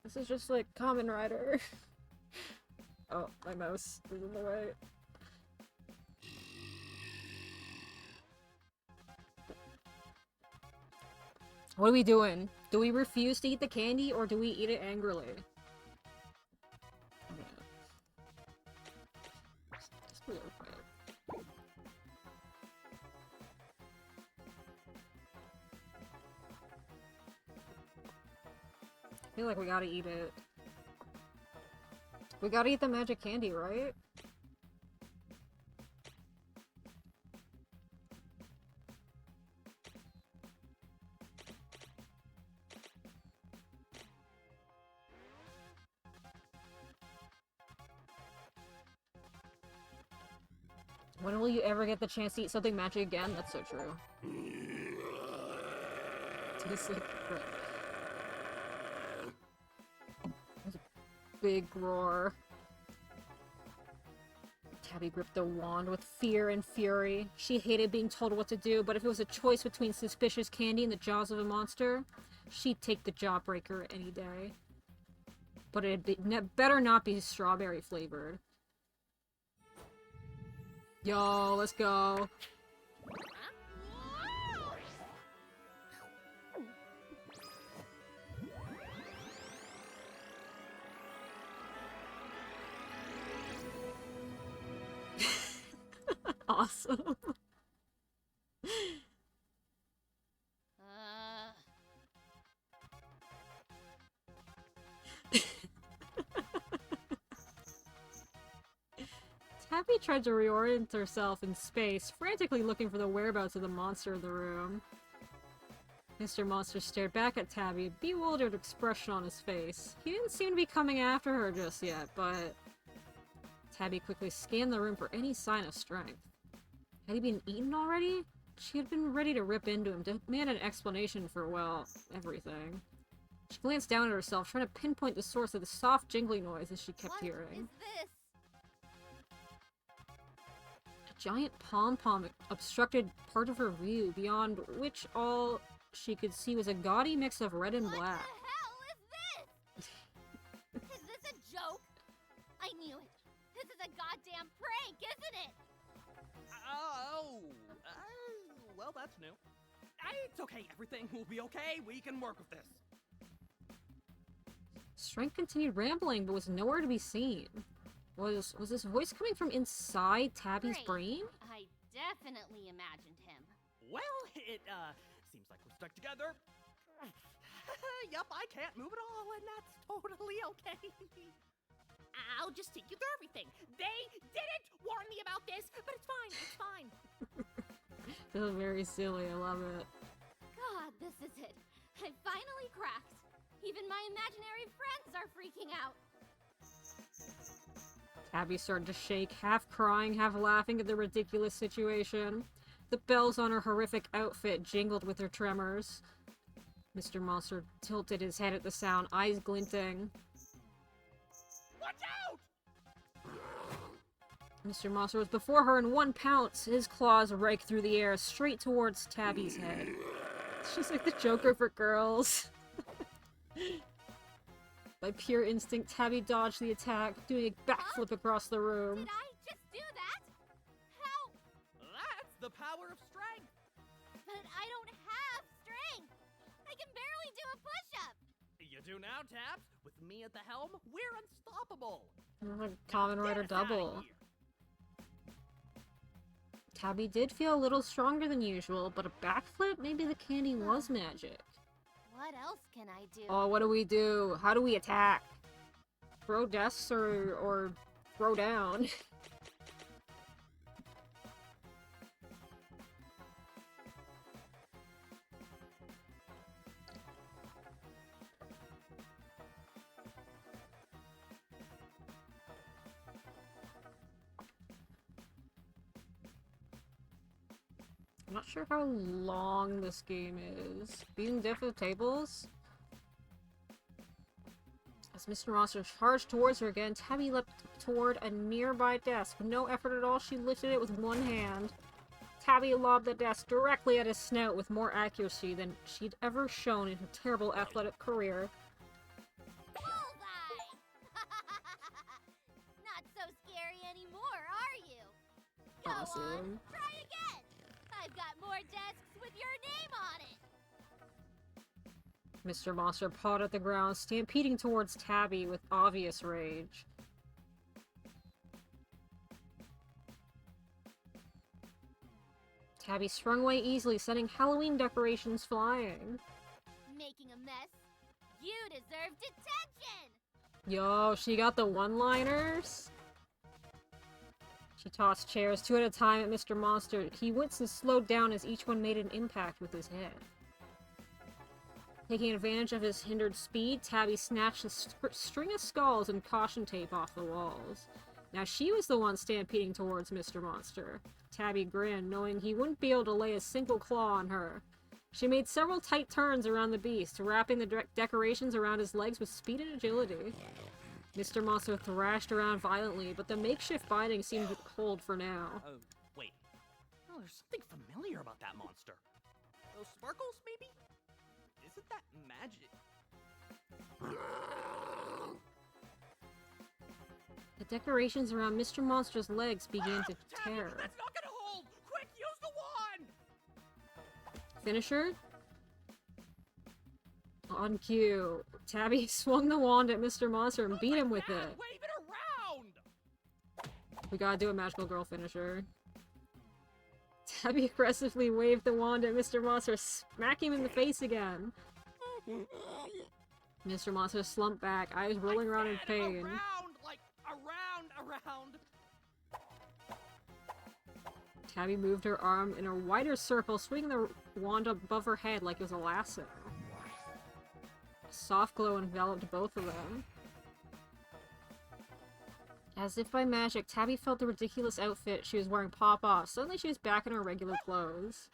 This is just like Kamen Rider. Oh, my mouse is in the way. What are we doing? Do we refuse to eat the candy, or do we eat it angrily? Okay. Just a little bit. I feel like we gotta eat it. We gotta eat the magic candy, right? When will you ever get the chance to eat something magic again? That's so true. Tastes like crap. There's a big roar. Tabby gripped the wand with fear and fury. She hated being told what to do, but if it was a choice between suspicious candy and the jaws of a monster, she'd take the jawbreaker any day. But it better not be strawberry flavored. Yo, let's go. awesome. Tabby tried to reorient herself in space, frantically looking for the whereabouts of the monster in the room. Mr. Monster stared back at Tabby, a bewildered expression on his face. He didn't seem to be coming after her just yet, but... Tabby quickly scanned the room for any sign of strength. Had he been eaten already? She had been ready to rip into him, demand an explanation for, well, everything. She glanced down at herself, trying to pinpoint the source of the soft jingling noises she kept hearing. What is this? A giant pom-pom obstructed part of her view, beyond which all she could see was a gaudy mix of red and black. What the hell is this? Is this a joke? I knew it. This is a goddamn prank, isn't it? Well, that's new. It's okay, everything will be okay. We can work with this. Strength continued rambling, but was nowhere to be seen. Was this voice coming from inside Tabby's brain? I definitely imagined him. Well, it, seems like we're stuck together. Yup, I can't move at all, and that's totally okay. I'll just take you through everything. They didn't warn me about this, but it's fine, it's fine. This is very silly, I love it. God, this is it. I finally cracked. Even my imaginary friends are freaking out. Tabby started to shake, half crying, half laughing at the ridiculous situation. The bells on her horrific outfit jingled with her tremors. Mr. Monster tilted his head at the sound, eyes glinting. Watch out! Mr. Monster was before her in one pounce, his claws raked through the air, straight towards Tabby's head. She's like the Joker for girls. By pure instinct, Tabby dodged the attack, doing a backflip across the room. Did I just do that? How? That's the power of strength. But I don't have strength. I can barely do a push-up. You do now, Tabs. With me at the helm, we're unstoppable. Common Rider Get us outta double. here. Tabby did feel a little stronger than usual, but a backflip? Maybe the candy was magic. What else can I do? Oh, what do we do? How do we attack? Throw desks or throw down? I'm not sure how long this game is. Being deaf of tables? As Mr. Monster charged towards her again, Tabby leapt toward a nearby desk. With no effort at all, she lifted it with one hand. Tabby lobbed the desk directly at his snout with more accuracy than she'd ever shown in her terrible athletic career. Bullseye! Not so scary anymore, are you? Go Awesome. on, try again. I've got more desks with your name on it. Mr. Monster pawed at the ground, stampeding towards Tabby with obvious rage. Tabby sprung away easily, sending Halloween decorations flying. Making a mess? You deserve detention! Yo, she got the one-liners? She tossed chairs two at a time at Mr. Monster. He winced and slowed down as each one made an impact with his head. Taking advantage of his hindered speed, Tabby snatched a string of skulls and caution tape off the walls. Now she was the one stampeding towards Mr. Monster. Tabby grinned, knowing he wouldn't be able to lay a single claw on her. She made several tight turns around the beast, wrapping the decorations around his legs with speed and agility. Mr. Monster thrashed around violently, but the makeshift binding seemed to hold for now. Wait. Oh, there's something familiar about that monster. Those sparkles, maybe? Isn't that magic? The decorations around Mr. Monster's legs began to tear. That's not gonna hold! Quick, use the wand! Finisher? On cue, Tabby swung the wand at Mr. Monster and beat him with it. Wave it around! We gotta do a magical girl finisher. Tabby aggressively waved the wand at Mr. Monster, smacking him in the face again. Mr. Monster slumped back, eyes rolling around in pain. Around, like, around. Tabby moved her arm in a wider circle, swinging the wand above her head like it was a lasso. A soft glow enveloped both of them. As if by magic, Tabby felt the ridiculous outfit she was wearing pop off. Suddenly she was back in her regular clothes.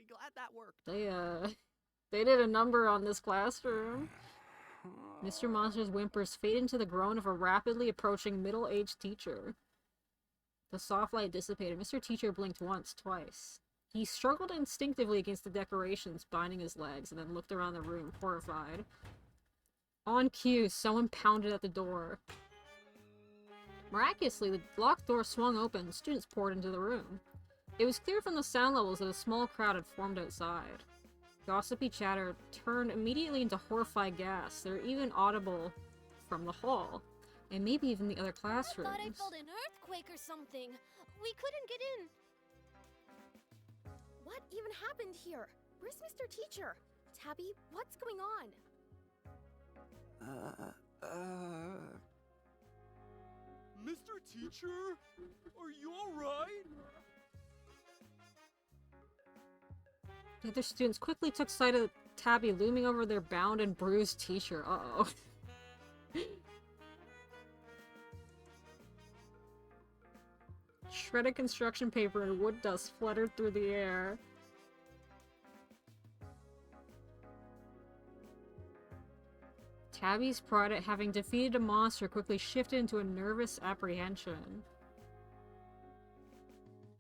Glad that worked. They did a number on this classroom. Mr. Monster's whimpers fade into the groan of a rapidly approaching middle-aged teacher. The soft light dissipated. Mr. Teacher blinked once, twice. He struggled instinctively against the decorations binding his legs and then looked around the room, horrified. On cue, someone pounded at the door. Miraculously, the locked door swung open and students poured into the room. It was clear from the sound levels that a small crowd had formed outside. Gossipy chatter turned immediately into horrified gasps. They were even audible from the hall, and maybe even the other classrooms. I thought I felt an earthquake or something. We couldn't get in. What even happened here? Where's Mr. Teacher? Tabby, what's going on? Mr. Teacher? Are you alright? The other students quickly took sight of Tabby looming over their bound and bruised teacher. Uh-oh. Shredded construction paper and wood dust fluttered through the air. Tabby's pride at having defeated a monster quickly shifted into a nervous apprehension.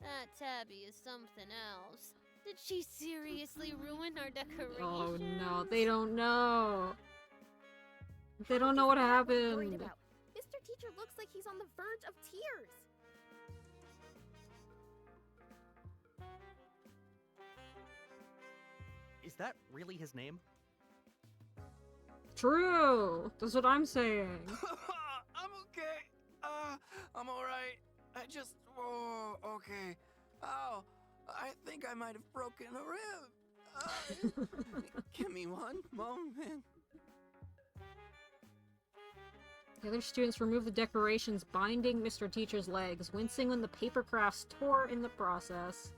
That Tabby is something else. Did she seriously ruin our decorations? Oh no, they don't know. They don't know what Worried happened. about? Mr. Teacher looks like he's on the verge of tears. Is that really his name? True! That's what I'm saying. I'm okay. I'm alright. I just. Oh, okay. Oh, I think I might have broken a rib. Give me one moment. The other students removed the decorations binding Mr. Teacher's legs, wincing when the paper crafts tore in the process.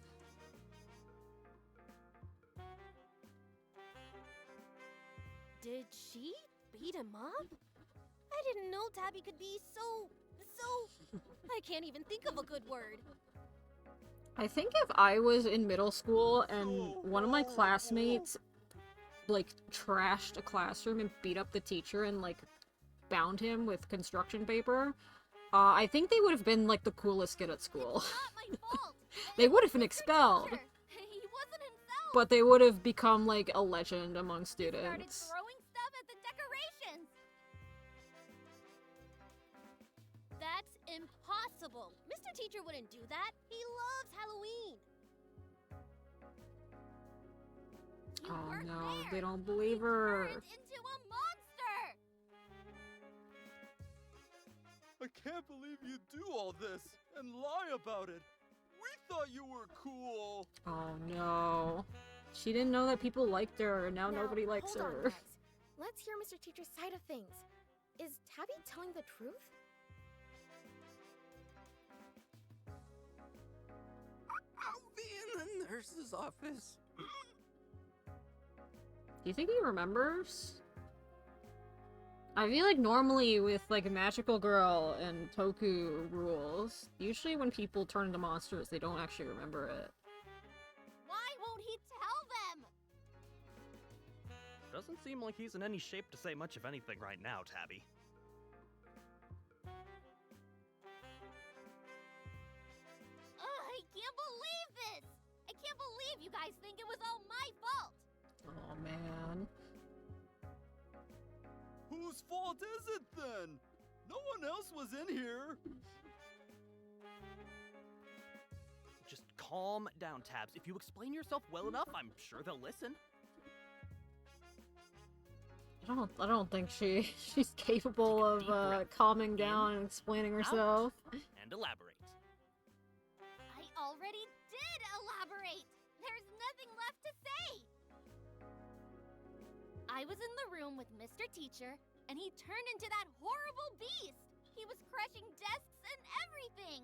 Did she beat him up? I didn't know Tabby could be so... I can't even think of a good word. I think if I was in middle school and one of my classmates, like, trashed a classroom and beat up the teacher and, like, bound him with construction paper, I think they would have been, like, the coolest kid at school. It's not my fault. They would have been expelled, He wasn't himself. but they would have become, like, a legend among Started students. throwing stuff at the decorations. That's impossible. Mr. Teacher wouldn't do that. He loves Halloween. You Oh weren't no, there. they don't believe her. Turned into a monster. I can't believe you do all this and lie about it. We thought you were cool. Oh no. She didn't know that people liked her, and now nobody likes hold on, her. guys. Let's hear Mr. Teacher's side of things. Is Tabby telling the truth? I'll be in the nurse's office. Do you think he remembers? I feel like normally with like a magical girl and Toku rules, usually when people turn into monsters, they don't actually remember it. Why won't he tell them? Doesn't seem like he's in any shape to say much of anything right now, Tabby. I can't believe this. I can't believe you guys think it was all my fault. Oh man. Whose fault is it then? No one else was in here. Just calm down, Tabs. If you explain yourself well enough, I'm sure they'll listen. I don't think she's capable of calming down and explaining herself. And elaborate. I already did elaborate. say? I was in the room with Mr. Teacher, and he turned into that horrible beast. He was crushing desks and everything.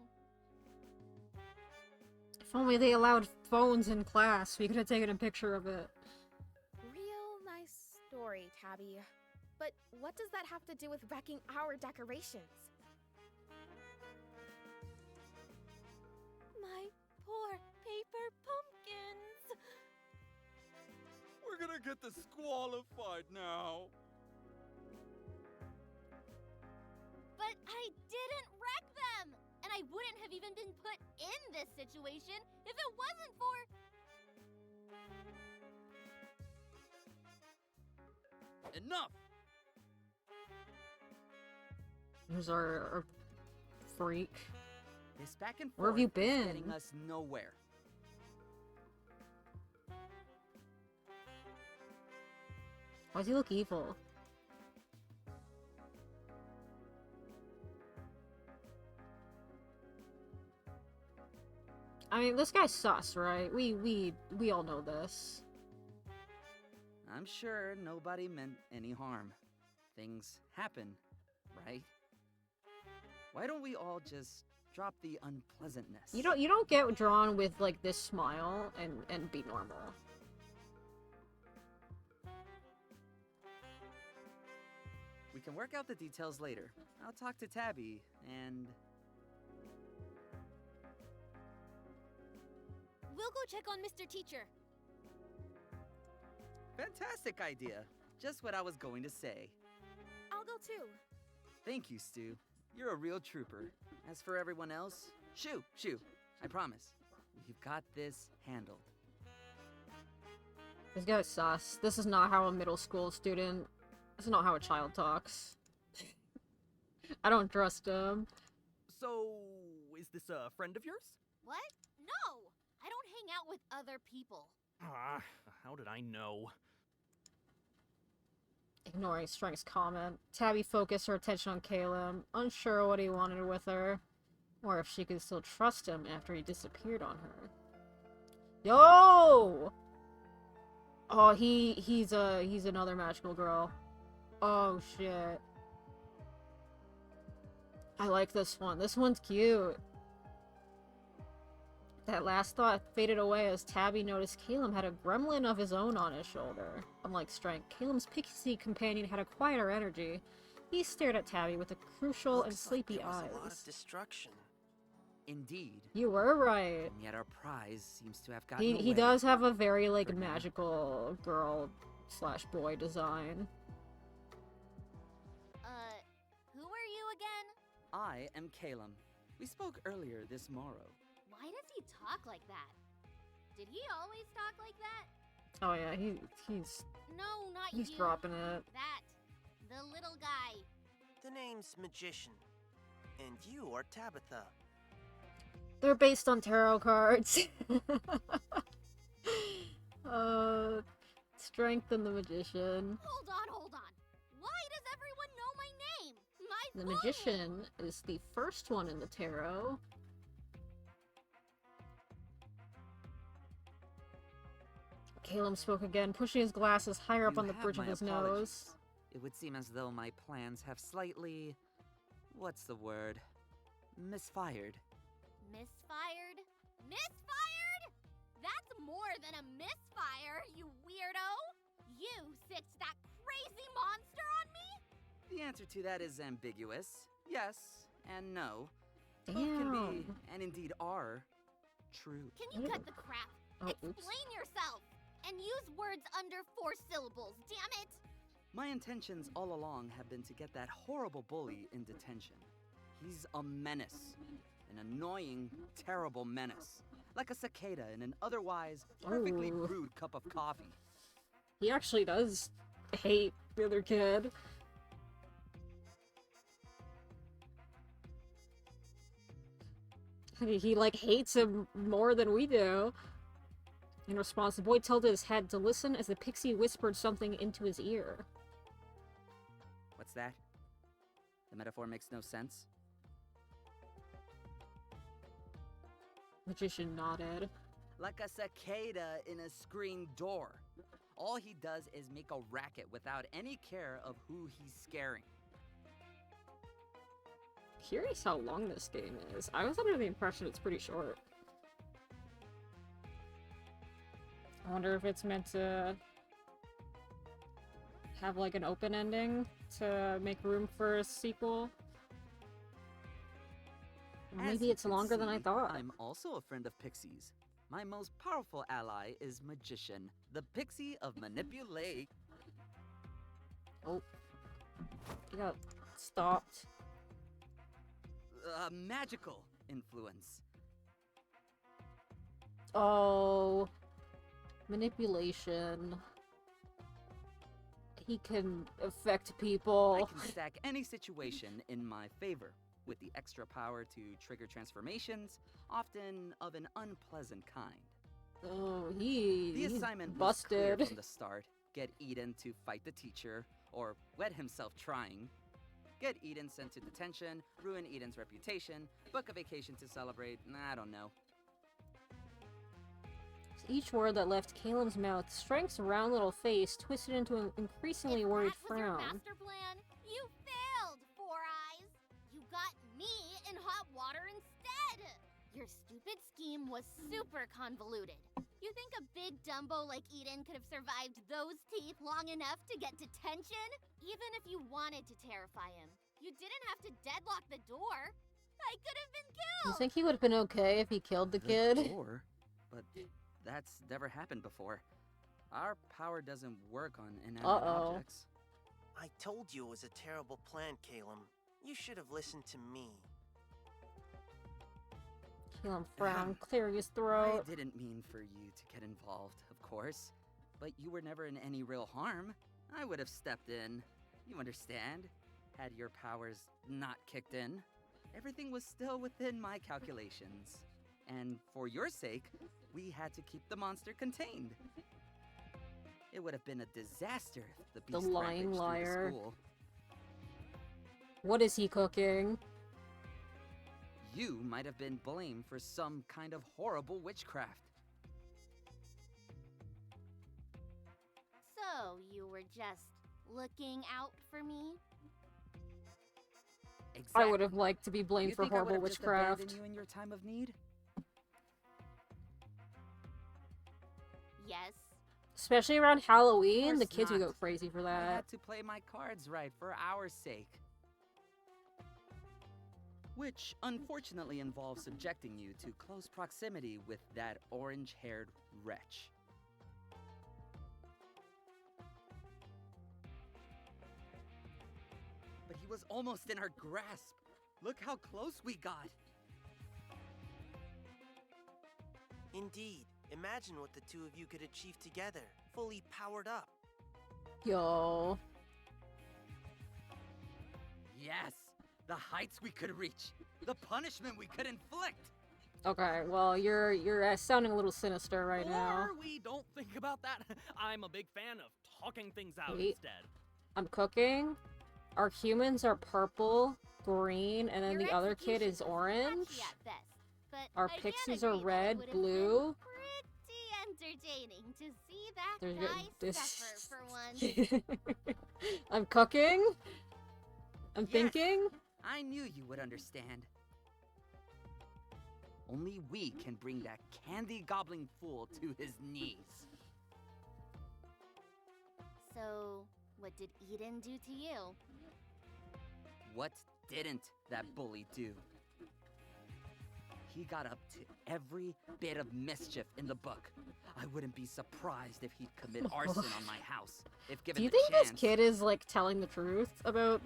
If only they allowed phones in class, we could have taken a picture of it. Real nice story, Tabby. But what does that have to do with wrecking our decorations? My poor paper pumpkins. We're gonna get disqualified now. But I didn't wreck them! And I wouldn't have even been put in this situation if it wasn't for... Enough! Here's our freak. This back and forth Where have you is been? getting us nowhere. Why does he look evil? I mean, this guy's sus, right? We all know this. I'm sure nobody meant any harm. Things happen, right? Why don't we all just drop the unpleasantness? You don't get drawn with like this smile and be normal. We can work out the details later. I'll talk to Tabby and... We'll go check on Mr. Teacher. Fantastic idea. Just what I was going to say. I'll go too. Thank you, Stu. You're a real trooper. As for everyone else, shoo. I promise. We've got this handled. This guy's sus. This is not how a middle school student... This is not how a child talks. I don't trust him. So, is this a friend of yours? What? No! I don't hang out with other people. Ah, how did I know? Ignoring Strength's comment, Tabby focused her attention on Caleb, unsure what he wanted with her, or if she could still trust him after he disappeared on her. Yo! Oh, he's another magical girl. Oh shit. I like this one. This one's cute. That last thought faded away as Tabby noticed Caleb had a gremlin of his own on his shoulder. Unlike Strength, Caleb's pixie companion had a quieter energy. He stared at Tabby with a crucial and sleepy there was eyes. a lot of destruction. Indeed. You were right. And yet our prize seems to have gotten He away. does have a very like magical girl/boy design. Who are you again? I am Caleb. We spoke earlier this morrow. Why does he talk like that? Did he always talk like that? Oh yeah, he's No, not you. dropping it. That. The little guy. The name's Magician. And you are Tabitha. They're based on tarot cards. Strength and the Magician. Hold on. Why does everyone know my name? My The full Magician is the first one in the tarot. Caleb spoke again, pushing his glasses higher up You on the have bridge of my his apologies. nose. It would seem as though my plans have slightly... what's the word? Misfired. Misfired? Misfired? That's more than a misfire, you weirdo! You stitched that crazy monster on me? The answer to that is ambiguous. Yes and no. Damn. Both can be, and indeed are, true. Can you cut the crap? Oh, Explain oops. yourself! And use words under 4 syllables, damn it! My intentions all along have been to get that horrible bully in detention. He's a menace. An annoying, terrible menace. Like a cicada in an otherwise perfectly Ooh. brewed cup of coffee. He actually does hate the other kid. He like hates him more than we do. In response, the boy tilted his head to listen as the pixie whispered something into his ear. What's that? The metaphor makes no sense. Magician nodded. like a cicada in a screen door. All he does is make a racket without any care of who he's scaring. Curious how long this game is. I was under the impression it's pretty short. I wonder if it's meant to have like an open ending to make room for a sequel. Or As maybe you it's can longer than I see, thought. I'm also a friend of Pixie's. My most powerful ally is Magician, the Pixie of Manipulate. Oh. You got stopped. Magical influence. Oh. Manipulation. He can affect people. I can stack any situation in my favor, with the extra power to trigger transformations, often of an unpleasant kind. Oh, The he's assignment busted. was clear from the start. Get Eden to fight the teacher, or wet himself trying. Get Eden sent to detention, ruin Eden's reputation, book a vacation to celebrate, I don't know. Each word that left Caleb's mouth, Strength's round little face twisted into an increasingly worried That was your frown. master plan? You failed, Four Eyes! You got me in hot water instead! Your stupid scheme was super convoluted. You think a big Dumbo like Eden could have survived those teeth long enough to get detention? Even if you wanted to terrify him, you didn't have to deadlock the door. I could have been You killed! think he would have been okay if he killed the kid? Door? But that's never happened before. Our power doesn't work on inanimate objects. I told you it was a terrible plan, Caleb. You should have listened to me. Caleb frowned, clearing his throat. I didn't mean for you to get involved, of course. But you were never in any real harm. I would have stepped in. You understand? Had your powers not kicked in. Everything was still within my calculations. And for your sake, we had to keep the monster contained. It would have been a disaster if the beast lying rampaged through the liar. school. What is he cooking? You might have been blamed for some kind of horrible witchcraft. So, you were just looking out for me? Exactly. I would have liked to be blamed You for think I would horrible have just witchcraft. abandoned you in your time of need? Yes. Especially around Halloween, the Of course kids would not. go crazy for I that. had to play my cards right for our sake. Which unfortunately involves subjecting you to close proximity with that orange-haired wretch. But he was almost in our grasp. Look how close we got. Indeed. Imagine what the two of you could achieve together, fully powered up. Yo. Yes, the heights we could reach, the punishment we could inflict. Okay, well, you're sounding a little sinister right now. Or we don't think about that. I'm a big fan of talking things out Wait. instead. I'm cooking. Our humans are purple, green, and then Your the other kid execution is was orange. patchy at best, but Our I can't pixies are agree that it red, would have blue. been pretty entertaining to see that There's guy suffer for once. I'm cooking. I'm Yes. thinking. I knew you would understand. Only we can bring that candy gobbling fool to his knees. So, what did Eden do to you? What didn't that bully do? He got up to every bit of mischief in the book. I wouldn't be surprised if he'd commit arson on my house, if given Do you the think chance. this kid is like telling the truth about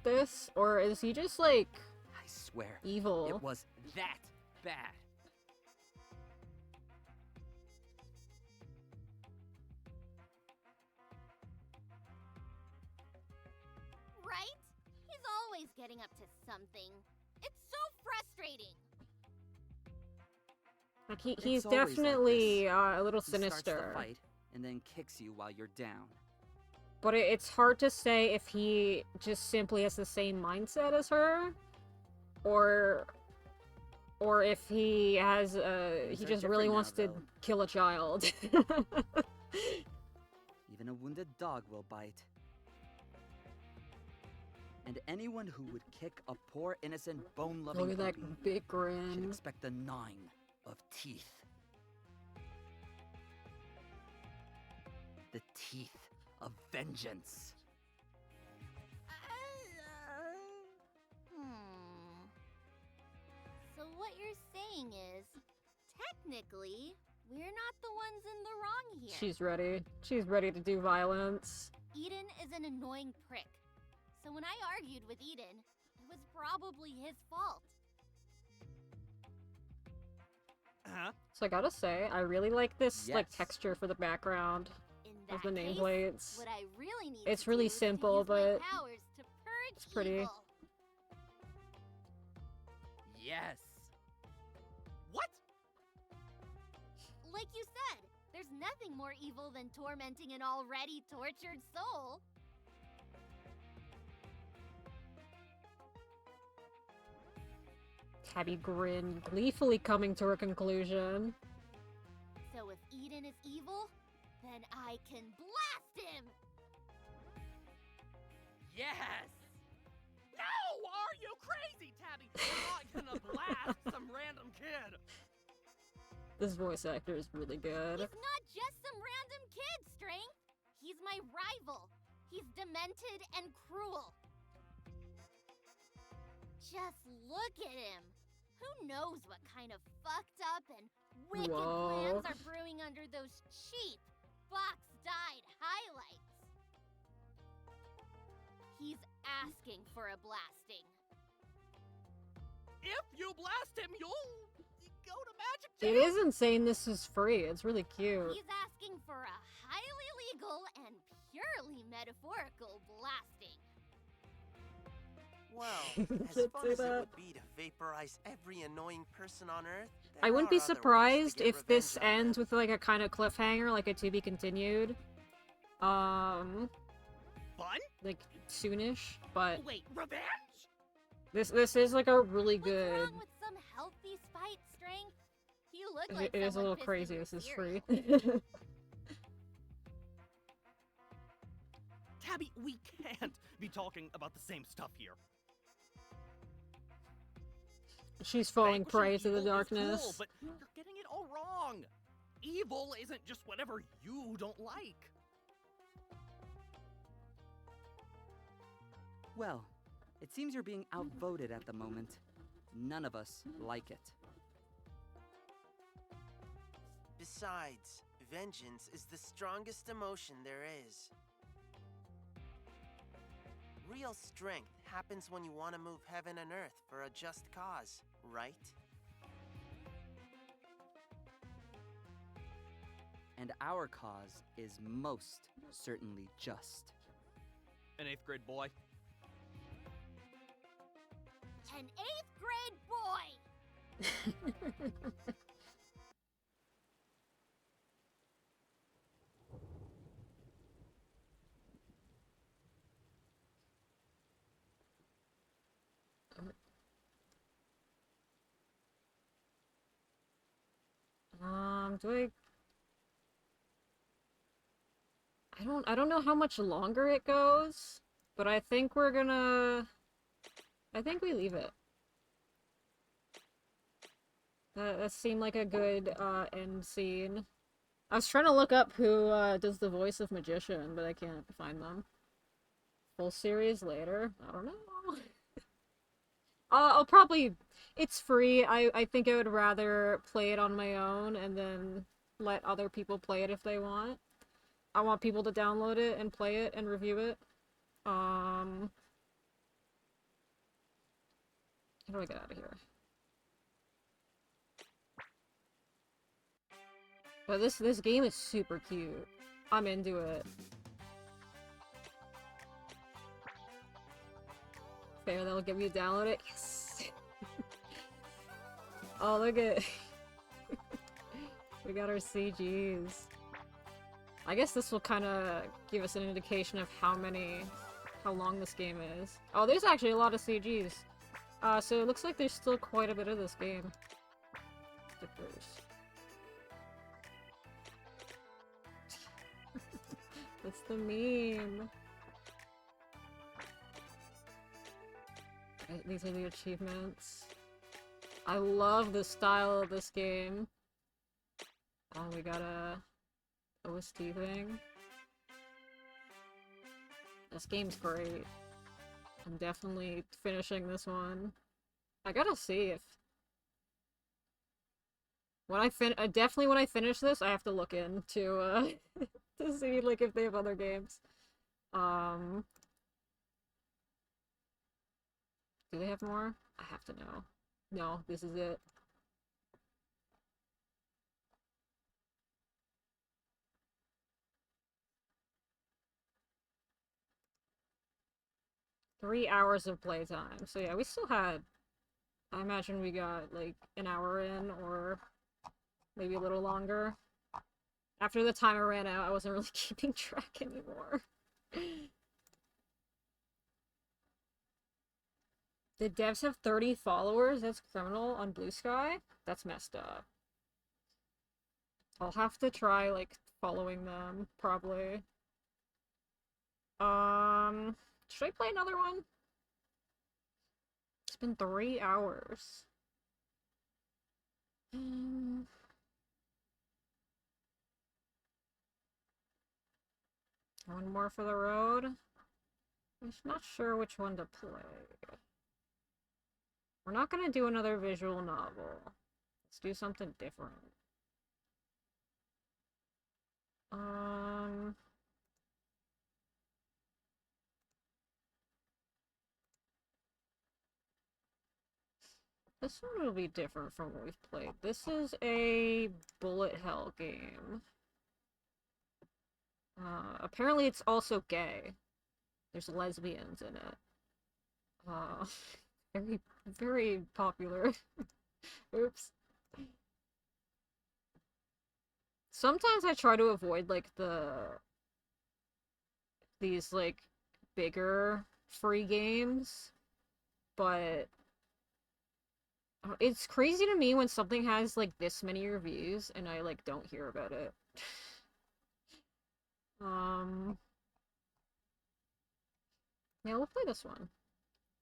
this, or is he just like I swear, evil? it was that bad. Right? He's always getting up to something. It's so frustrating. Like he's It's always like definitely this. a little He starts sinister. the fight and then kicks you while you're down. But it's hard to say if he just simply has the same mindset as her, or Or if he has, he Things are just really different wants now, to though. kill a child. Even a wounded dog will bite. And anyone who would kick a poor, innocent, bone-loving Look at that puppy big should grin. expect the gnawing of teeth. The teeth of vengeance. So what you're saying is, technically, we're not the ones in the wrong here. She's ready. She's ready to do violence. Eden is an annoying prick. So when I argued with Eden, it was probably his fault. Huh? So I gotta say, I really like this like Yes. texture for the background In of that the case, nameplates. what I really need It's to really do is to simple, use my but powers to purge it's pretty. evil. Yes. What? Like you said, there's nothing more evil than tormenting an already tortured soul. Tabby grinned, gleefully coming to her conclusion. So if Eden is evil, then I can blast him! Yes! No! Are you crazy, Tabby? You're not gonna blast some random kid! This voice actor is really good. He's not just some random kid, Strength! He's my rival! He's demented and cruel! Just look at him! Who knows what kind of fucked up and wicked Whoa. plans are brewing under those cheap, box-dyed highlights? He's asking for a blasting. If you blast him, you'll go to magic It jail! is insane this is free. It's really cute. He's asking for a highly legal and purely metaphorical blasting. Well, as Can't fun do as it that. would be to vaporize every annoying person on Earth, I there wouldn't are be other ways to surprised get if this revenge on ends them. with like a kind of cliffhanger, like a to be continued. Fun? Like soonish, but Wait, revenge? this is like a really What's good. wrong with some healthy spite, Strength? You look like It is a someone little pissed in crazy. your This is cereal. free. Tabby, we can't be talking about the same stuff here. She's falling Vanquishing prey to the evil is darkness. Cool, but you're getting it all wrong. Evil isn't just whatever you don't like. Well, it seems you're being outvoted at the moment. None of us like it. Besides, vengeance is the strongest emotion there is. Real strength happens when you want to move heaven and earth for a just cause, right? And our cause is most certainly just. An 8th grade boy. An 8th grade boy! Do I don't know how much longer it goes, but I think we're gonna I think we leave it. That seemed like a good end scene. I was trying to look up who does the voice of Magician, but I can't find them. Full series later? I don't know. I'll probably... It's free. I think I would rather play it on my own and then let other people play it if they want. I want people to download it and play it and review it. How do I get out of here? But this game is super cute. I'm into it. Fair, that'll get me to download it. Yes! Oh, look at... We got our CGs. I guess this will kind of give us an indication of how long this game is. Oh, there's actually a lot of CGs. So it looks like there's still quite a bit of this game. Stickers. That's the meme. Right, these are the achievements. I love the style of this game. Oh, we got a OST thing. This game's great. I'm definitely finishing this one. I gotta see if... When I definitely when I finish this, I have to look into, to see, like, if they have other games. Do they have more? I have to know. No, this is it. Three hours of playtime. So yeah, we still had... I imagine we got, like, an hour in, or maybe a little longer. After the timer ran out, I wasn't really keeping track anymore. The devs have 30 followers? That's criminal on Blue Sky? That's messed up. I'll have to try, like, following them, probably. Should I play another one? It's been 3 hours. One more for the road. I'm just not sure which one to play. We're not gonna do another visual novel. Let's do something different. This one will be different from what we've played. This is a bullet hell game. Apparently it's also gay. There's lesbians in it. Very, very popular. Oops. Sometimes I try to avoid, like, these, like, bigger free games, but it's crazy to me when something has, like, this many reviews and I, like, don't hear about it. Yeah, we'll play this one.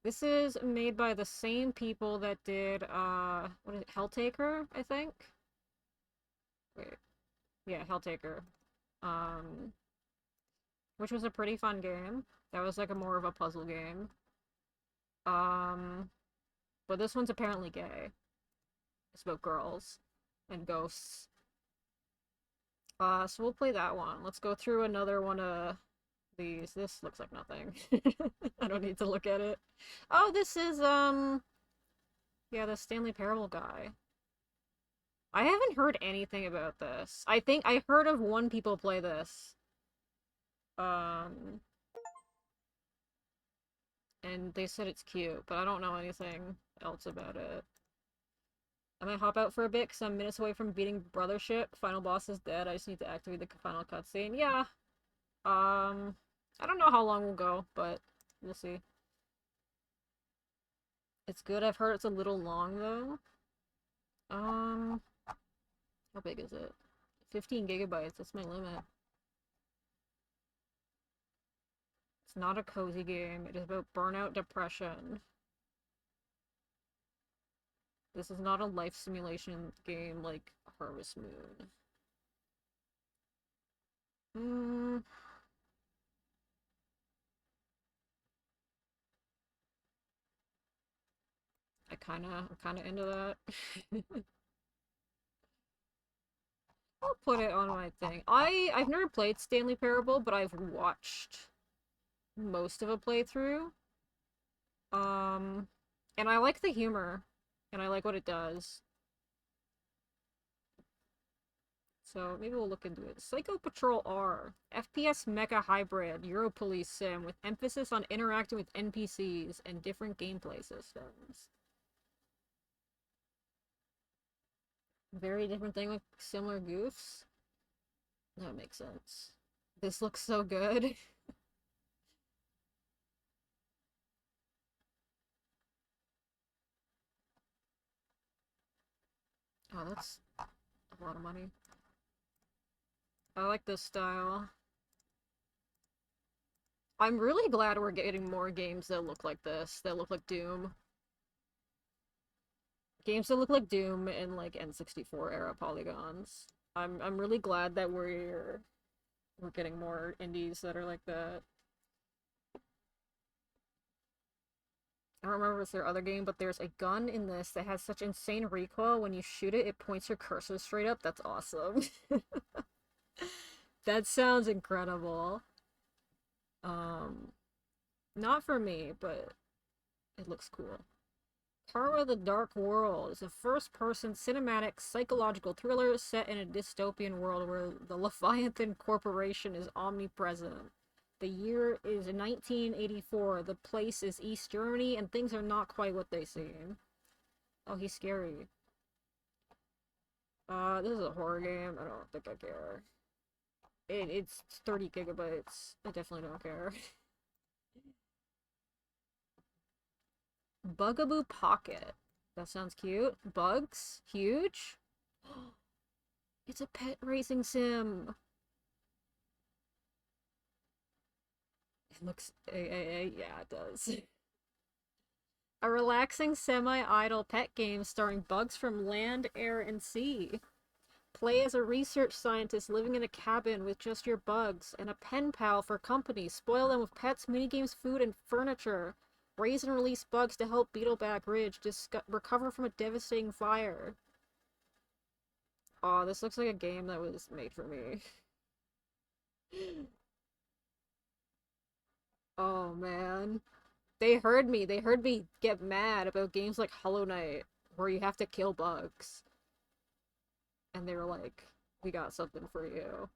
This is made by the same people that did, what is it, Helltaker, I think? Wait. Yeah, Helltaker. Which was a pretty fun game. That was, like, a more of a puzzle game. But this one's apparently gay. It's about girls and ghosts. So we'll play that one. Let's go through another one of these. This looks like nothing. I don't need to look at it. Oh, this is, yeah, the Stanley Parable guy. I haven't heard anything about this. I think I heard of one people play this. And they said it's cute, but I don't know anything else about it. I might hop out for a bit because I'm minutes away from beating Brothership. Final boss is dead. I just need to activate the final cutscene. Yeah. I don't know how long we'll go, but we'll see. It's good. I've heard it's a little long, though. How big is it? 15 gigabytes. That's my limit. It's not a cozy game. It is about burnout depression. This is not a life simulation game like Harvest Moon. I'm kinda into that. I'll put it on my thing. I've never played Stanley Parable, but I've watched most of a playthrough. And I like the humor, and I like what it does. So maybe we'll look into it. Psycho Patrol R. FPS mecha hybrid Europolice sim with emphasis on interacting with NPCs and different gameplay systems. Very different thing with similar goofs? That makes sense. This looks so good. Oh, that's a lot of money. I like this style. I'm really glad we're getting more games that look like this, that look like Doom. Games that look like Doom and like N64 era polygons. I'm really glad that we're getting more indies that are like that. I don't remember if it's their other game, but there's a gun in this that has such insane recoil. When you shoot it, it points your cursor straight up. That's awesome. That sounds incredible. Not for me, but it looks cool. Karma the Dark World is a first-person cinematic psychological thriller set in a dystopian world where the Leviathan Corporation is omnipresent. The year is 1984, the place is East Germany, and things are not quite what they seem. Oh, he's scary. This is a horror game. I don't think I care. It's 30 gigabytes. I definitely don't care. Bugaboo Pocket. That sounds cute. Bugs? Huge? It's a pet racing sim. It looks... yeah, it does. A relaxing semi-idle pet game starring bugs from land, air, and sea. Play as a research scientist living in a cabin with just your bugs, and a pen pal for company. Spoil them with pets, minigames, food, and furniture. Raise and release bugs to help Beetleback Ridge recover from a devastating fire. Aw, this looks like a game that was made for me. Oh, man. They heard me. They heard me get mad about games like Hollow Knight, where you have to kill bugs. And they were like, we got something for you.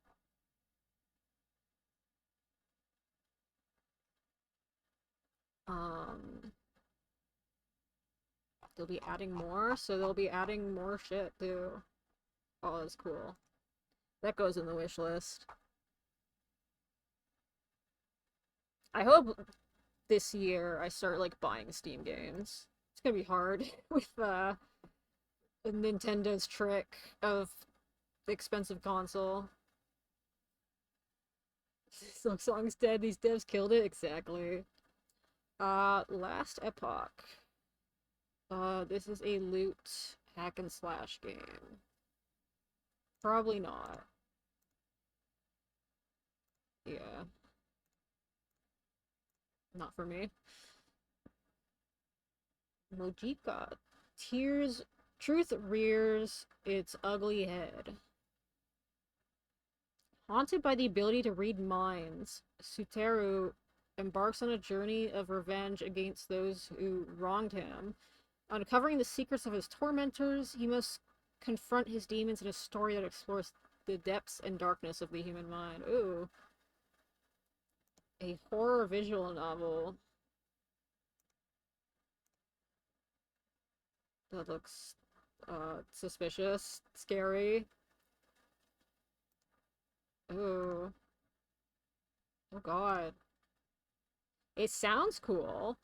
They'll be adding more, so they'll be adding more shit, too. Oh, that's cool. That goes in the wish list. I hope this year I start, like, buying Steam games. It's gonna be hard with, Nintendo's trick of the expensive console. Silksong's dead, these devs killed it? Exactly. Last Epoch. This is a loot hack and slash game. Probably not. Yeah. Not for me. Mojika. Truth rears its ugly head. Haunted by the ability to read minds, Suteru embarks on a journey of revenge against those who wronged him. Uncovering the secrets of his tormentors, he must confront his demons in a story that explores the depths and darkness of the human mind. Ooh. A horror visual novel. That looks, suspicious. Scary. Ooh. Oh god. It sounds cool.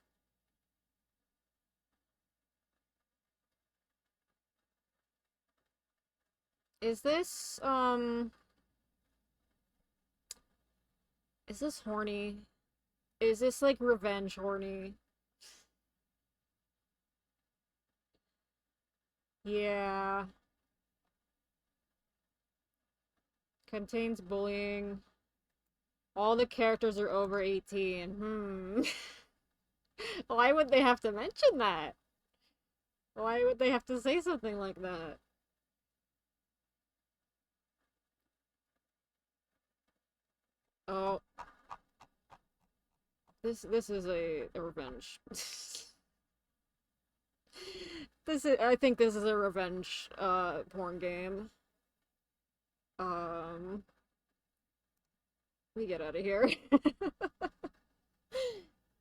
Is this horny? Is this, like, revenge horny? Yeah. Contains bullying. All the characters are over 18. Why would they have to mention that? Why would they have to say something like that? Oh. This is a revenge. I think this is a revenge, porn game. We get out of here.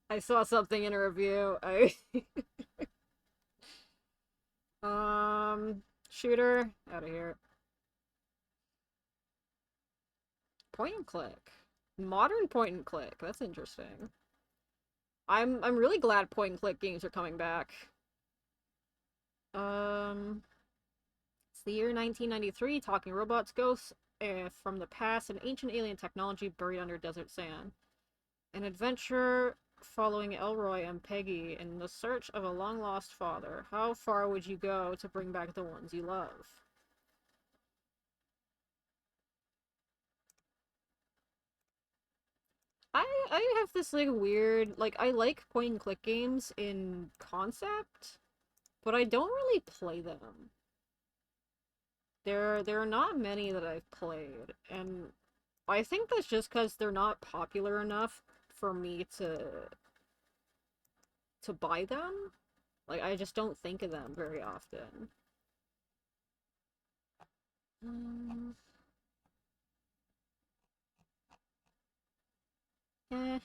I saw something in a review. Shooter, out of here. Point and click. Modern point and click. That's interesting. I'm really glad point and click games are coming back. It's the year 1993, talking robots, ghosts from the past, and ancient alien technology buried under desert sand. An adventure following Elroy and Peggy in the search of a long-lost father. How far would you go to bring back the ones you love? I have this, like, weird... Like, I like point-and-click games in concept, but I don't really play them. There are not many that I've played, and I think that's just because they're not popular enough for me to buy them. Like, I just don't think of them very often. Eh.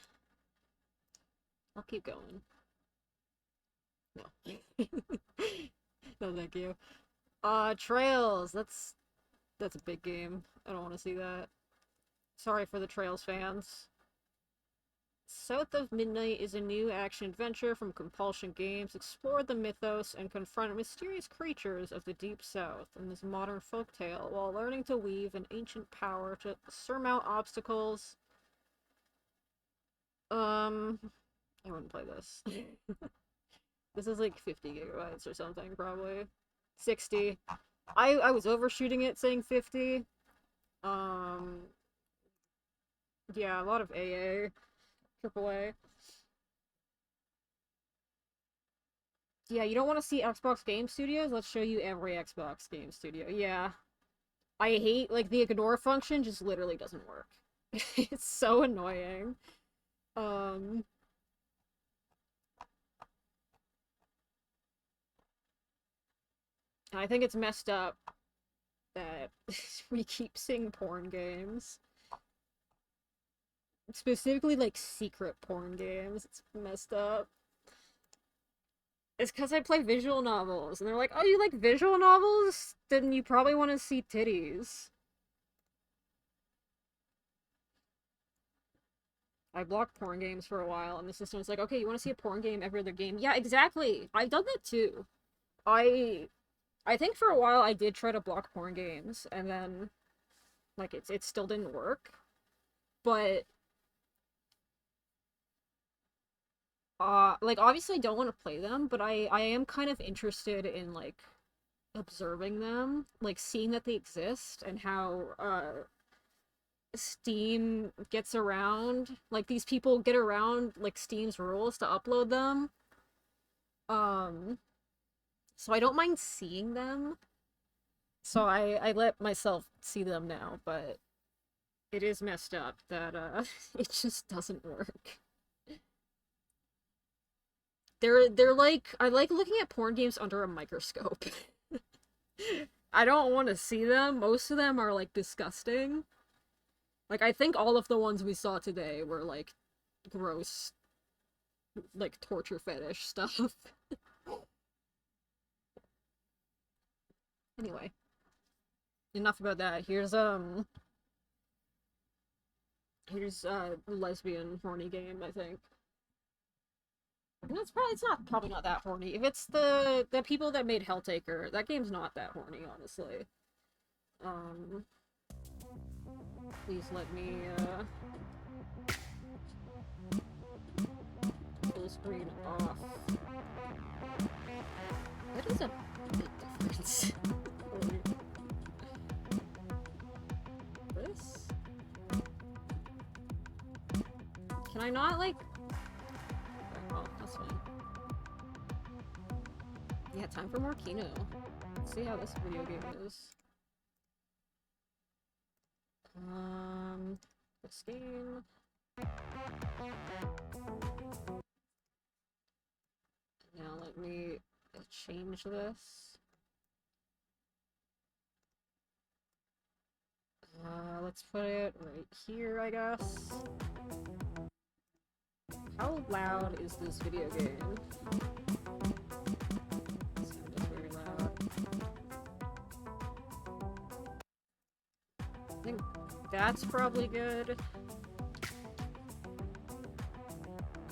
I'll keep going. No. No, thank you. Trails! That's a big game. I don't want to see that. Sorry for the Trails fans. South of Midnight is a new action-adventure from Compulsion Games. Explore the mythos and confront mysterious creatures of the Deep South in this modern folktale while learning to weave an ancient power to surmount obstacles. I wouldn't play this. This is like 50 gigabytes or something, probably. 60. I was overshooting it saying 50. Yeah, a lot of AA. AAA. Yeah, you don't want to see Xbox Game Studios? Let's show you every Xbox Game Studio. Yeah. I hate, like, the ignore function just literally doesn't work. It's so annoying. I think it's messed up that we keep seeing porn games. Specifically, like, secret porn games. It's messed up. It's because I play visual novels, and they're like, oh, you like visual novels? Then you probably want to see titties. I blocked porn games for a while, and the system was like, okay, you want to see a porn game every other game? Yeah, exactly! I've done that too. I think for a while I did try to block porn games, and then, like, it still didn't work. But like, obviously I don't want to play them, but I am kind of interested in, like, observing them, like, seeing that they exist, and how, Steam gets around, like, these people get around, like, Steam's rules to upload them. So I don't mind seeing them. So I let myself see them now, but it is messed up that, it just doesn't work. They're like, I like looking at porn games under a microscope. I don't want to see them. Most of them are, like, disgusting. Like, I think all of the ones we saw today were, like, gross, like, torture fetish stuff. Anyway. Enough about that. Here's a lesbian horny game, I think. And probably not that horny. If it's the people that made Helltaker, that game's not that horny, honestly. Please let me, full screen off. That is a big difference. This? Can I not, like... Oh, that's fine. Yeah, time for more Kino. Let's see how this video game is. This game. Now let me change this. Let's put it right here, I guess. How loud is this video game? Sound is very loud. I think that's probably good.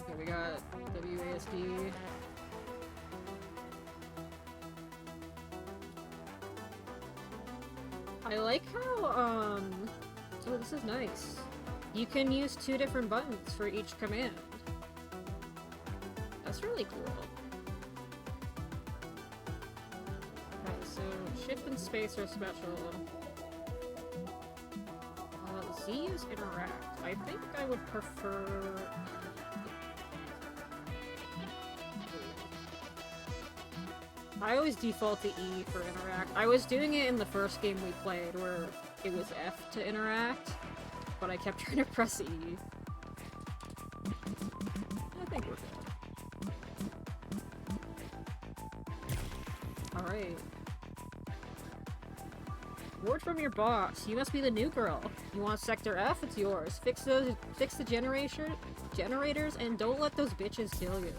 Okay, we got WASD. I like how, oh, this is nice. You can use 2 different buttons for each command. That's really cool. Okay, so shift and space are special. Z is interact. I think I would prefer... I always default to E for interact. I was doing it in the first game we played where it was F to interact, but I kept trying to press E. I think we're good. Alright. Word from your boss. You must be the new girl. You want Sector F? It's yours. Fix the generators and don't let those bitches kill you.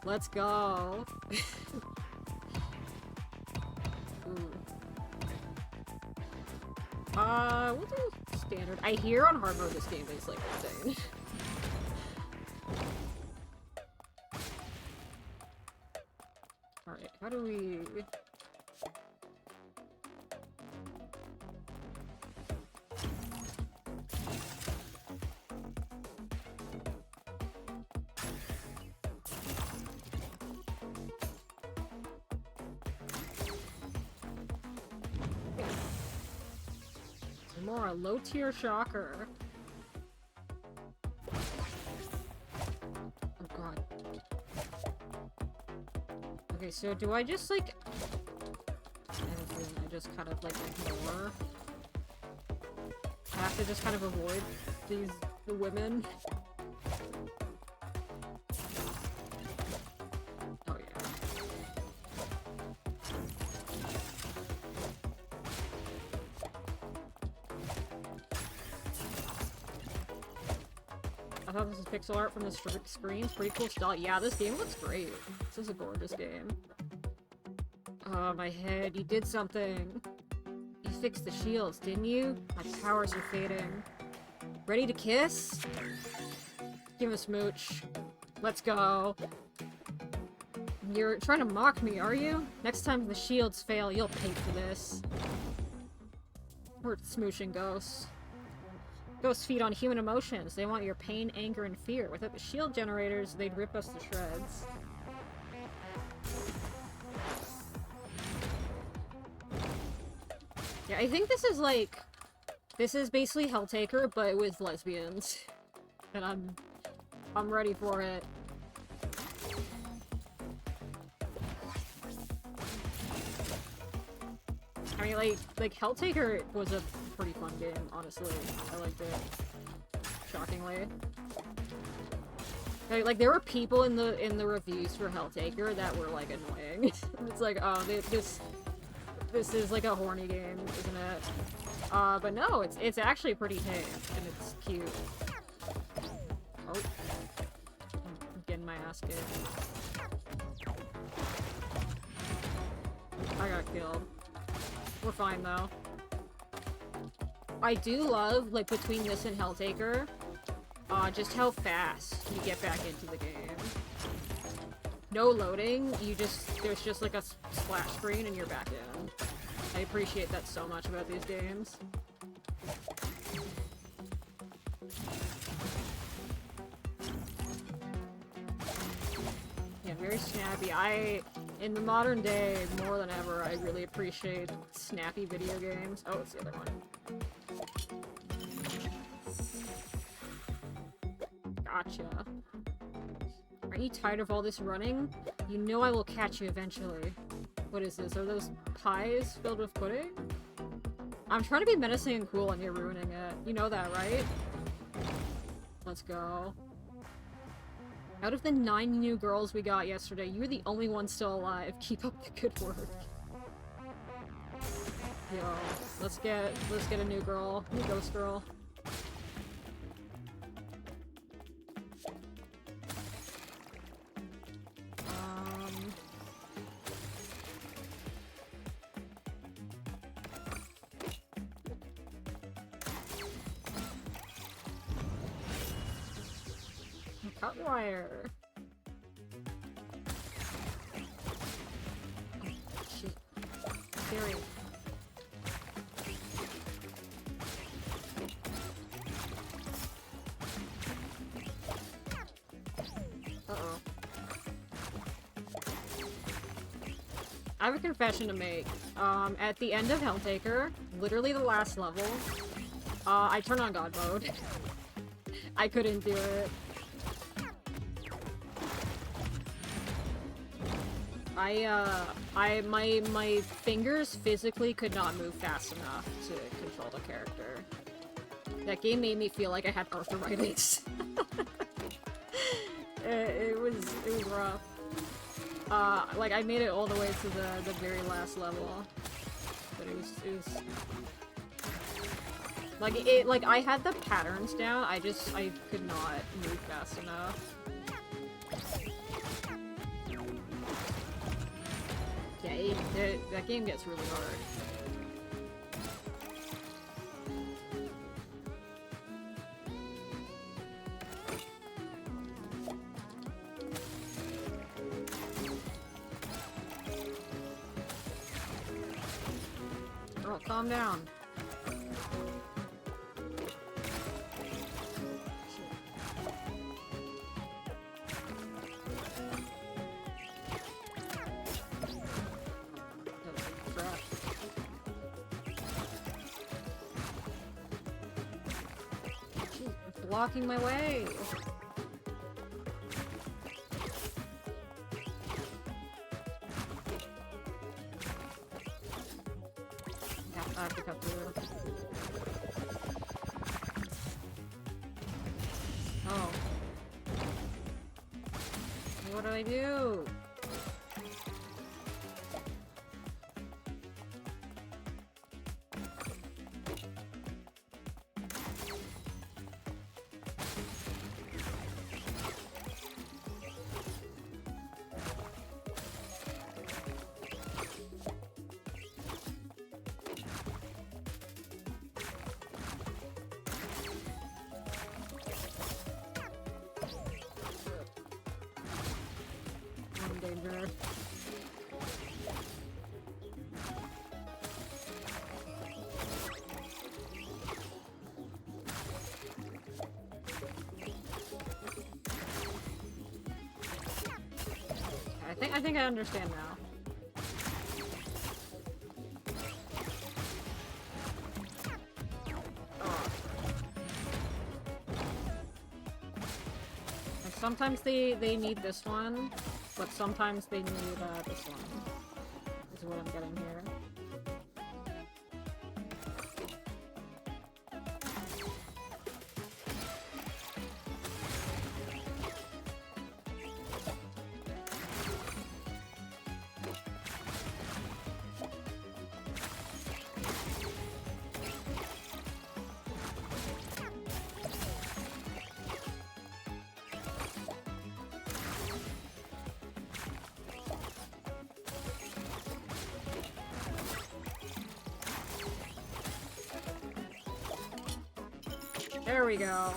Let's go. We'll do standard. I hear on hard mode this game is like insane. Alright, how do we... More low-tier shocker. Oh god. Okay, so do I just like... I just kind of like ignore? I have to just kind of avoid the women. Oh yeah. I thought this was pixel art from the screen. Pretty cool style. Yeah, this game looks great. This is a gorgeous game. Oh, my head. You did something. You fixed the shields, didn't you? My powers are fading. Ready to kiss? Give him a smooch. Let's go. You're trying to mock me, are you? Next time the shields fail, you'll pay for this. We're smooching ghosts. Ghosts feed on human emotions. They want your pain, anger, and fear. Without the shield generators, they'd rip us to shreds. Yeah, I think this is like... This is basically Helltaker, but with lesbians. And I'm ready for it. I mean, like Helltaker was a pretty fun game, honestly. I liked it. Shockingly. Like there were people in the reviews for Helltaker that were like annoying. It's like, oh, this is like a horny game, isn't it? But no, it's actually pretty tame and it's cute. Oh, I'm getting my ass kicked. I got killed. We're fine though. I do love, like, between this and Helltaker, just how fast you get back into the game. No loading, there's just like a splash screen and you're back in. I appreciate that so much about these games. Yeah, very snappy. In the modern day, more than ever, I really appreciate snappy video games. Oh, it's the other one. Gotcha. Aren't you tired of all this running? You know I will catch you eventually. What is this? Are those pies filled with pudding? I'm trying to be menacing and cool and you're ruining it. You know that, right? Let's go. Out of the 9 new girls we got yesterday, you're the only one still alive. Keep up the good work. Yo, let's get a new girl. New ghost girl. Cut wire. Oh, shit. Scary. I have a confession to make. At the end of Helltaker, literally the last level, I turned on God mode. I couldn't do it. My fingers physically could not move fast enough to control the character. That game made me feel like I had arthritis. it was rough. Like I made it all the way to the very last level, but it was like I had the patterns down. I could not move fast enough. Yeah, that game gets really hard. Girl, calm down. Blocking my way. I have to cut through. Oh. What did I do? Danger. I think I understand now. Oh. And sometimes they need this one. But sometimes they need this one, is what I'm getting here. There we go.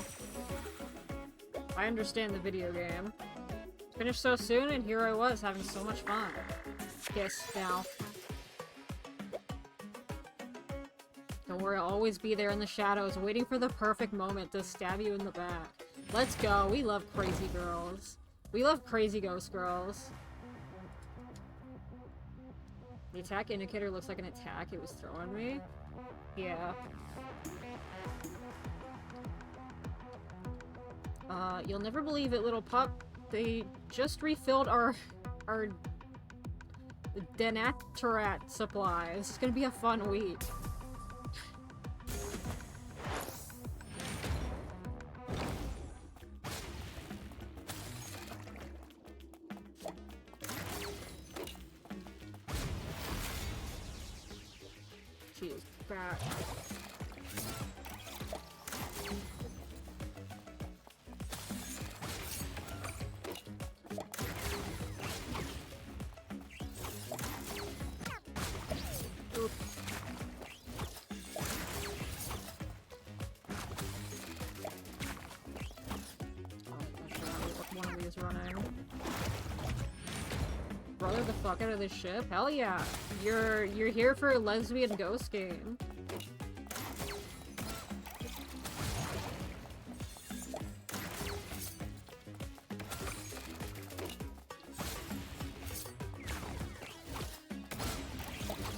I understand the video game. Finished so soon, and here I was, having so much fun. Kiss, now. Don't worry, I'll always be there in the shadows, waiting for the perfect moment to stab you in the back. Let's go, we love crazy girls. We love crazy ghost girls. The attack indicator looks like an attack it was throwing me. Yeah. You'll never believe it, little pup. They just refilled our denaturat supplies. It's gonna be a fun week. She is back. One of these running. Brother the fuck out of this ship? Hell yeah! You're here for a lesbian ghost game.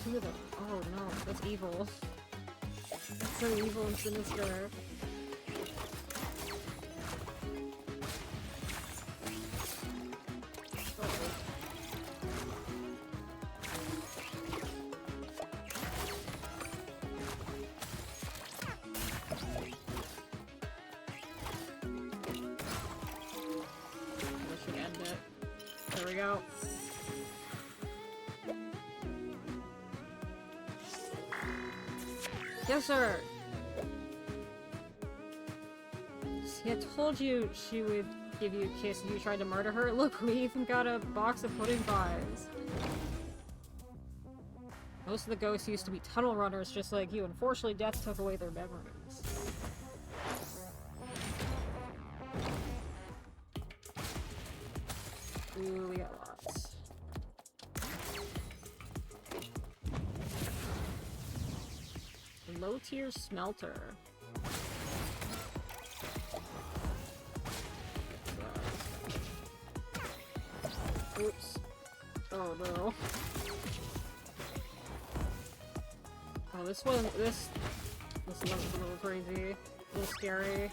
two of them. Oh no, that's evil. That's so evil and sinister. That should end it. There we go. Yes, sir! See, I told you she would give you a kiss if you tried to murder her. Look, we even got a box of pudding pies. Most of the ghosts used to be tunnel runners just like you. Unfortunately, death took away their memories. Ooh, we got lots. Low-tier smelter. Oops. Oh no. Oh, this one's a little crazy. A little scary.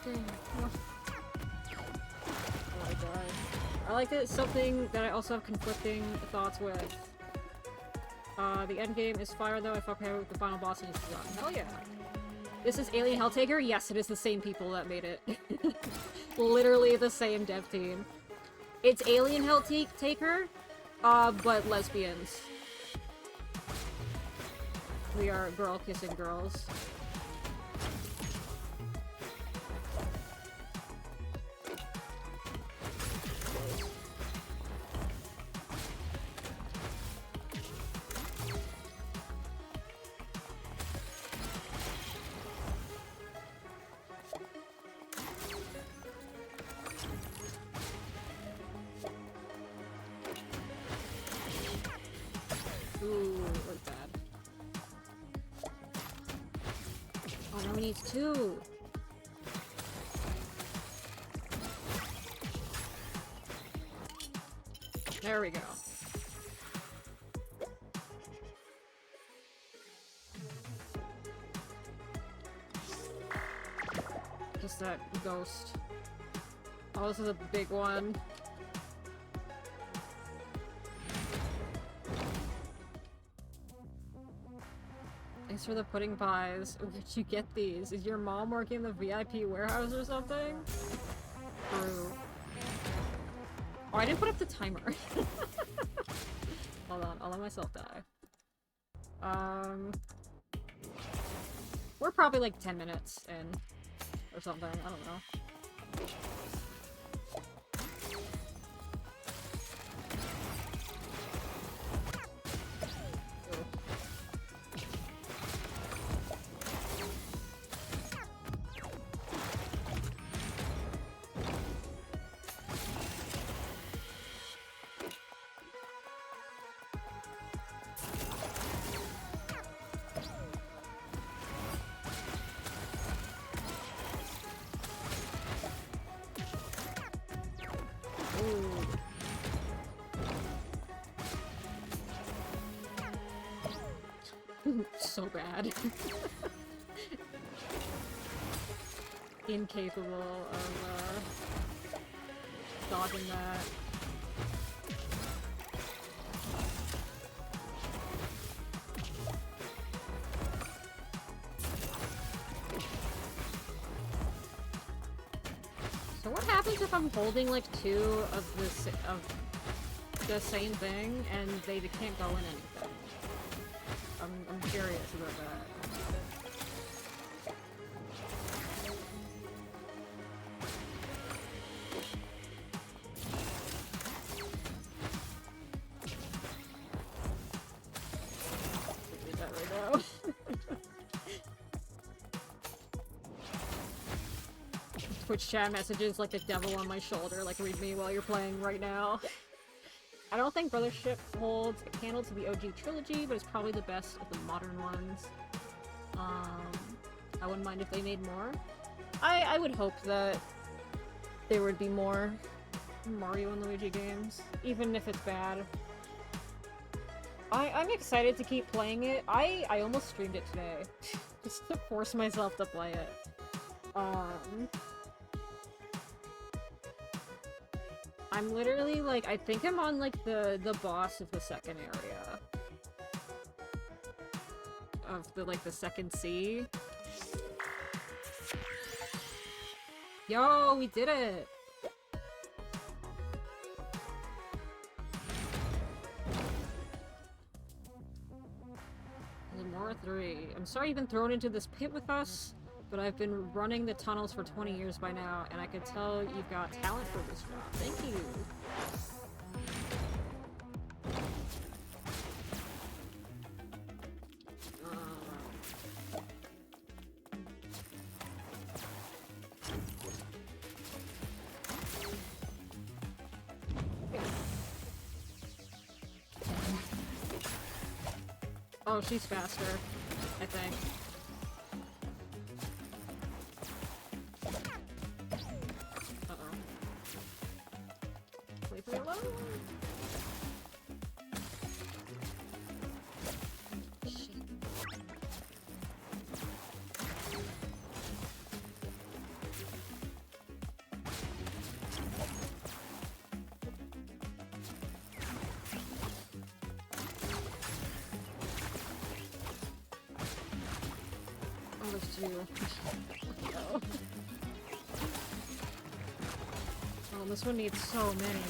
Oh my god. I like that it's something that I also have conflicting thoughts with. The end game is fire though. I fuck with the final boss and it's done. Hell yeah. This is Alien Helltaker? Yes, it is the same people that made it. Literally the same dev team. It's Alien Helltaker, but lesbians. We are girl kissing girls. Ooh, like that. Oh, now we need two! There we go. Just that ghost. Oh, this is a big one. Thanks for the pudding pies. Where'd you get these? Is your mom working in the VIP warehouse or something? True. Oh, I didn't put up the timer. Hold on, I'll let myself die. We're probably like 10 minutes in. Or something, I don't know. So bad. Incapable of dodging that. So what happens if I'm holding like two of the same thing and they can't go in anything? I'm curious about that. Do that right now. Twitch chat messages like the devil on my shoulder, like read me while you're playing right now. I don't think Brothership holds a candle to the OG trilogy, but it's probably the best of the modern ones. I wouldn't mind if they made more. I would hope that there would be more Mario and Luigi games, even if it's bad. I'm excited to keep playing it. I almost streamed it today, just to force myself to play it. I'm literally, like, I think I'm on, like, the boss of the second area. Of the, like, the second sea. Yo, we did it! Lamora 3. I'm sorry you've been thrown into this pit with us, but I've been running the tunnels for 20 years by now, and I could tell you've got talent for this job. Thank you! Oh, she's faster, I think. Uh-oh. Leave me alone! Shit. Oh, there's two. Oh. Oh, this one needs so many.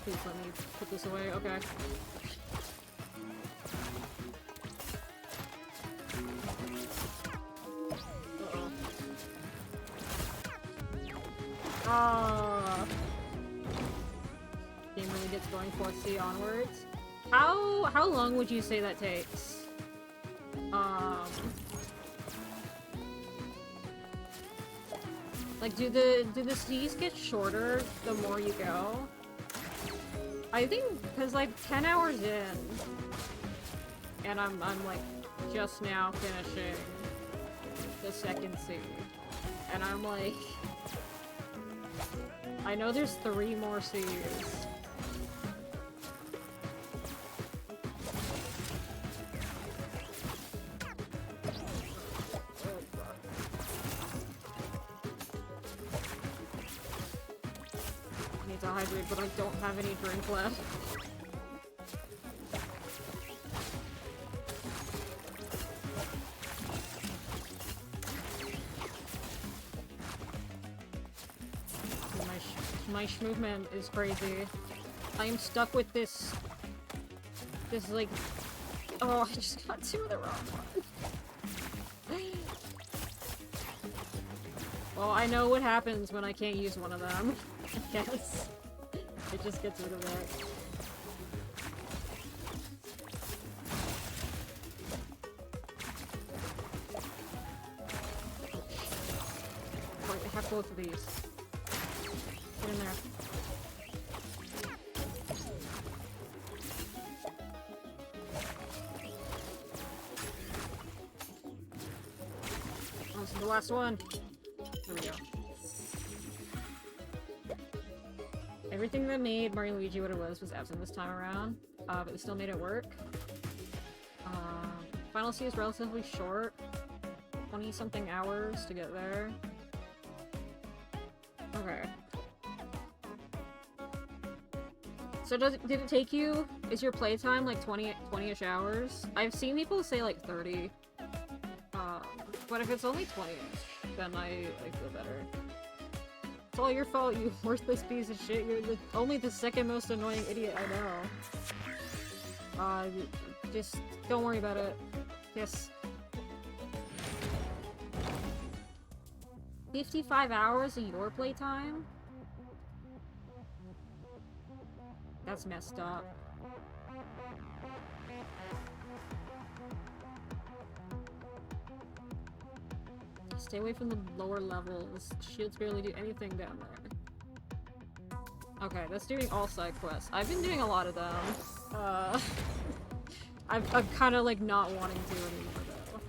Please let me put this away. Okay. Uh-oh. Ah. Game really gets going 4th C onwards. How long would you say that takes? Like, do the C's get shorter the more you go? I think, cause like 10 hours in, and I'm like just now finishing the second C, and I'm like, I know there's 3 more C's. Need to hydrate, but I don't have any drink left. My movement is crazy. I am stuck with this like, oh, I just got 2 of the wrong one. Well, I know what happens when I can't use one of them. I guess. It just gets rid of it. Wait, I have both of these. Get in there. Oh, this is the last one. There we go. Everything that made Mario and Luigi what it was absent this time around, but they still made it work. Final C is relatively short. 20-something hours to get there. Okay. So did it take you, is your playtime like 20-ish hours? I've seen people say like 30. But if it's only 20-ish, then I feel better. It's all your fault, you worthless piece of shit. You're only the second most annoying idiot I know. Just don't worry about it. Yes. 55 hours of your playtime? That's messed up. Stay away from the lower levels. Shields barely do anything down there. Okay, that's doing all side quests. I've been doing a lot of them. I'm kind of like not wanting to anymore though.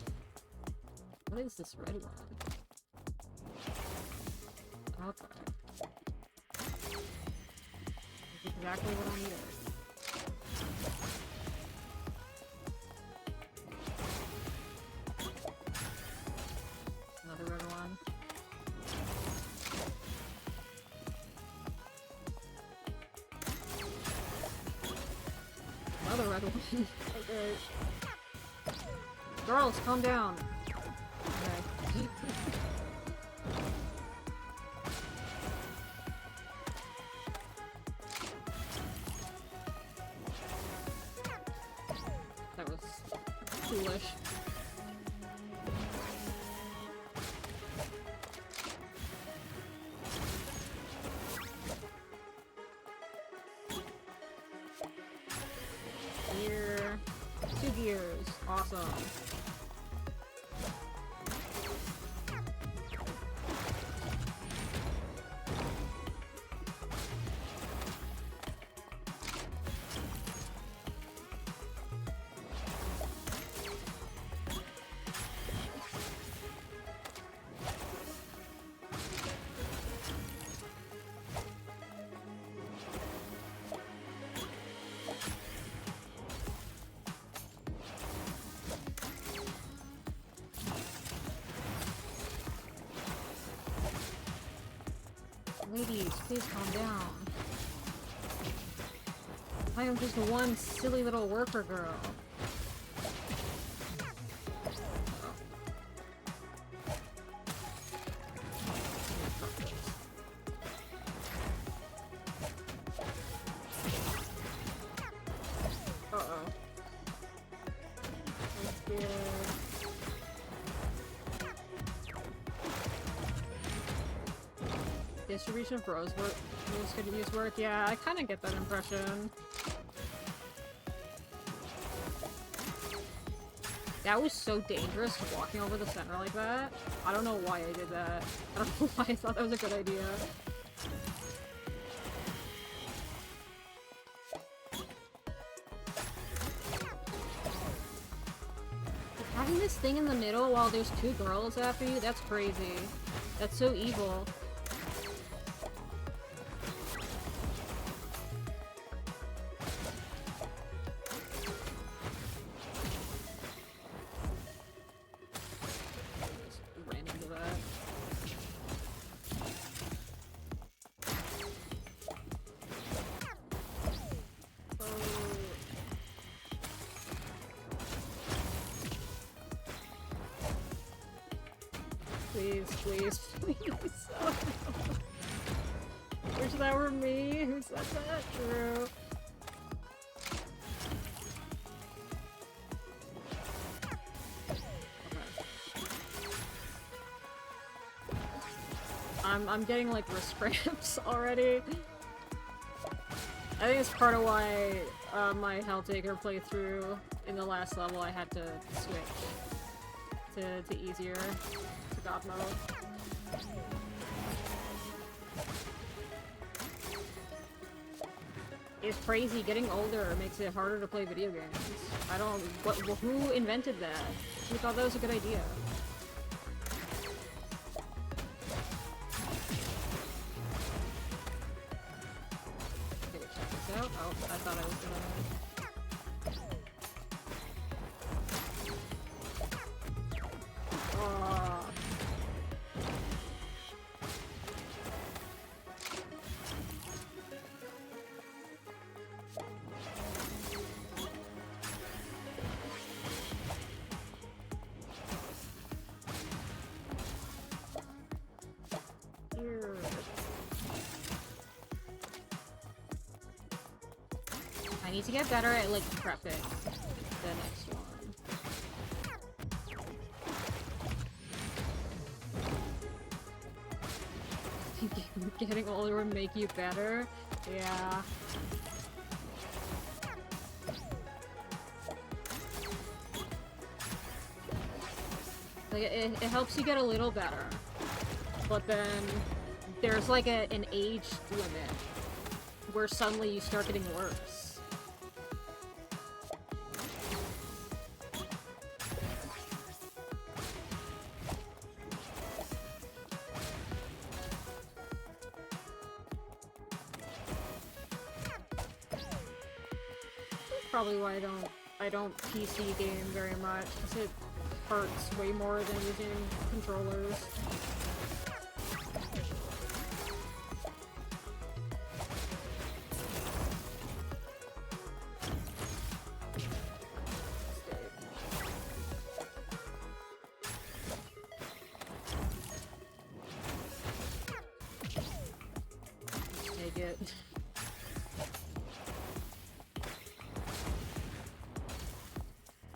What is this red one? Okay. That's exactly what I needed. Another red one. Another red one. Okay. Girls, calm down. Okay. That was foolish. Gear. 2 gears. Awesome. Ladies, please calm down. I am just one silly little worker girl. Uh-oh. That's good. Distribution of rose could use work. Yeah, I kind of get that impression. That was so dangerous, walking over the center like that. I don't know why I did that. I don't know why I thought that was a good idea. Having this thing in the middle while there's 2 girls after you, that's crazy. That's so evil. Ran into that. Please, please, please. Oh, no. Wish that were me. Who said that? True. I'm getting like wrist cramps already. I think it's part of why my Helltaker playthrough in the last level I had to switch to easier, to God mode. It's crazy, getting older makes it harder to play video games. Who invented that? Who thought that was a good idea? Okay, check this out. Oh, I thought I was gonna... I need to get better at, like, prepping the next one. Getting older would make you better? Yeah. Like, it helps you get a little better. But then, there's like an age limit where suddenly you start getting worse. That's probably why I don't PC game very much, because it hurts way more than using controllers. Take it.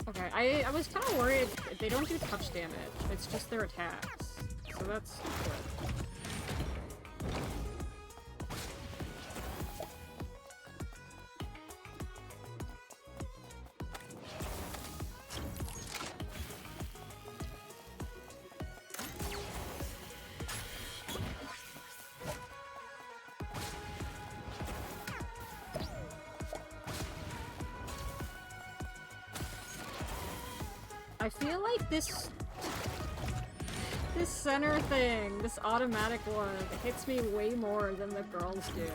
Okay, I was kind of worried they don't do touch damage. It's just their attacks. So that's good. I feel like this center thing, this automatic one, hits me way more than the girls do.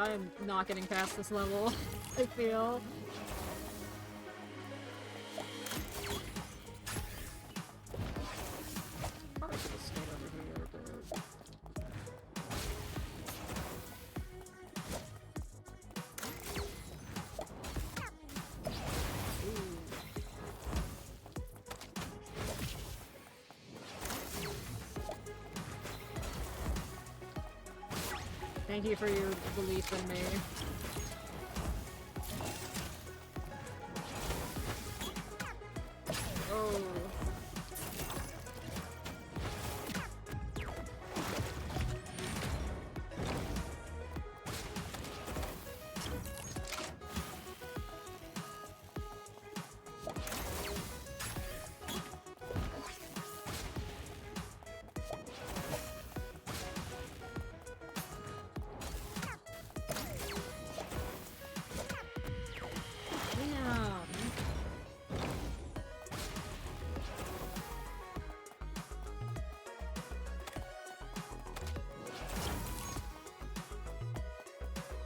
I'm not getting past this level, I feel. Probably should have stayed over here, but... Thank you for your belief in me. Oh.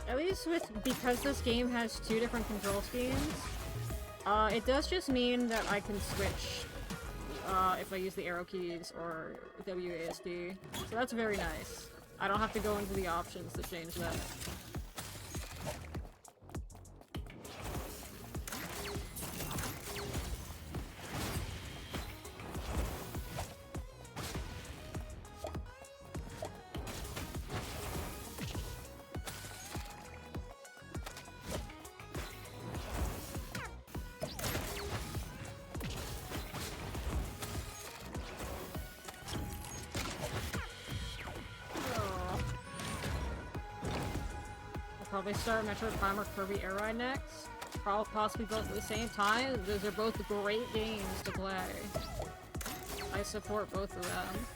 At least because this game has two different control schemes, it does just mean that I can switch if I use the arrow keys or WASD. So that's very nice. I don't have to go into the options to change that. Probably start Metroid Prime or Kirby Air Ride next. Probably possibly both at the same time. Those are both great games to play. I support both of them.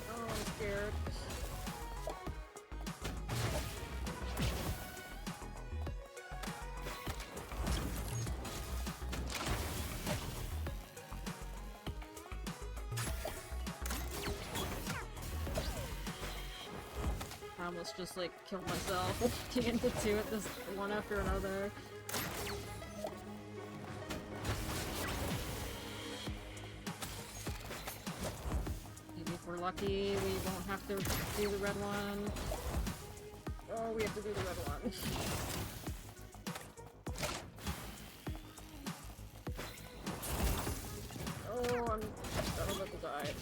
Oh, I'm scared. I almost just like killed myself getting into two at this one after another. Maybe lucky. We won't have to do the red one. Oh, we have to do the red one. Oh, I'm about to die.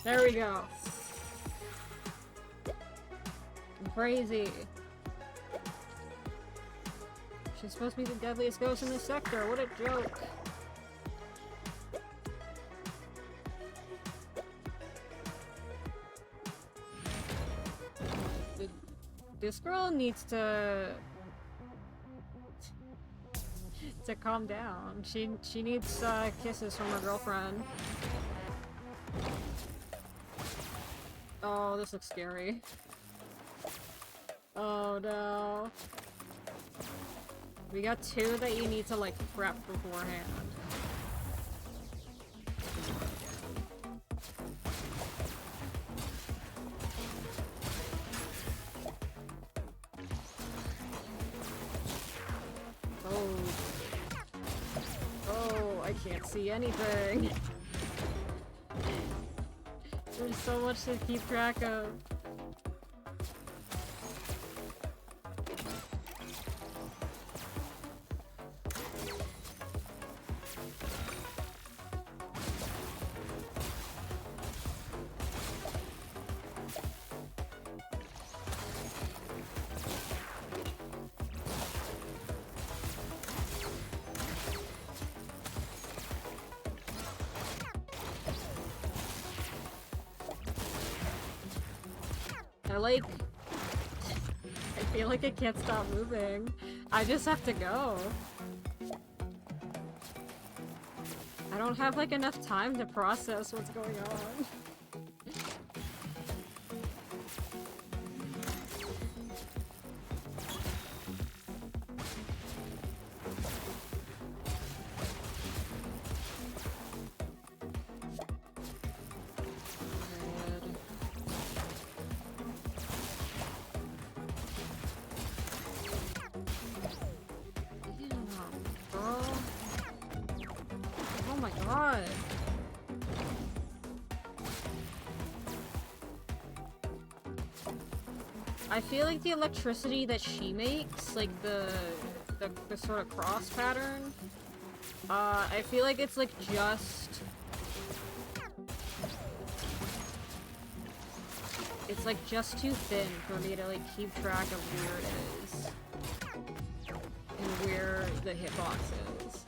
There we go. Crazy. She's supposed to be the deadliest ghost in the sector. What a joke. This girl needs to calm down. She needs kisses from her girlfriend. Oh, this looks scary. Oh no. We got two that you need to like prep beforehand. Oh, I can't see anything. There's so much to keep track of. I feel like I can't stop moving. I just have to go. I don't have like enough time to process what's going on. I feel like the electricity that she makes, like the sort of cross pattern, I feel like it's like it's like just too thin for me to like keep track of where it is and where the hitbox is.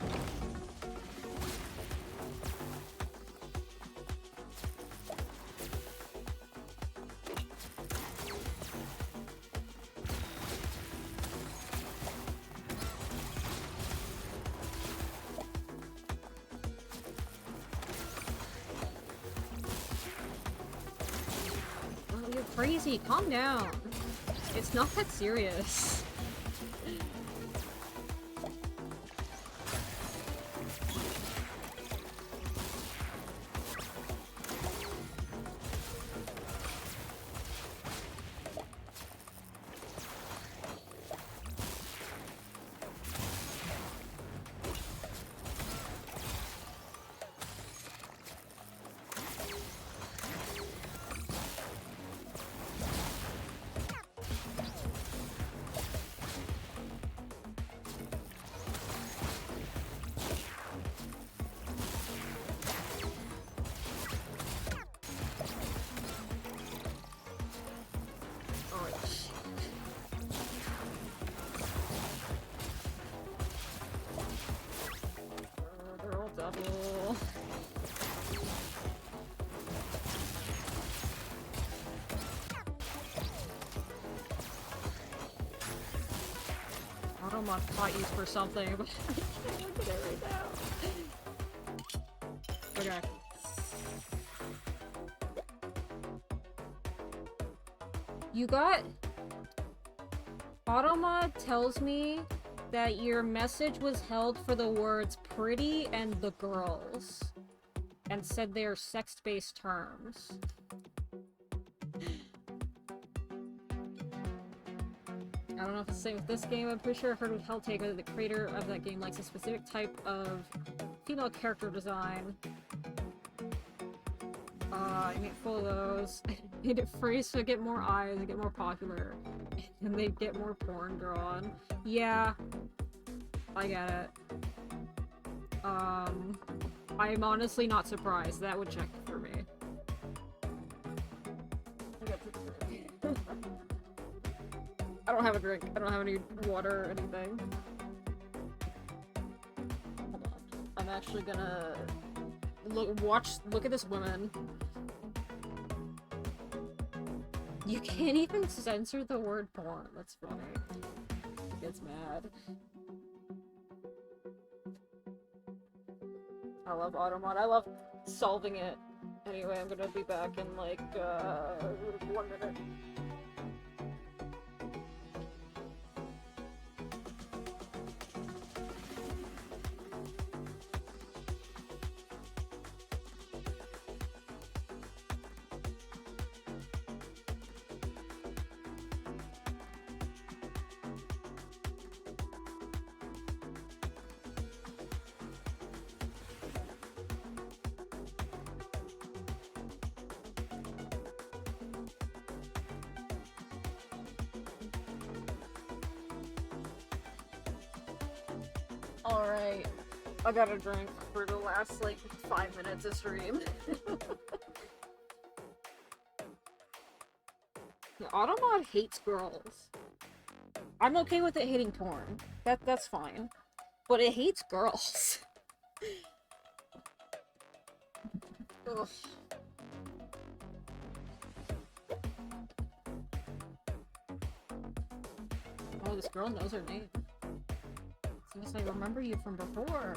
Crazy, calm down. It's not that serious. Automod caught you for something, but I can't look at it right now. Okay. You got... Automod tells me that your message was held for the words pretty and the girls, and said they are sex-based terms. I don't know if it's the same with this game. I'm pretty sure I heard with Helltaker that the creator of that game likes a specific type of female character design. I made full of those. Made it free so I get more eyes, I get more popular, and they get more porn drawn. Yeah, I get it. I'm honestly not surprised. That would check for me. I don't have a drink. I don't have any water or anything. Hold on. I'm actually gonna look at this woman. You can't even censor the word porn. That's funny. He gets mad. I love Automod. I love solving it. Anyway, I'm gonna be back in like 1 minute. Alright, I got a drink for the last, like, 5 minutes of stream. Yeah, Automod hates girls. I'm okay with it hating porn. That's fine. But it hates girls. Ugh. Oh, this girl knows her name. Seems I remember you from before.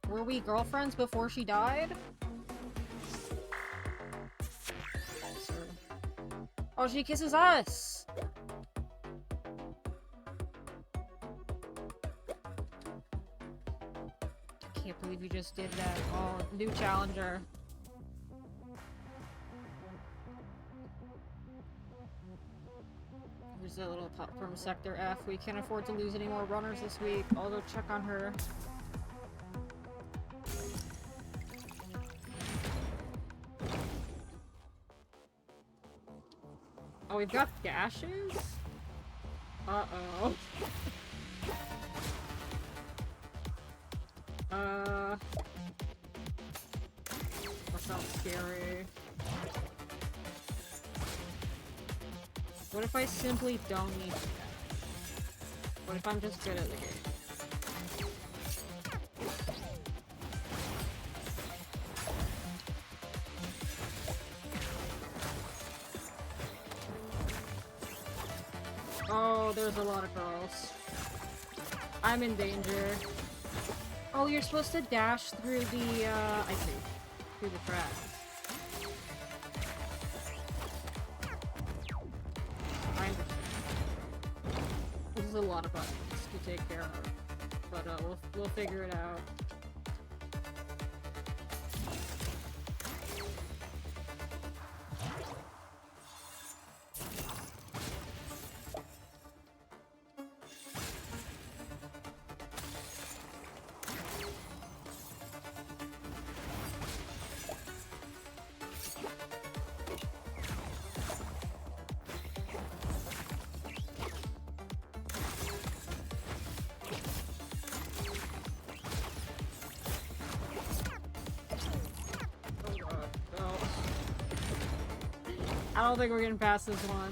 Were we girlfriends before she died? Oh, she kisses us! I can't believe you just did that. Oh, new challenger. There's a little pop from Sector F. We can't afford to lose any more runners this week. I'll go check on her. Oh, we've got dashes? Uh-oh. That sounds scary. What if I simply don't need to? What if I'm just good at the game? Oh, there's a lot of girls. I'm in danger. Oh, you're supposed to dash through the, I see. Through the tracks. This is a lot of buttons to take care of, but we'll figure it out. I don't think we're getting past this one.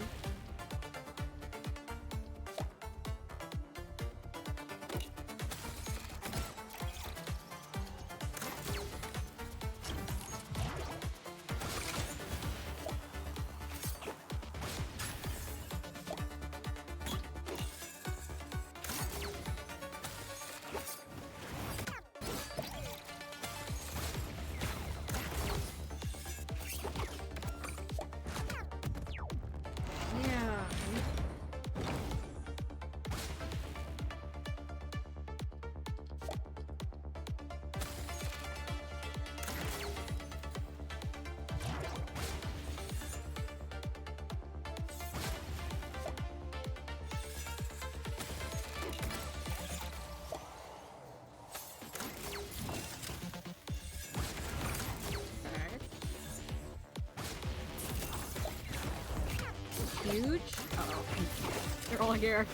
falling here.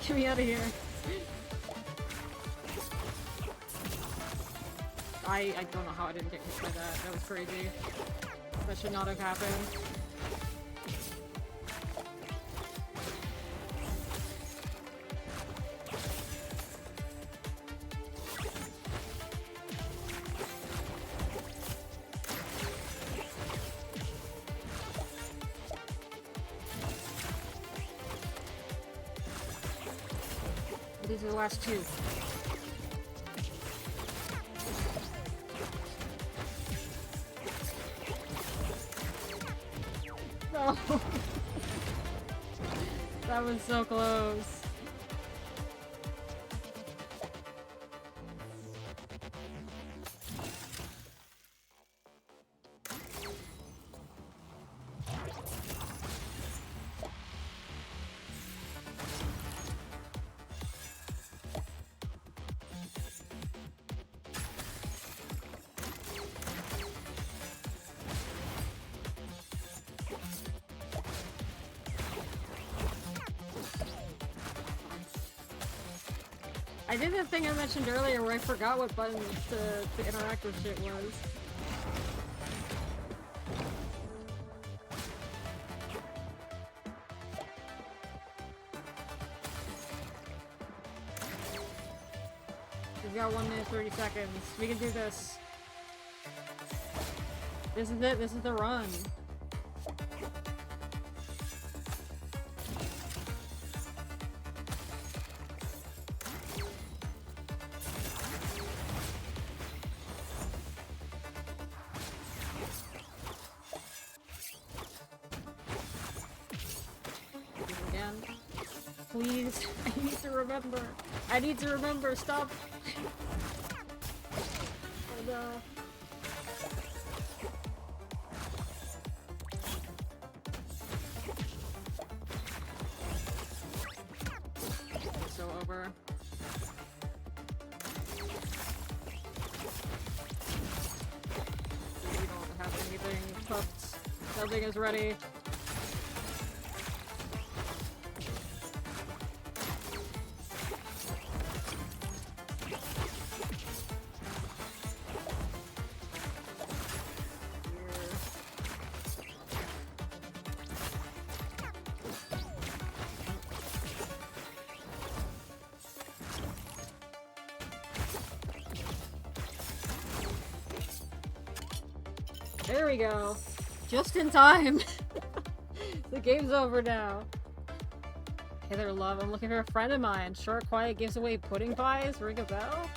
Get me out of here. I don't know how I didn't get hit by that. That was crazy. That should not have happened. These are the last two. No! That was so close. I did the thing I mentioned earlier where I forgot what button to interact with shit was. We've got 1 minute 30 seconds. We can do this. This is it. This is the run. Please, I need to remember. I need to remember. Stop. Oh no. It's so over. We don't have anything tucked. Nothing is ready. There we go. Just in time. The game's over now. Hey there, love. I'm looking for a friend of mine. Short, quiet, gives away pudding pies. Ring a bell?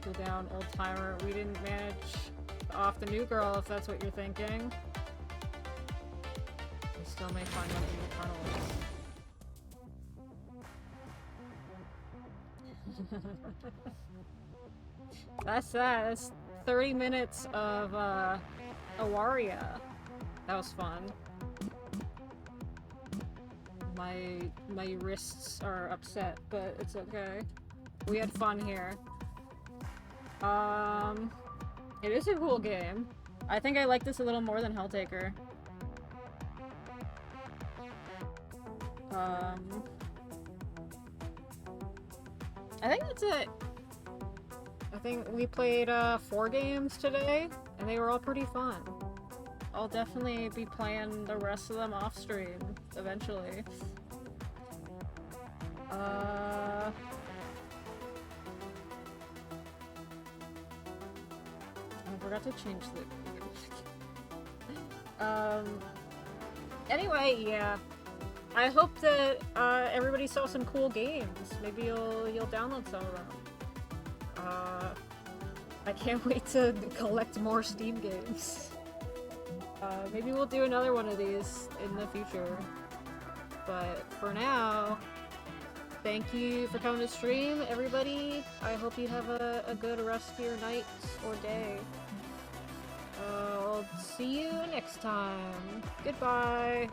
Go down, old timer. We didn't manage off the new girl, if that's what you're thinking. We still may find one in the tunnels. That's that. That's 30 minutes of Awaria. That was fun. My wrists are upset, but it's okay. We had fun here. It is a cool game. I think I like this a little more than Helltaker. I think that's it. I think we played 4 games today, and they were all pretty fun. I'll definitely be playing the rest of them off stream eventually. I forgot to change the anyway, yeah. I hope that everybody saw some cool games. Maybe you'll download some of them. I can't wait to collect more Steam games. Maybe we'll do another one of these in the future. But for now, thank you for coming to stream, everybody. I hope you have a good rest of your night or day. I'll see you next time. Goodbye.